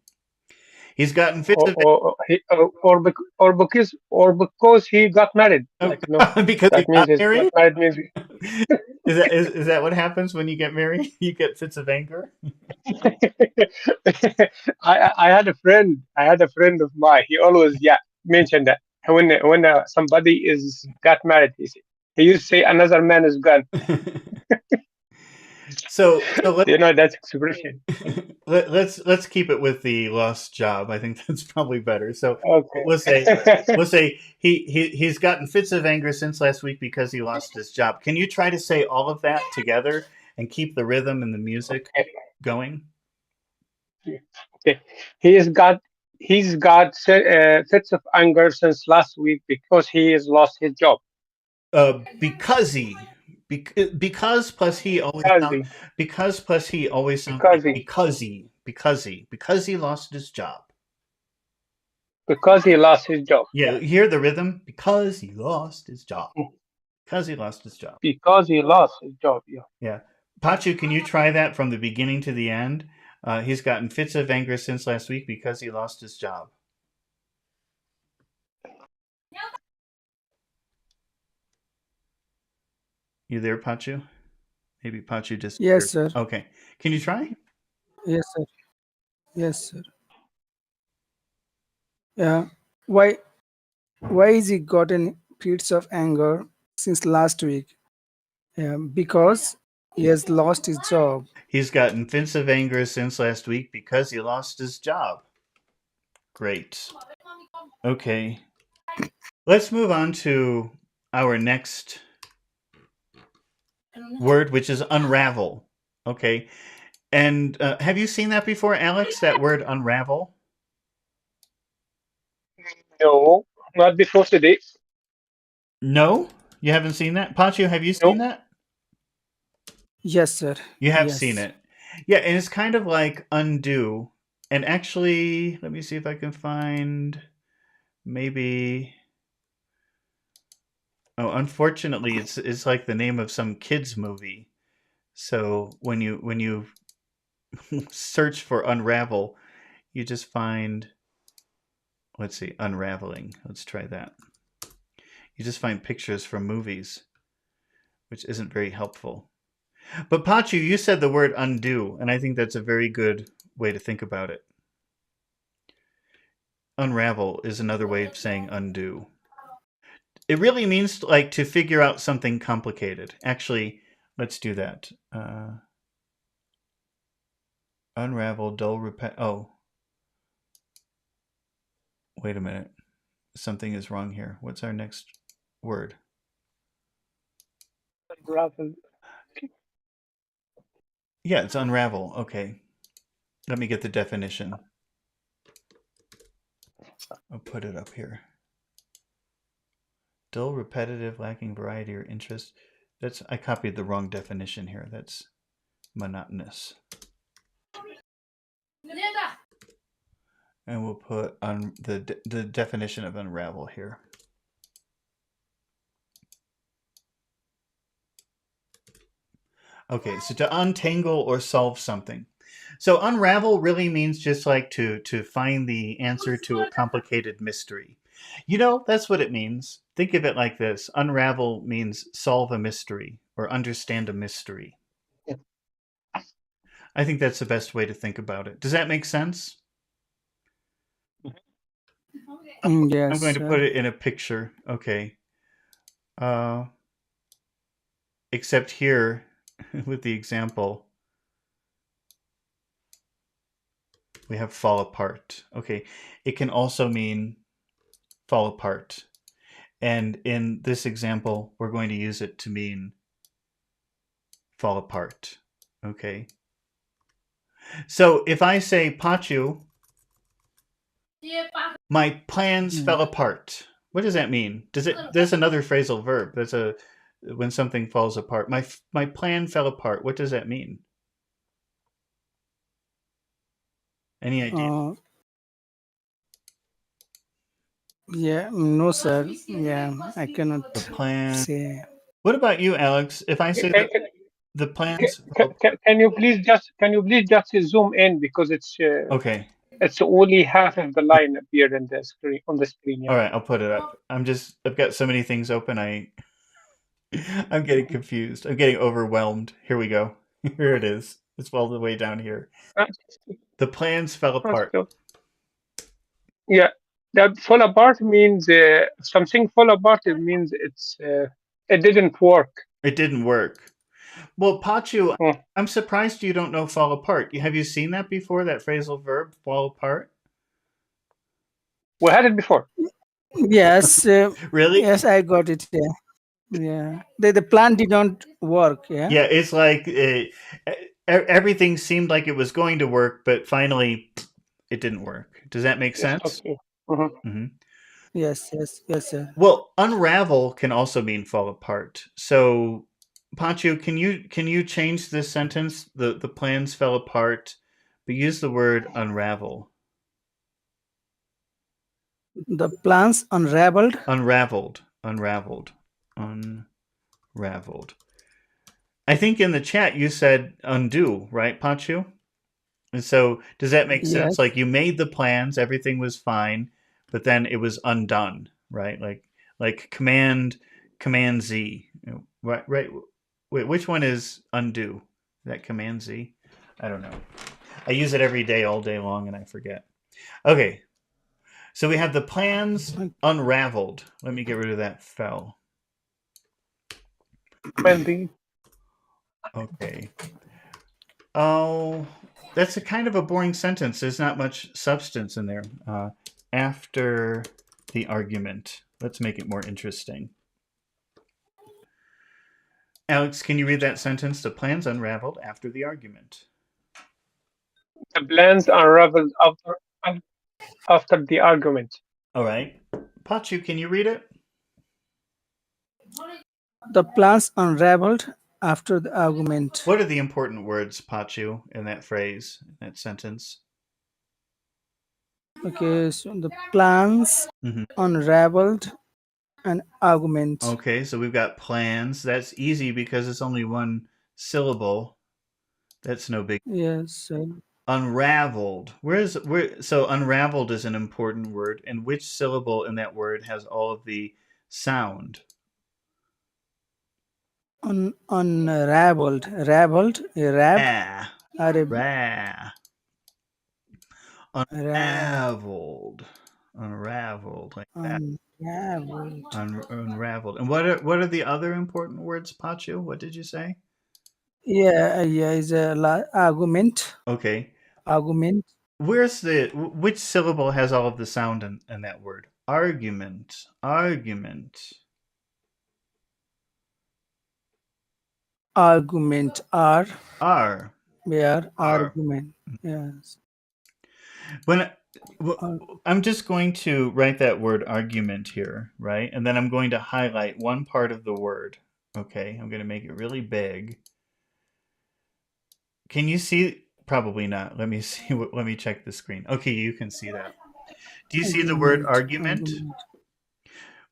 He's gotten fits or of because he got married. Like because he that means got his got married. married means. Is that what happens when you get married? You get fits of anger. I had a friend. I had a friend of mine. He always mentioned that when somebody is got married, he used to say another man is gone. So Do you know that expression? let's keep it with the lost job. I think that's probably better. So Okay. we'll say he's gotten fits of anger since last week because he lost his job. Can you try to say all of that together and keep the rhythm and the music Okay. going? Okay. He's got fits of anger since last week because he has lost his job. Because because plus he always Because sound he, because plus he always sounds like because he, because he lost his job. because he lost his job. Yeah, Yeah. hear the rhythm? Because he lost his job. Because he lost his job. Because he lost his job. Yeah. Yeah. Pachu, can you try that from the beginning to the end? He's gotten fits of anger since last week because he lost his job. You there, Pachu? Maybe Pachu Yes, disappeared. sir. Okay. Can you try? Yes, sir. Yes, sir. Yeah. Why is he gotten fits of anger since last week? Because he has lost his job. He's gotten fits of anger since last week because he lost his job. Great. Okay. Let's move on to our next word, which is unravel. Okay. And have you seen that before, Alex? That word unravel? No, not before today. No? You haven't seen that? Pachu, have you seen No. that? Yes, sir. You have seen Yes. it. Yeah, and it's kind of like undo. And actually, let me see if I can find maybe. Oh, unfortunately, it's like the name of some kids movie. So when you search for unravel, you just find, let's see, unraveling. Let's try that. You just find pictures from movies, which isn't very helpful. But Pachu, you said the word undo, and I think that's a very good way to think about it. Unravel is another way of saying undo. It really means like to figure out something complicated. Actually, let's do that. Unravel, dull, oh. Wait a minute. Something is wrong here. What's our next word? Unravel. Yeah, it's unravel. Okay. Let me get the definition. I'll put it up here. Dull, repetitive, lacking variety or interest. I copied the wrong definition here. That's monotonous. And we'll put the definition of unravel here. Okay, so to untangle or solve something. So unravel really means just like to find the answer to a complicated mystery. You know, that's what it means. Think of it like this. Unravel means solve a mystery or understand a mystery. Yeah. I think that's the best way to think about it. Does that make sense? Yes. I'm going to put it in a picture. Okay. Except here, with the example, we have fall apart. Okay. It can also mean fall apart. And in this example, we're going to use it to mean fall apart. Okay. So if I say, Pachu, my plans fell apart. What does that mean? There's another phrasal verb. When something falls apart. My plan fell apart. What does that mean? Any idea? Yeah, no, sir. Yeah, I cannot The plan. say. What about you, Alex? If I say the plans. Can you please just zoom in because it's okay. It's only half of the line appeared on the screen. Yeah. All right, I'll put it up. I've got so many things open. I'm getting confused. I'm getting overwhelmed. Here we go. Here it is. It's all the way down here. The plans fell apart. Yeah, that fall apart means something fall apart. It means it didn't work. It didn't work. Well, Pachu, I'm surprised you don't know fall apart. Have you seen that before, that phrasal verb, fall apart? We had it before. Yes. Really? Yes, I got it. Yeah. The plan did not work. Yeah. Yeah, it's like everything seemed like it was going to work, but finally it didn't work. Does that make sense? Okay. Yes, sir. Well, unravel can also mean fall apart. So, Pachu, can you change this sentence? The plans fell apart, but use the word unravel. The plans unraveled. Unraveled. I think in the chat you said undo, right, Pachu? And so does that make sense? Yes. Like you made the plans, everything was fine, but then it was undone, right? Like command Z. Right. Wait, which one is undo? Is that command Z? I don't know. I use it every day, all day long, and I forget. Okay. So we have the plans unraveled. Let me get rid of that fell. Okay. Oh, that's a kind of a boring sentence. There's not much substance in there. After the argument. Let's make it more interesting. Alex, can you read that sentence? The plans unraveled after the argument. The plans unraveled after the argument. All right. Pachu, can you read it? The plans unraveled after the argument. What are the important words, Pachu, in that phrase, in that sentence? Okay, so the plans unraveled an argument. Okay, so we've got plans. That's easy because it's only one syllable. That's no big. Yes, sir. Unraveled. So unraveled is an important word, and which syllable in that word has all of the sound? Unraveled. Raveled. Unraveled. Unraveled. Like that. Unraveled. And what are the other important words, Pachu? What did you say? Yeah, is a argument. Okay. Argument. Where's which syllable has all of the sound in that word? Argument. Argument. Argument. R. R. Where argument. Yes. When Ar- I'm just going to write that word argument here, right? And then I'm going to highlight one part of the word. Okay, I'm going to make it really big. Can you see? Probably not. Let me see. Let me check the screen. Okay, you can see that. Do you see the word argument? Argument.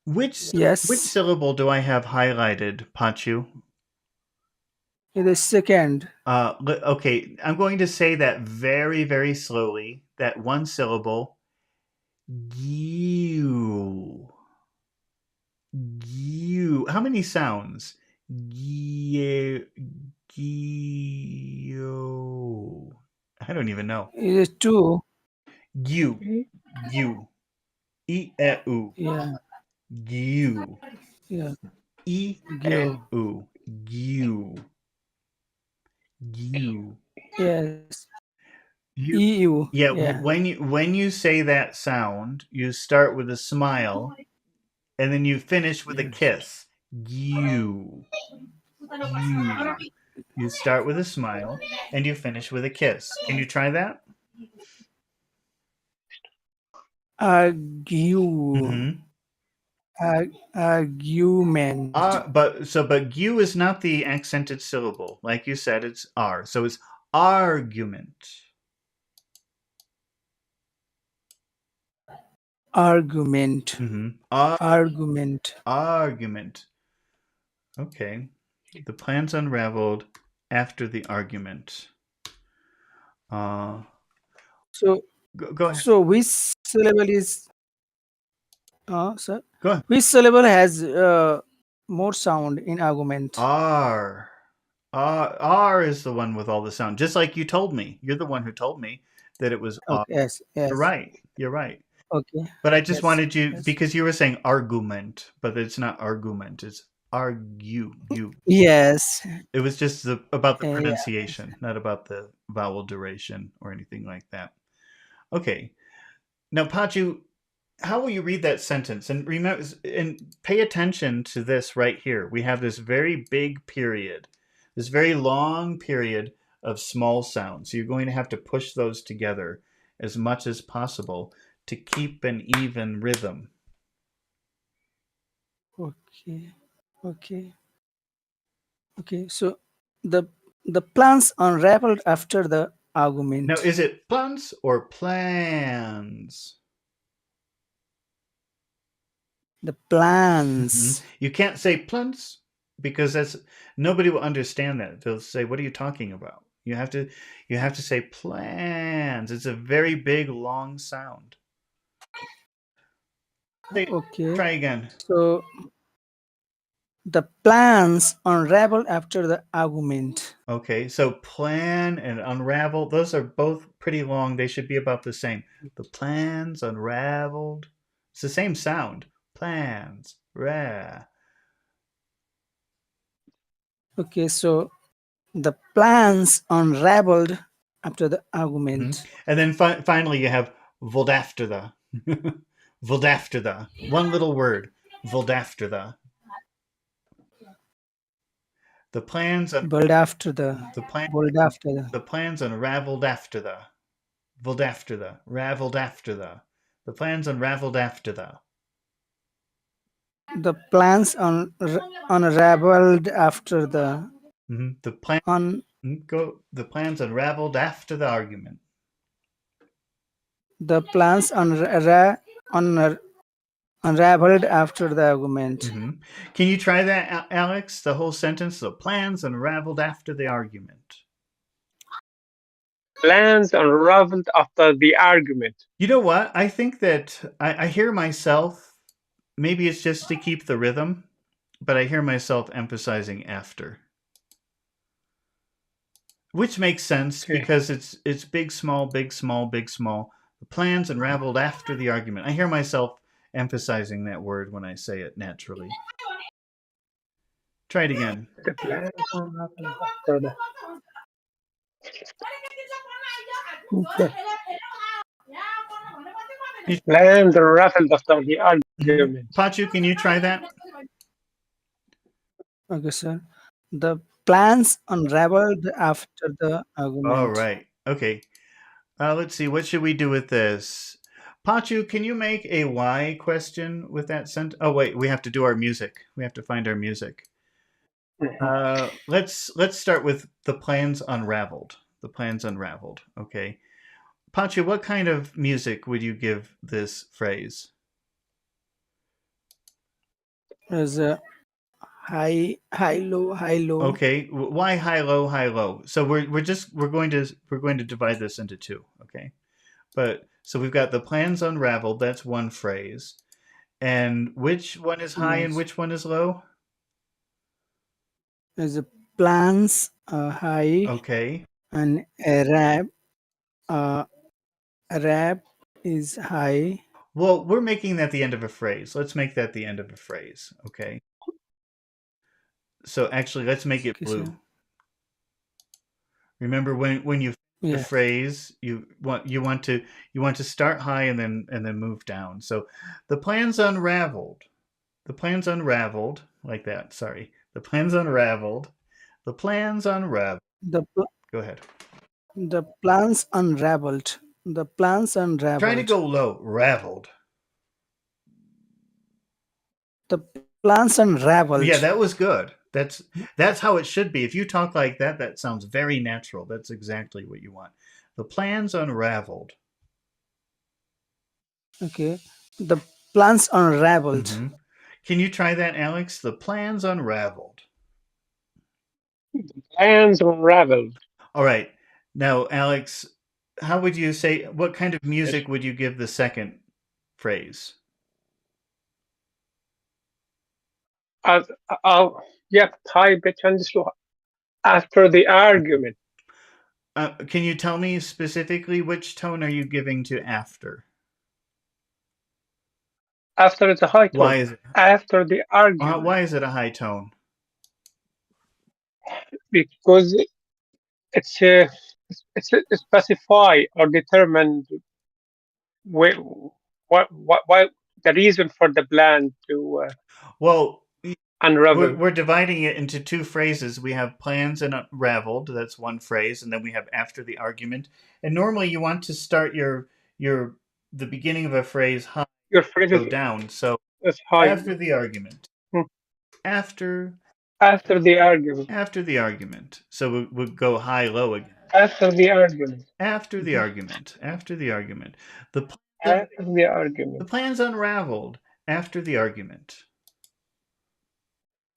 Which Yes. syllable do I have highlighted, Pachu? The second. Okay, I'm going to say that very, very slowly. That one syllable. Gew. Gew. How many sounds? Gew. I don't even know. It is two. Gew. Gew. E-e-u. Yeah. Gew. Yeah. E-e-u. Gew. Gew. Yes. You, EU. yeah, Yeah. when you say that sound, you start with a smile, and then you finish with a Yes. kiss. You. You. You start with a smile, and you finish with a kiss. Can you try that? Argue. Argument. But "gu" is not the accented syllable. Like you said, it's R. So it's argument. Argument. Argument. Argument. Okay. The plans unraveled after the argument. So Go ahead. so which syllable is sir? Go ahead. Which syllable has more sound in argument? R. R is the one with all the sound. Just like you told me. You're the one who told me that it was R. Okay. Yes. Yes. You're right. You're right. Okay. But I just Yes. wanted you, Yes. because you were saying argument, but it's not argument. It's argue. Yes. It was just about the Yeah. pronunciation, not about the vowel duration or anything like that. Okay. Now, Pachu, how will you read that sentence? And remember, and pay attention to this right here. We have this very big period, this very long period of small sounds. So you're going to have to push those together as much as possible to keep an even rhythm. Okay. Okay. Okay. So the plans unraveled after the argument. Now, is it plans or plans? The plans. You can't say plans because that's nobody will understand that. They'll say, "What are you talking about?" You have to say plans. It's a very big long sound. Okay. Try again. So the plans unraveled after the argument. Okay, so plan and unravel, those are both pretty long. They should be about the same. The plans unraveled. It's the same sound. Plans. Ra. Okay, so the plans unraveled after the argument. And then finally you have voldaftertha. Voldaftertha. One little word. Voldaftertha. The plans Bold after the. the plan Bold after the. the plans unraveled after the. Voldaftertha. Raveled after the. The plans unraveled after the. The plans unraveled after the. The plan the plans unraveled after the argument. The plans unraveled after the argument. Can you try that, Alex? The whole sentence. The plans unraveled after the argument. Plans unraveled after the argument. You know what? I think that I hear myself. Maybe it's just to keep the rhythm, but I hear myself emphasizing after. Which makes sense because it's big, small, big, small, big, small. The plans unraveled after the argument. I hear myself emphasizing that word when I say it naturally. Try it again. The plans unraveled after the. Okay. You- Plans unraveled after the argument. Pachu, can you try that? Okay, sir. The plans unraveled after the All argument. right. Okay. Let's see. What should we do with this? Pachu, can you make a why question with that sentence? Oh, wait. We have to do our music. We have to find our music. Let's start with the plans unraveled. The plans unraveled. Okay. Pachu, what kind of music would you give this phrase? As a high, low, high, low. Okay. Why high low high low? So we're going to divide this into two. Okay. But so we've got the plans unraveled. That's one phrase. And which one is high and Yes. which one is low? As a plans high Okay. and a rap is high. Well, we're making that the end of a phrase. Let's make that the end of a phrase. Okay. So actually, let's make it Okay, blue. sir. Remember when you the Yes. phrase you want to start high and then move down. So the plans unraveled. The plans unraveled like that. Sorry. The plans unraveled. The plans unraveled. The pl- Go ahead. the plans unraveled. The plans unraveled. Try to go low. Raveled. The plans unraveled. Yeah, that was good. That's how it should be. If you talk like that, that sounds very natural. That's exactly what you want. The plans unraveled. Okay. The plans unraveled. Mhm. Can you try that, Alex? The plans unraveled. Plans unraveled. All right. Now, Alex, how would you say, what kind of music would you give the second phrase? Yeah, high pitch and slow. After the argument. Can you tell me specifically which tone are you giving to after? After it's a high tone. Why is it? After the argument. Why is it a high tone? Because it's specify or determined why the reason for the plan to Well, unravel. we're dividing it into two phrases. We have plans and unraveled. That's one phrase, and then we have after the argument. And normally, you want to start the beginning of a phrase high, Your phrase go down. So is high. after the argument. Hmm. After the argument. After the argument. So we'll go high low again. After the argument. After the argument. After the argument. After the argument. The plans unraveled after the argument.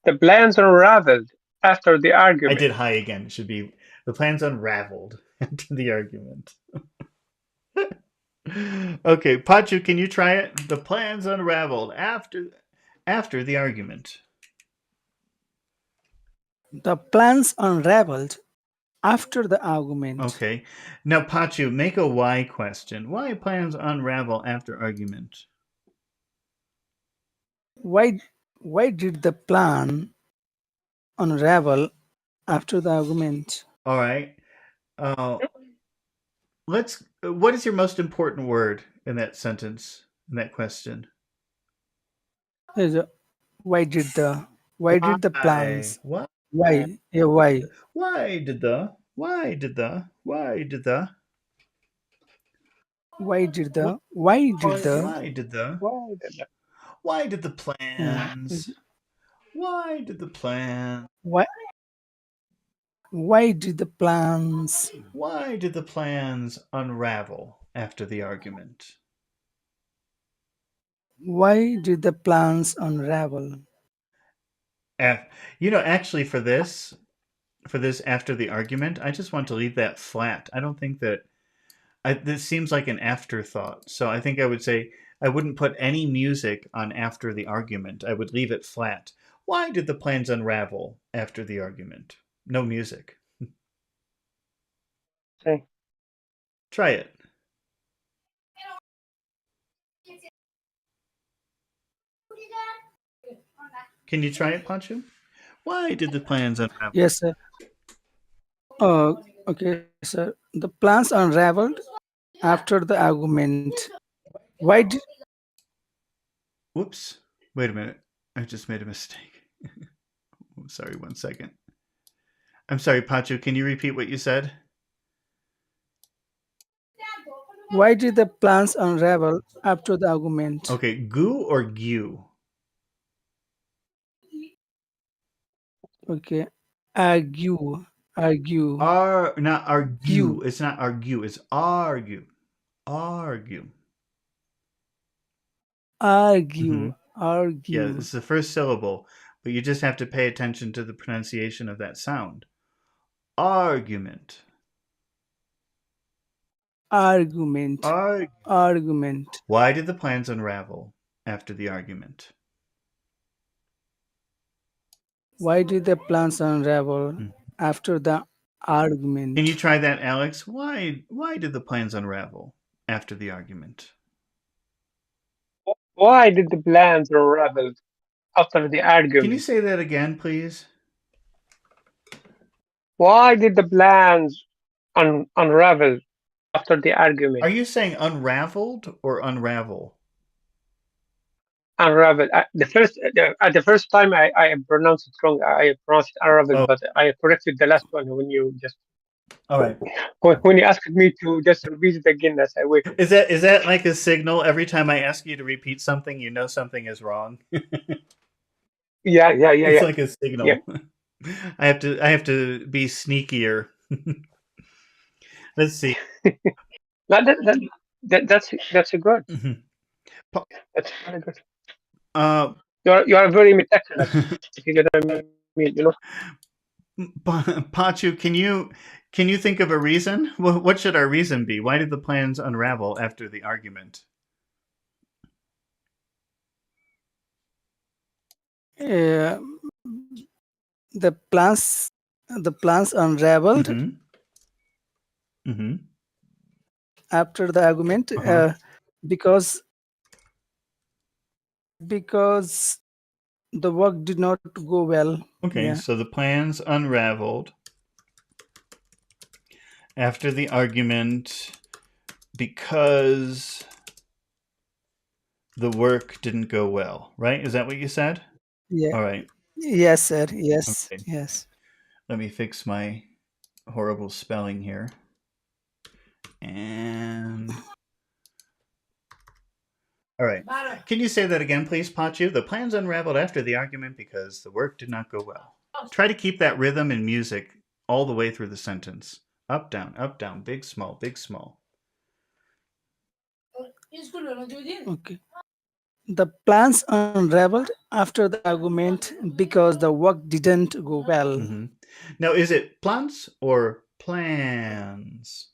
The plans unraveled after the argument. I did high again. It should be the plans unraveled after the argument. Okay, Pachu, can you try it? The plans unraveled after the argument. The plans unraveled after the argument. Okay. Now, Pachu, make a why question. Why plans unravel after argument? Why did the plan unravel after the argument? All right. What is your most important word in that sentence, in that question? Why did the plans? Why? Why? Yeah, why? Why did the Why did the plans? Why did the plans? why did the plans Why did the plans unravel after the argument? why did the plans unravel? Actually, for this after the argument, I just want to leave that flat. I don't think that this seems like an afterthought. So I think I would say I wouldn't put any music on after the argument. I would leave it flat. Why did the plans unravel after the argument? No music. Okay. Try it. Can you try it, Pancho? Why did the plans unravel? Yes, sir. Okay, sir. The plans unraveled after the argument. Why did Whoops. Wait a minute. I just made a mistake. Sorry, 1 second. I'm sorry, Pachu. Can you repeat what you said? why did the plans unravel after the argument? Okay, goo or gu? Okay, argue, argue, Not argue. you, It's not argue. It's argue. Argue. argue, Yeah, argue, it's the first syllable, but you just have to pay attention to the pronunciation of that sound. Argument. argument, Arg. argument. Why did the plans unravel after the argument? Why did the plans unravel Hmm. after the Can you argument? try that, Alex? Why did the plans unravel after the argument? Why did the plans unravel after the Can you argument? say that again, please? Why did the plans unravel after the Are argument? you saying unraveled or unravel? Unravel. The first time I pronounced it wrong. I pronounced it unravel, Oh, but I corrected the last one when you just all right. when you asked me to just repeat it again as I wake up. Is that like a signal? Every time I ask you to repeat something, you know something is wrong. Yeah, yeah, yeah, It's yeah, like a yeah. signal. I have to be sneakier. Let's see. That, that, that, that's a good. Mhm. That's very good. Uh, You are very meticulous. If you get what I mean, you know. Pachu, can you think of a reason? What should our reason be? Why did the plans unravel after the argument? Uh, the plans, the plans unraveled Mm-hmm. Mm-hmm. after the argument Uh-huh. because because the work did not go well. Okay, Yeah. so the plans unraveled after the argument because the work didn't go well, right? Is that what you said? Yeah. All right. Yes, sir. Yes. Okay. Yes. Let me fix my horrible spelling here. And all right. Can you say that again, please, Pachu? The plans unraveled after the argument because the work did not go well. Try to keep that rhythm and music all the way through the sentence. Up, down, big, small, big, small. Okay. The plans unraveled after the argument because the work didn't go well. Mm-hmm. Now, is it plans or plans?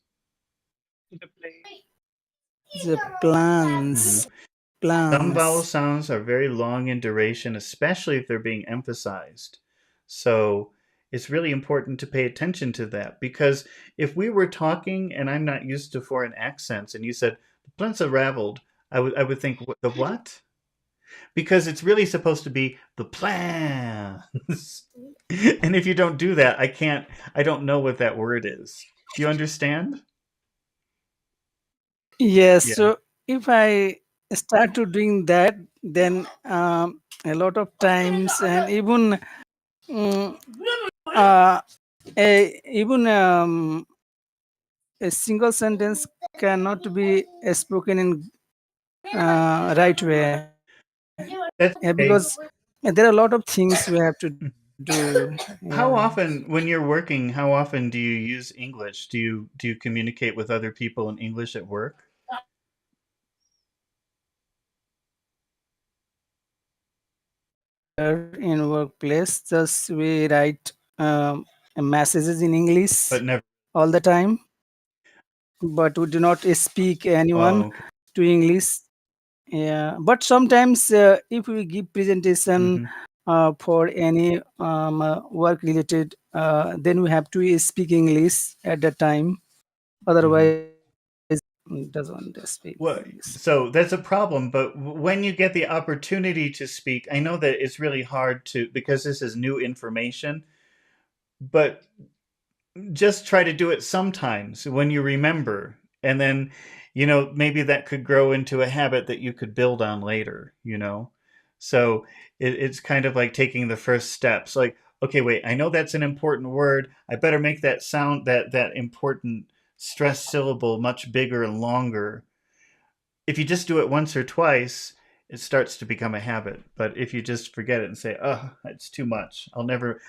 The plans, Some vowel plans. sounds are very long in duration, especially if they're being emphasized. So it's really important to pay attention to that because if we were talking and I'm not used to foreign accents and you said the plans unraveled, I would think the what? Because it's really supposed to be the plans. And if you don't do that, I don't know what that word is. Do you understand? Yes. Yeah. So if I start to doing that, then a lot of times, and even mm, uh, even a single sentence cannot be spoken in right way. That's Because okay. there are a lot of things we have to do. Yeah. How often, when you're working, how often do you use English? Do you communicate with other people in English at work? In workplace, just we write messages in English But never. all the time, but we do not speak anyone Oh, okay. to English. Yeah, but sometimes if we give presentation Hmm. for any work related, then we have to speak English at that time. Hmm. Otherwise, doesn't speak Well, English. so that's a problem. But when you get the opportunity to speak, I know that it's really hard to because this is new information. But just try to do it sometimes when you remember. And then, maybe that could grow into a habit that you could build on later. So it's kind of like taking the first steps. Like, okay, wait, I know that's an important word. I better make that sound, that important stressed syllable much bigger and longer. If you just do it once or twice, it starts to become a habit. But if you just forget it and say, "Oh, it's too much. I'll never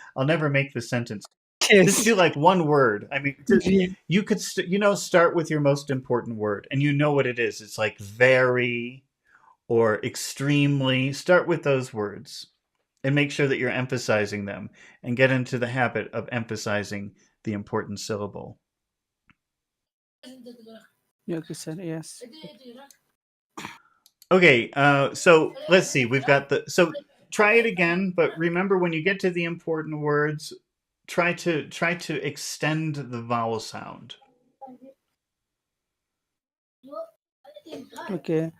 make the sentence." Just do Yes. like one word. I mean, Yeah. you could start with your most important word, and you know what it is. It's like very or extremely. Start with those words and make sure that you're emphasizing them, and get into the habit of emphasizing the important syllable. Okay, sir. Yes. Okay, so let's see. So try it again, but remember when you get to the important words, try to extend the vowel sound. Okay.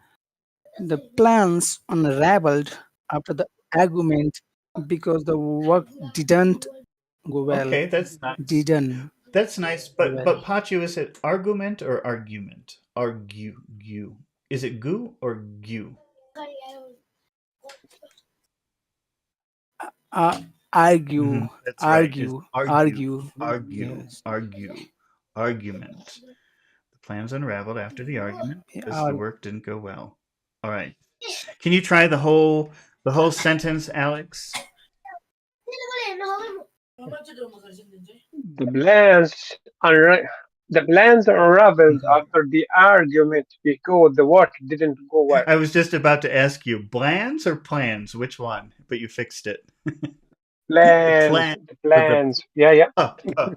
The plans unraveled after the argument because the work didn't go well. Okay, that's nice. Didn't That's nice, go but well. Pachu, is it argument or argument? Argue. Is it goo or gu? Uh, argue, That's right. It's argue, argue, argue. argue, Yes. argue, argument. The plans unraveled after the argument because the Ar- work didn't go well. All right. Can you try the whole sentence, Alex? The plans unra- the plans unraveled after the argument because the work didn't go well. I was just about to ask you, plans or plans? Which one? But you fixed it. The Plans, plan, the but the plans. Yeah, yeah. puh,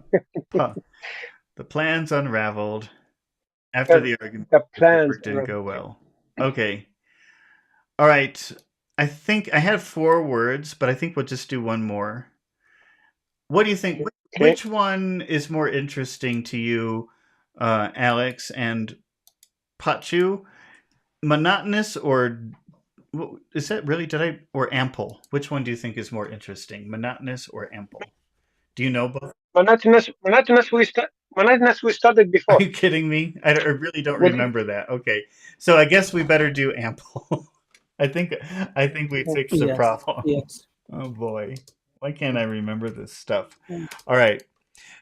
puh. The plans unraveled after The, the argument the because the plans work didn't go unraveled. well. Okay. All right. I think I had 4 words, but I think we'll just do one more. What do you think? Okay. Which one is more interesting to you, Alex and Pachu? Monotonous or is that really? Or ample? Which one do you think is more interesting, monotonous or ample? Do you know both? Monotonous we studied Are before. you kidding me? I really don't With remember that. Okay, so I guess we better do ample. I think I think we fixed the yes. problem. Yes. Oh boy, why can't I remember this stuff? All right,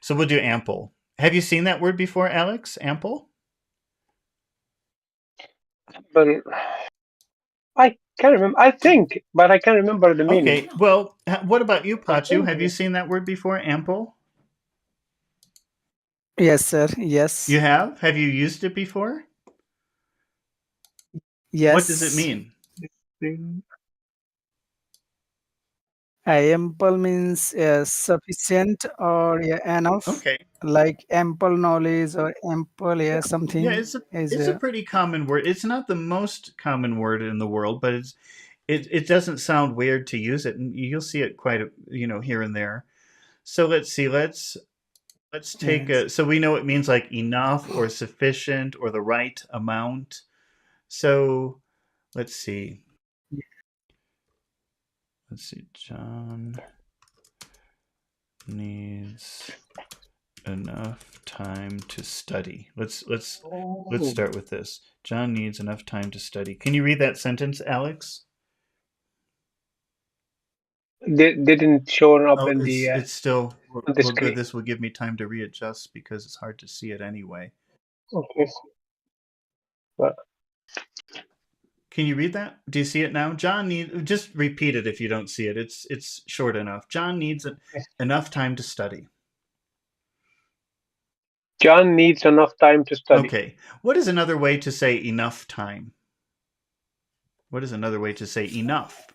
so we'll do ample. Have you seen that word before, Alex? Ample? but I can't remember. I think, but I can't remember the meaning. Okay. Well, what about you, I Pachu? think Have you seen that word before? Ample? Yes, sir. You Yes. have? Have you used it before? What does it Yes. mean? Ample means sufficient or enough, Okay. like ample knowledge or ample Yeah, something is it's a pretty common word. It's not the most common word in the world, but it doesn't sound weird to use it, and you'll see it quite here and there. So let's see. Let's take yes. a. So we know it means like enough or sufficient or the right amount. So let's see. Let's see. John needs enough time to study. Let's start with this. John needs enough time to study. Can you read that sentence, Alex? didn't show up Oh, in it's still on the well good. screen. This will give me time to readjust because it's hard to see it anyway. Okay. Well, Can you read that? Do you see it now? John needs just repeat it if you don't see it. It's short enough. John needs enough time to study. John needs enough time to study. Okay. What is another way to say enough time? What is another way to say enough?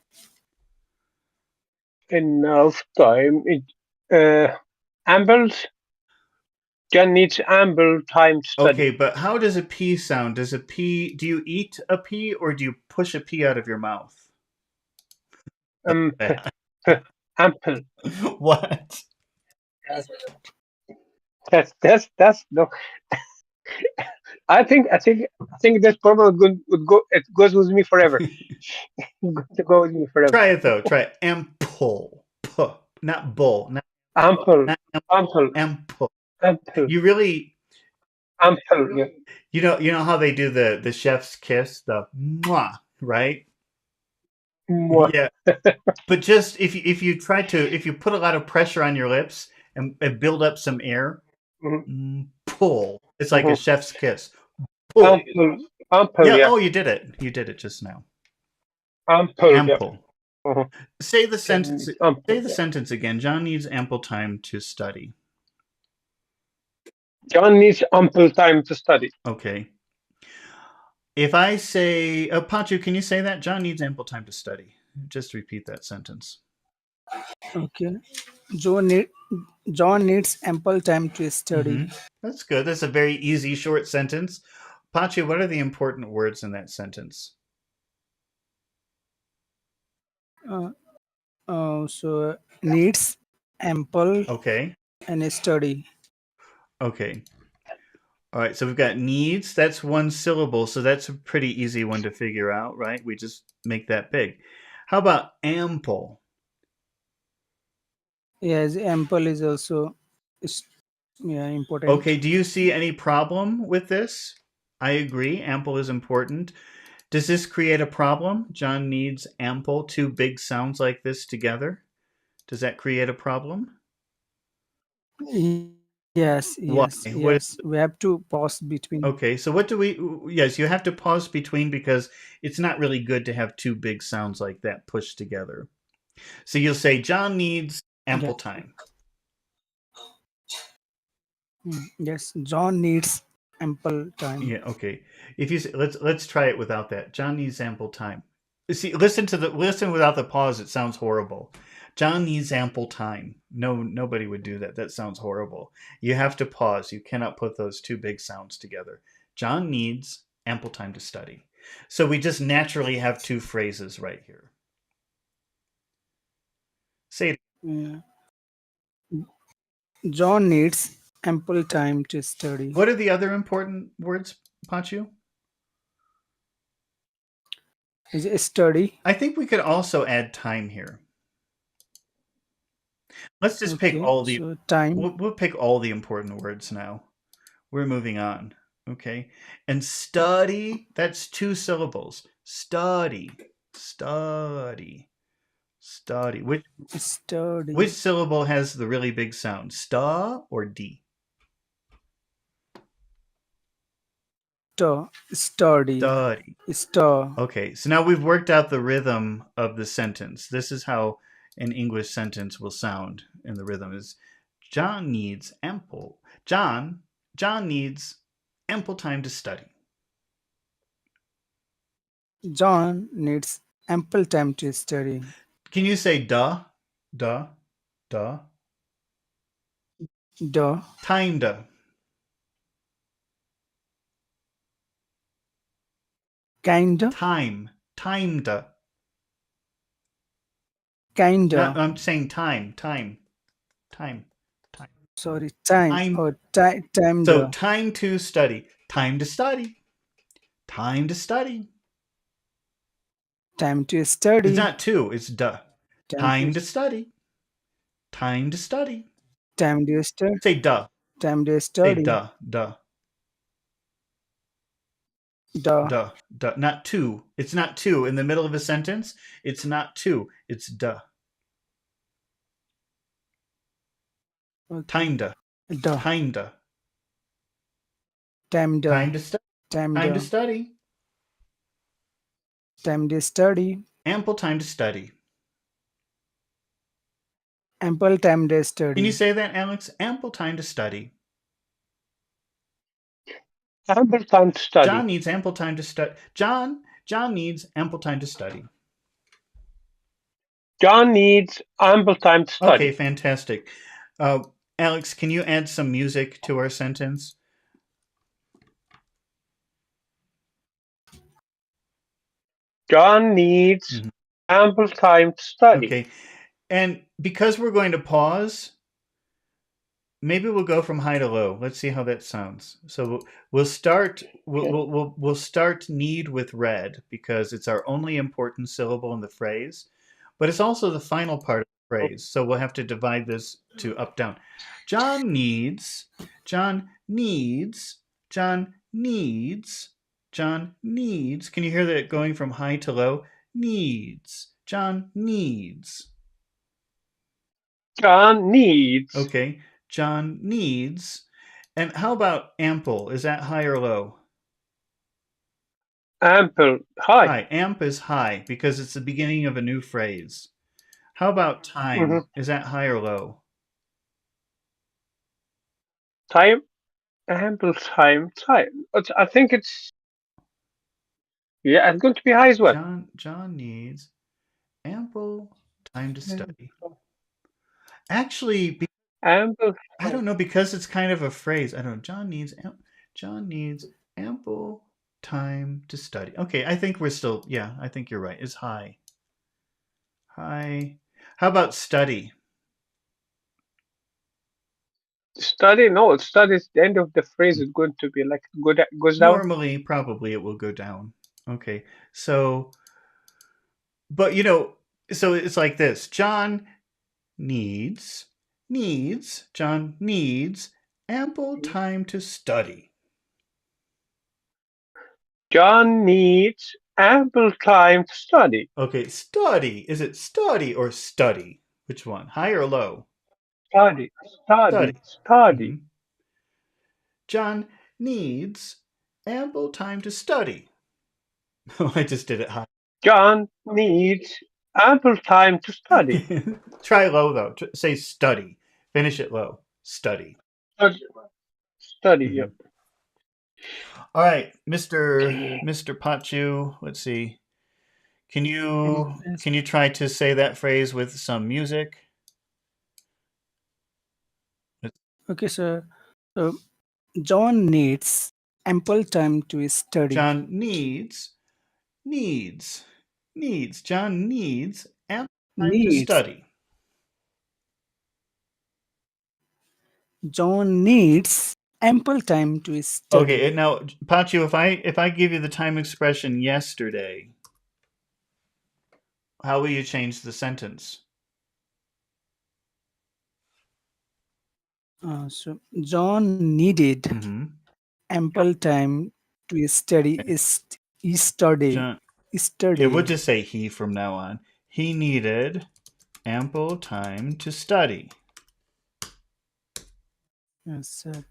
Enough time. Ample. John needs ample time to Okay, study. but how does a P sound? Do you eat a pea or do you push a pea out of your mouth? Um, Bad. ample. What? That's no. I think this problem would go. It goes with me forever. To go with me forever. Try it though. Try ample. Puh. Not bull. Ample. Not Ample. ample. Ample. You really, Ample. Yeah. you know how they do the chef's kiss, the mwah, right? Mwah. Yeah. But just if you try to, if you put a lot of pressure on your lips and build up some air, Mhm, pull. It's like a mhm. chef's kiss. Pull. Ample. Ample. Yeah. Yeah. Oh, you did it. You did it just now. Ample. Yeah. Ample. Mhm. Say the John sentence. needs Say ample. the Yeah. sentence again. John needs ample time to study. John needs ample time to study. Okay. If I say, Panchu, can you say that? John needs ample time to study. Just repeat that sentence. Okay. John, need, John needs ample time to study. That's good. That's a very easy, short sentence. Panchu, what are the important words in that sentence? So needs ample Okay. and study. Okay. All right. So we've got needs. That's one syllable. So that's a pretty easy one to figure out, right? We just make that big. How about ample? Yes, ample is also important. Okay. Do you see any problem with this? I agree. Ample is important. Does this create a problem? John needs ample, two big sounds like this together. Does that create a problem? Yes, Why? yes, What yes. We have to pause between. Okay, so what do we? Yes, you have to pause between because it's not really good to have two big sounds like that pushed together. So you'll say John needs ample Yeah. time. Yes, John needs ample time. Yeah, okay. If you say, let's try it without that. John needs ample time. See, listen without the pause. It sounds horrible. John needs ample time. No, nobody would do that. That sounds horrible. You have to pause. You cannot put those two big sounds together. John needs ample time to study. So we just naturally have two phrases right here. Say it. Yeah. John needs ample time to study. What are the other important words, Pachu? Is it study? I think we could also add time here. Let's just pick Okay, all the. so time. We'll pick all the important words now. We're moving on. Okay. And study, that's two syllables. Study. Study. Study. Study. Which syllable has the really big sound? Sta or D? Study. Study. Okay. So now we've worked out the rhythm of the sentence. This is how an English sentence will sound in the rhythm is John needs ample. John needs ample time to study. John needs ample time to study. Can you say duh? Duh? Duh? Duh. Kinda. Kinda. Time. Timeda. Kinda. I'm saying time. Time. Sorry, time. Oh, time. So time to study. Time to study. Time to study. Time to study. It's not two, it's duh. Time to study. Time to study. Time to study. Say duh. Time to study. Say duh. Duh. Duh. Duh. Duh. Not two. It's not two in the middle of a sentence. It's not two. It's duh. Okay. Timeda. Duh. Timeda. Time to study. Time to study. Time to study. Ample time to study. Ample time to study. Can you say that, Alex? Ample time to study. Ample time to study. John needs ample time to study. John needs ample time to study. John needs ample time to study. Okay, fantastic. Alex, can you add some music to our sentence? John needs ample time to study. Okay. And because we're going to pause, maybe we'll go from high to low. Let's see how that sounds. So we'll start we'll start need with red because it's our only important syllable in the phrase, but it's also the final part of the phrase. So we'll have to divide this to up down. John needs, John needs, John needs, John needs. Can you hear that going from high to low? Needs. John needs. John needs. Okay. John needs. And how about ample? Is that high or low? Ample. High. High. Amp is high because it's the beginning of a new phrase. How about time? Is that high or low? Time. Ample time. Time. I think it's going to be high as well. John needs ample time to study. Actually, Ample. I don't know, because it's kind of a phrase. I don't know. John needs ample time to study. Okay, I think we're still, I think you're right. It's high. High. How about study? Study? No, study is the end of the phrase. Is going to be like goes down. Normally, probably it will go down. Okay, so, but so it's like this. John needs John needs ample time to study. John needs ample time to study. Okay, study. Is it study or study? Which one? High or low? Study. Mm-hmm. John needs ample time to study. Oh, I just did it high. John needs ample time to study. Try low, though. Say study. Finish it low. Study. Study, Mm-hmm. yep. All right, Mr. Pachu, let's see. Can you try to say that phrase with some music? Okay, sir. So John needs ample time to study. John needs. John needs ample time to study. John needs ample time to study. Okay, now Pachu, if I give you the time expression yesterday, how will you change the sentence? So John needed ample time to study. Yesterday. Okay, we'll just say he from now on. He needed ample time to study. Yes, sir.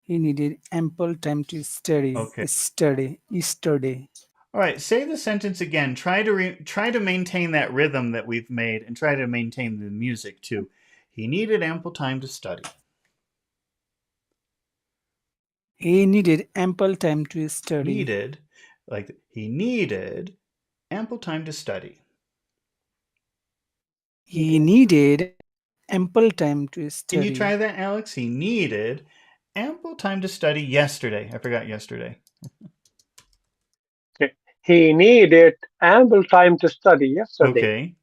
He needed ample time to study. Okay. Yesterday. All right, say the sentence again. Try to maintain that rhythm that we've made, and try to maintain the music too. He needed ample time to study. He needed ample time to study. He needed ample time to study. He needed ample time to study. Can you try that, Alex? He needed ample time to study yesterday. I forgot yesterday. Okay. He needed ample time to study yesterday. Okay.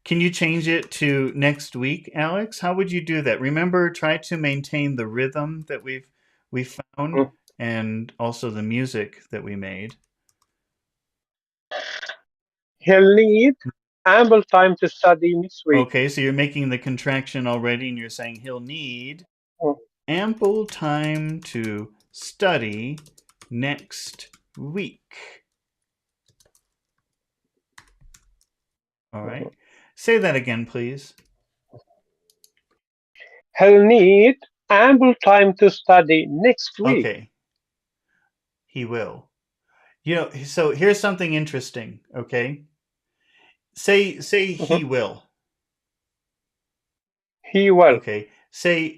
Can you change it to next week, Alex? How would you do that? Remember, try to maintain the rhythm that we found and also the music that we made. He'll need ample time to study next week. Okay, so you're making the contraction already, and you're saying he'll need ample time to study next week. All right. Say that again, please. He'll need ample time to study next week. Okay. He will. So here's something interesting, okay? Say he will. He will. Okay.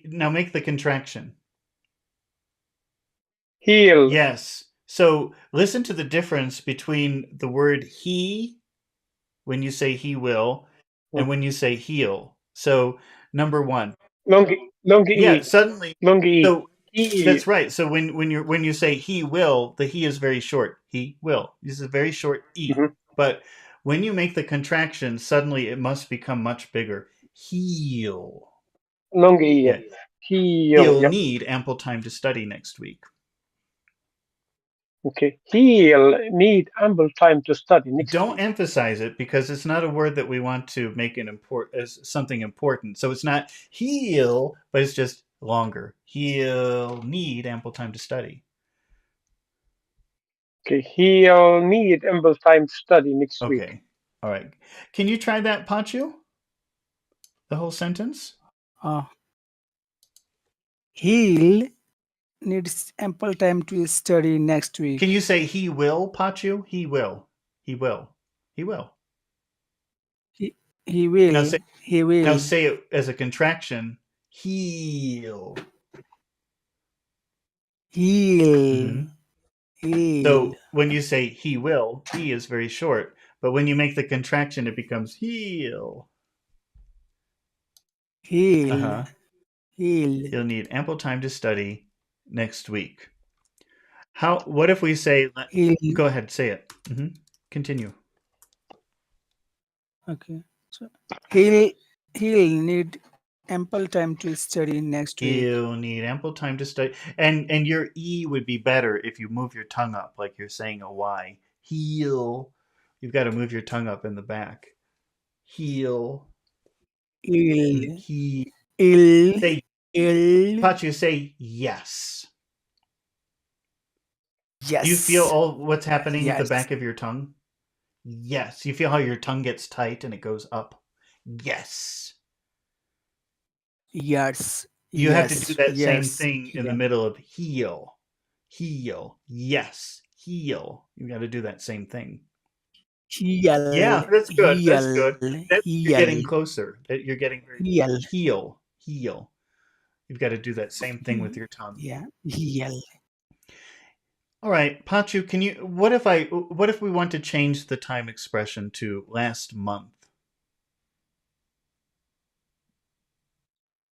Now make the contraction. He'll. Yes. So listen to the difference between the word he when you say he will and when you say he'll. So number one. Suddenly. So that's right. So when you say he will, the he is very short. He will. This is a very short e. But when you make the contraction, suddenly it must become much bigger. He'll. Long e. Yeah. He'll need ample time to study next week. Okay. He'll need ample time to study next Don't week. emphasize it because it's not a word that we want to make as something important. So it's not he'll, but it's just longer. He'll need ample time to study. Okay. He'll need ample time to study next week. Okay. All right. Can you try that, Pachu? The whole sentence? Uh, he'll needs ample time to study next Can week. you say he will, Pachu? He will. He will. He will. He, he Now will. say He will. it as a contraction. He'll. He'll. He'll. So when you say he will, he is very short. But when you make the contraction, it becomes he'll. He'll. He'll. He'll need ample time to study next week. What if we say, He'll. go ahead, say it. Continue. Okay. So he'll need ample time to study next week. He'll need ample time to study. And your E would be better if you move your tongue up like you're saying a Y. He'll. You've got to move your tongue up in the back. He'll. He'll. He. He'll. Say, He'll. Pachu, say yes. Yes. Do you feel all what's happening at the Yes. back of your tongue? Yes. You feel how your tongue gets tight and it goes up? Yes. Yes. You have to do that same Yes. thing in the middle of heal. Heal. Yes. Heal. You got to do that same thing. Heal. Yeah, that's good. That's good. You're getting Heal. closer. You're getting very Heal. heal. Heal. You've got to do that same thing with your tongue. Yeah. Heal. All right, Pachu, can you what if we want to change the time expression to last month?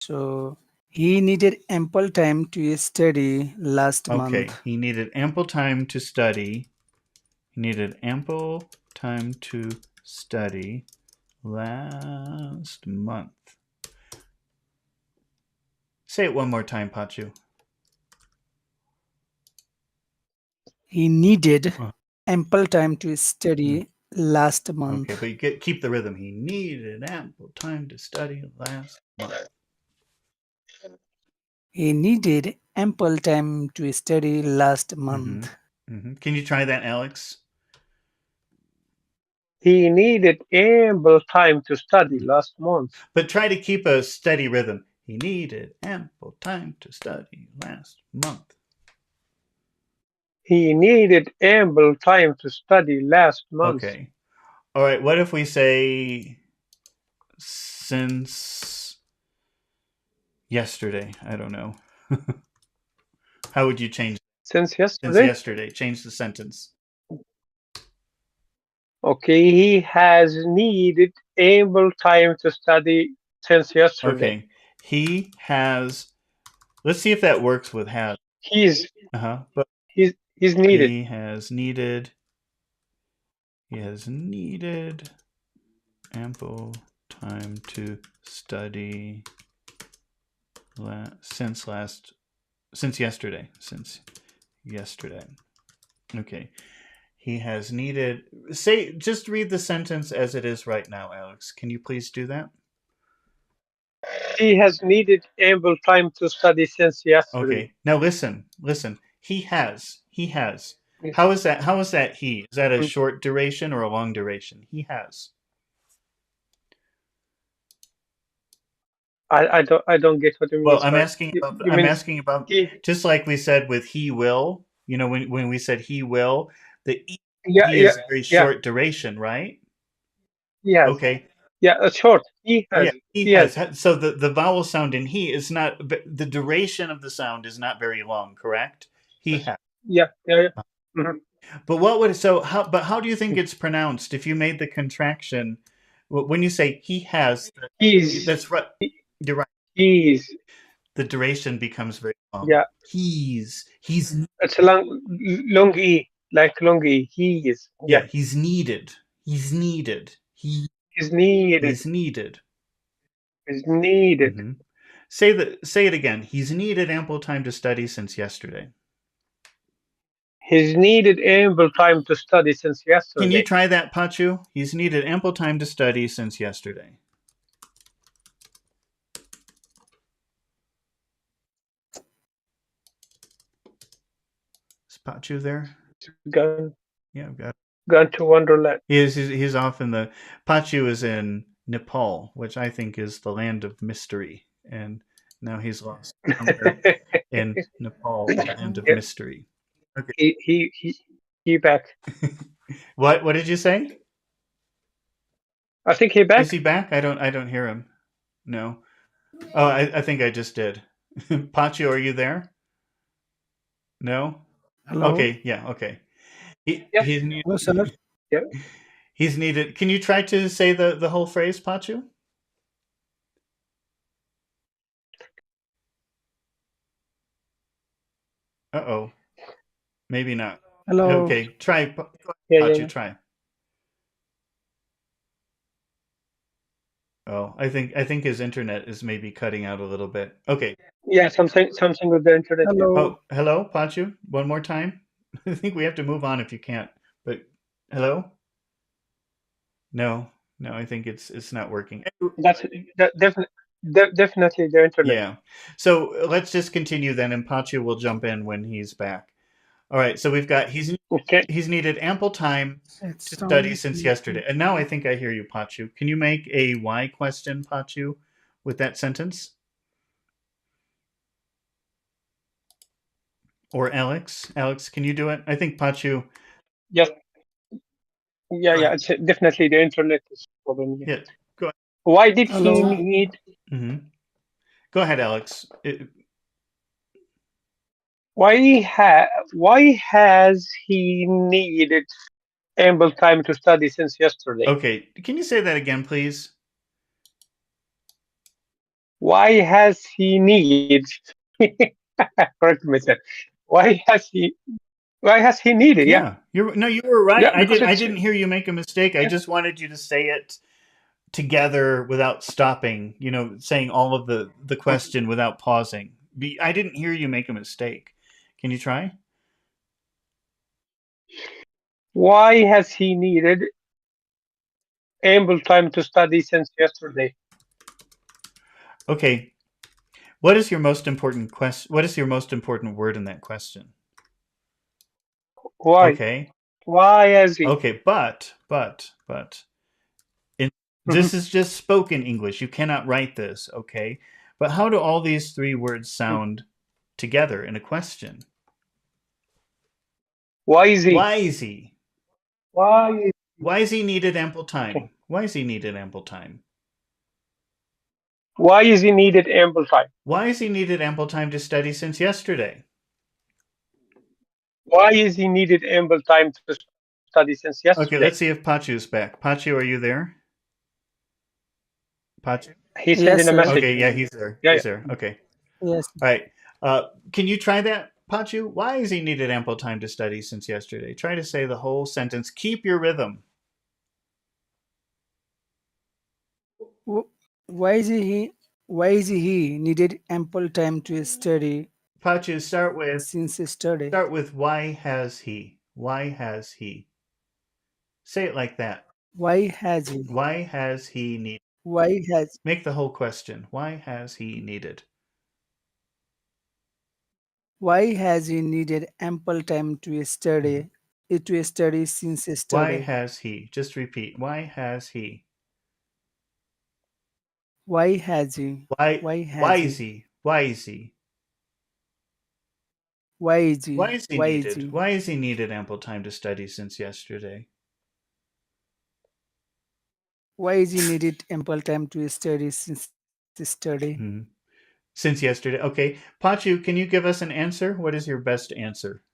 So he needed ample time to study last Okay, month. he needed ample time to study. He needed ample time to study last month. Say it one more time, Pachu. He needed ample time to study last month. Okay, but keep the rhythm. He needed ample time to study last month. He needed ample time to study last month. Can you try that, Alex? He needed ample time to study last month. But try to keep a steady rhythm. He needed ample time to study last month. He needed ample time to study last month. Okay. All right. What if we say since yesterday? I don't know. How would you change Since since yesterday? yesterday? Change the sentence. Okay, he has needed ample time to study since yesterday. Okay. He has. Let's see if that works with has. He's But needed. he has needed. He has needed ample time to study since yesterday. Since yesterday. Okay. He has needed. Just read the sentence as it is right now, Alex. Can you please do that? He has needed ample time to study since yesterday. Okay. Now listen. He has. Yes. How is that he? Is that a short duration or a long duration? He has. I don't get what you mean. Well, sir. I'm asking about he, just like we said with he will. You know, when we said he will, the yeah, he is very short duration, right? Yes. Okay. Yeah, short. He Oh, has. yeah, he has. So the vowel sound in he is not the duration of the sound is not very long, correct? He has. Yeah. Mhm. But how do you think it's pronounced if you made the contraction when you say he has? He's. That's right. You're right. He's. The duration becomes very long. Yeah. He's It's a long e, like long e. He is. yeah. He's needed. He's needed. Is needed. He's needed. Is needed. Mm-hmm. Say it again. He's needed ample time to study since yesterday. He's needed ample time to study since Can you yesterday. try that, Pachu? He's needed ample time to study since yesterday. Is Pachu there? Gone, Yeah, I've got. gone to Wonderland. He's off in the. Pachu is in Nepal, which I think is the land of mystery, and now he's lost somewhere in Nepal, the land of Yeah, mystery. Okay. he back. What did you say? I think he Is back. he back? I don't hear him. No. Oh, I think I just did. Pachu, are you there? No. Hello. Okay. Yeah. Okay. He, Yeah, he's need, Hello, sir. yeah. he's needed. Can you try to say the whole phrase, Pachu? Uh-oh. Maybe not. Hello. Okay. Try, Yeah, yeah, Pachu. yeah. Try. Oh, I think his internet is maybe cutting out a little bit. Okay. Yeah, something with the internet. Yeah. Hello. Oh, hello, Pachu. One more time. I think we have to move on if you can't. But hello? No, no. I think it's not working. That's definitely the internet. Yeah. So let's just continue then, and Pachu will jump in when he's back. All right. So we've got Okay. he's needed ample time It's to study sound. since yesterday, and now I think I hear you, Pachu. Can you make a why question, Pachu, with that sentence? Or Alex, can you do it? I think Pachu. Yes. Yeah, Go yeah. ahead. It's definitely the internet is problem here. Yeah. Go ahead. Why did he Hello. need? Hmm. Go ahead, Alex. Why has he needed ample time to study since yesterday? Okay. Can you say that again, please? Why has he need? Correct myself. Why has he? Why has he needed? Yeah, Yeah. You were right. yeah. Because I it's didn't hear you make a mistake. I yeah. just wanted you to say it together without stopping, saying all of the question without pausing. I didn't hear you make a mistake. Can you try? Why has he needed ample time to study since yesterday? Okay. What is your most important question? What is your most important word in that question? Why? Okay. Why has he? Okay, but this Mhm. is just spoken English. You cannot write this, okay? But how do all these three words sound together in a question? Why is he? Why is he? Why is Why is he needed ample okay. time? Why is he needed ample time? Why is he needed ample time? Why is he needed ample time to study since yesterday? Why is he needed ample time to study since Okay, yesterday? let's see if Pachu's back. Pachu, are you there? Pachu? He sent Yes, in a sir. message. Okay, yeah, he's there. Yeah, He's yeah. there. Okay. Yes. All right. Can you try that, Pachu? Why has he needed ample time to study since yesterday? Try to say the whole sentence. Keep your rhythm. Wh- Why is he? Why is he needed ample time to study Pachu, since yesterday? start with why has he? Why has he? Say it like that. Why has he? Why has he need? Why has? Make the whole question. Why has he needed? Why has he needed ample time to Mhm. study since Why yesterday? has he? Just repeat. Why has he? Why has he? Why Why why has is he? he? Why is he? Why is Why he? is he Why is needed? he? Why is he needed ample time to study since yesterday? Why is he needed ample time to study since yesterday? Mhm. Since yesterday. Okay. Pachu, can you give us an answer? What is your best answer?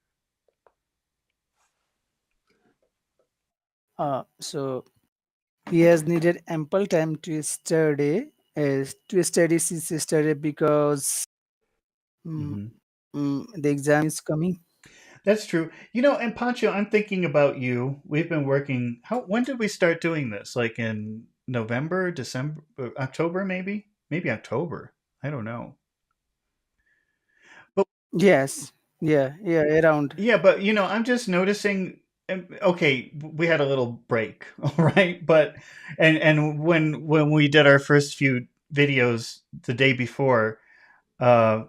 So he has needed ample time to study since yesterday because mm, Hmm. the exam is coming. That's true. And Pancho, I'm thinking about you. We've been working. When did we start doing this? Like in November, December, October, maybe? Maybe October. I don't know. But Yes. yeah, around. Yeah, but I'm just noticing. Okay, we had a little break, all right. But and when we did our first few videos the day before, uh,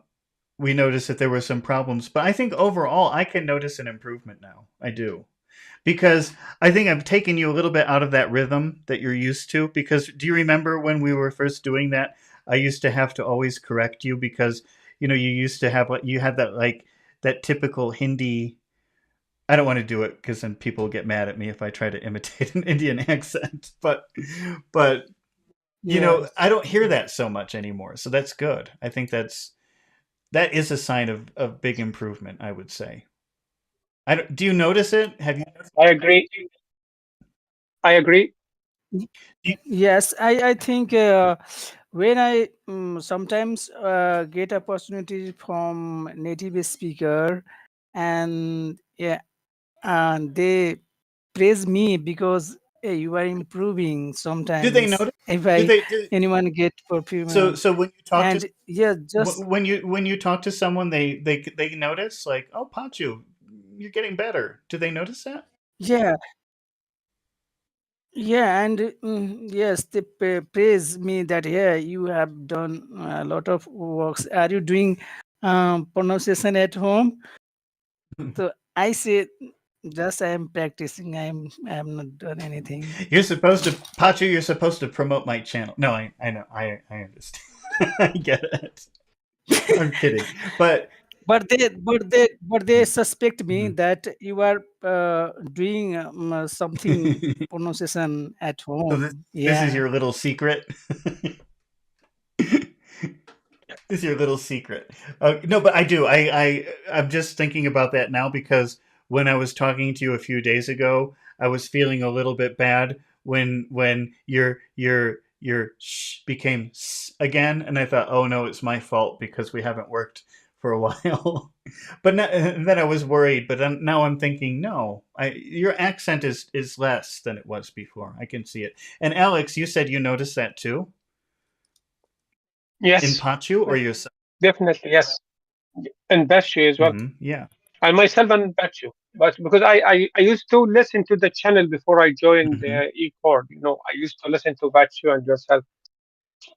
we noticed that there were some problems. But I think overall, I can notice an improvement now. I do, because I think I've taken you a little bit out of that rhythm that you're used to. Because do you remember when we were first doing that? I used to have to always correct you because you used to have, like, you had that, like, that typical Hindi. I don't want to do it because then people get mad at me if I try to imitate an Indian accent. But Yes. I don't hear that so much anymore. So that's good. I think that is a sign of big improvement, I would say. Do you notice it? Have you? I agree. I agree. Y- Do you Yes, I think when I sometimes get opportunity from native speaker, and yeah, and they praise me because hey, you are improving. do they Sometimes notice? if Do I they do? anyone get So perfume, so when you talk to and yeah, just when you talk to someone, they notice, like, oh, Pachu, you're getting better. Do they notice that? yeah, yeah, and yes, they praise me that yeah, you have done a lot of works. Are you doing pronunciation at home? So I say, just I am practicing. I am not done anything. You're supposed to, Pachu. You're supposed to promote my channel. No, I know. I understand. I get it. I'm kidding, but But they suspect me Mhm. that you are doing something pronunciation at So this home. this is Yeah. your little secret. Is your little secret. No, but I do. I'm just thinking about that now because when I was talking to you a few days ago, I was feeling a little bit bad when your sh became s again, and I thought, oh no, it's my fault because we haven't worked for a while. But then I was worried. But then, now I'm thinking, no, your accent is less than it was before. I can see it. And Alex, you said you noticed that too in Yes, Pachu or yourself? definitely. Yes, and Bashi as well. Yeah. I myself and Bashi, but because I used to listen to the channel before I joined Hmm. Ecord. I used to listen to Bashi and yourself.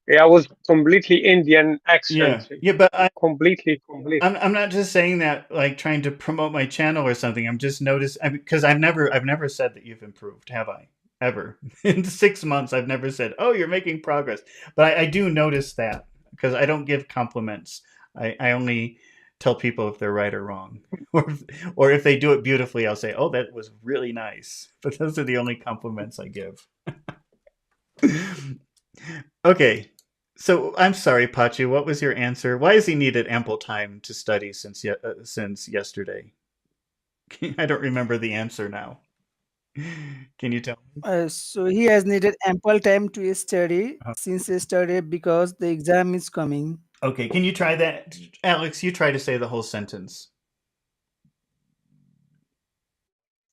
Yeah, I was completely Indian accent, Yeah, yeah, but completely. I'm not just saying that, like, trying to promote my channel or something. I'm just noticed because I've never said that you've improved, have I? Ever in 6 months, I've never said, "Oh, you're making progress." But I do notice that because I don't give compliments. I only tell people if they're right or wrong, or if they do it beautifully, I'll say, "Oh, that was really nice." But those are the only compliments I give. Okay. So I'm sorry, Pachi. What was your answer? Why has he needed ample time to study since yesterday? I don't remember the answer now. Can you tell me? So he has needed ample time to study Uh, since yesterday because the exam is coming. Okay. Can you try that, Alex? You try to say the whole sentence.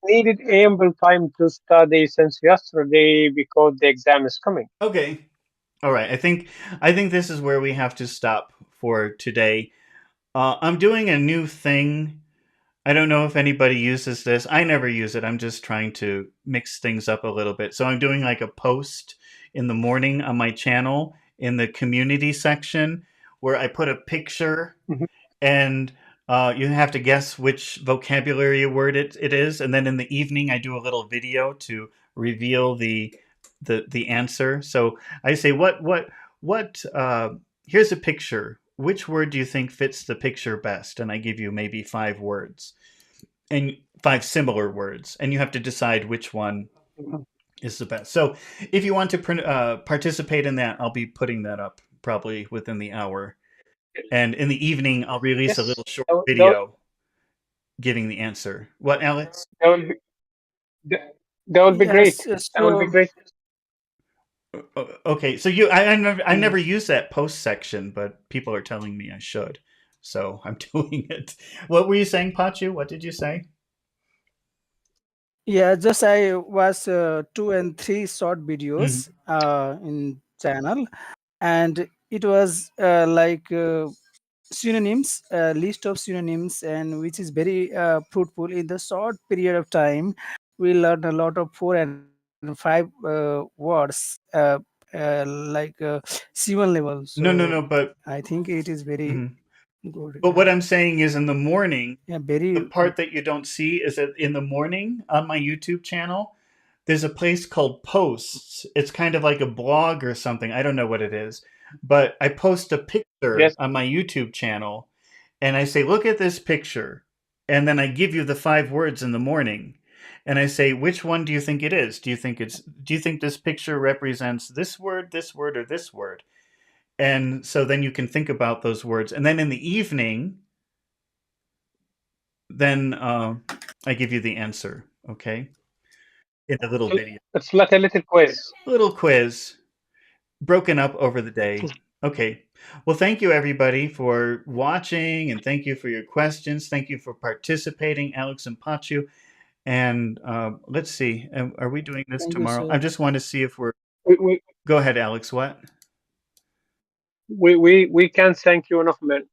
Needed ample time to study since yesterday because the exam is coming. Okay. All right. I think this is where we have to stop for today. I'm doing a new thing. I don't know if anybody uses this. I never use it. I'm just trying to mix things up a little bit. So I'm doing like a post in the morning on my channel in the community section where I put a picture, Mhm. and you have to guess which vocabulary word it is. And then in the evening, I do a little video to reveal the answer. So I say, what? Here's a picture. Which word do you think fits the picture best? And I give you maybe 5 words and 5 similar words, and you have to decide which one Mhm. is the best. So if you want to participate in that, I'll be putting that up probably within the hour. And in the evening, I'll release a Yes, little short that, video giving the answer. What, Alex? that will be that will be great. Yes. That will be So great. Okay, so I mm, never use that post section, but people are telling me I should, so I'm doing it. What were you saying, Pachu? What did you say? yeah, just I watched 2 and 3 short Mhm. videos in channel, and it was like synonyms, list of synonyms, and which is very fruitful. In the short period of time, we learn a lot of 4 and 5 words, like C1 level. So No, but I think it is very mhm. good. But what I'm saying is in the morning, Yeah, the very part that you don't see is that in the morning on my YouTube channel, there's a place called posts. It's kind of like a blog or something. I don't know what it is, but I post a picture Yes. on my YouTube channel and I say, look at this picture. And then I give you the 5 words in the morning. And I say, which one do you think it is? Do you think this picture represents this word, or this word? And so then you can think about those words. And then in the evening, then I give you the answer, okay? In a little video. It's like a little quiz. Little quiz broken up over the day. Okay. Well, thank you everybody for watching and thank you for your questions. Thank you for participating, Alex and Pachu. And let's see, are we doing this thank you, tomorrow? I sir. just want to see if we're. We, we, Go ahead, Alex. What? we can't thank you enough, man.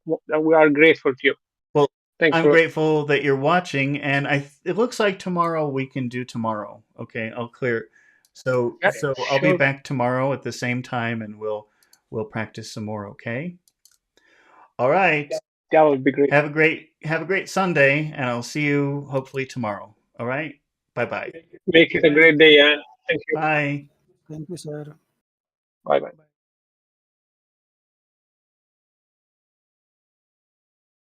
We are grateful to you. Well, Thanks I'm for grateful that you're watching, and it looks like tomorrow we can do tomorrow. Okay, I'll clear. So yeah, I'll be sure. back tomorrow at the same time, and we'll practice some more. Okay. All right. That would be great. Have a great Sunday, and I'll see you hopefully tomorrow. All right. Bye bye. Make it a great day, and thank you. Bye. Thank you, sir. Bye bye.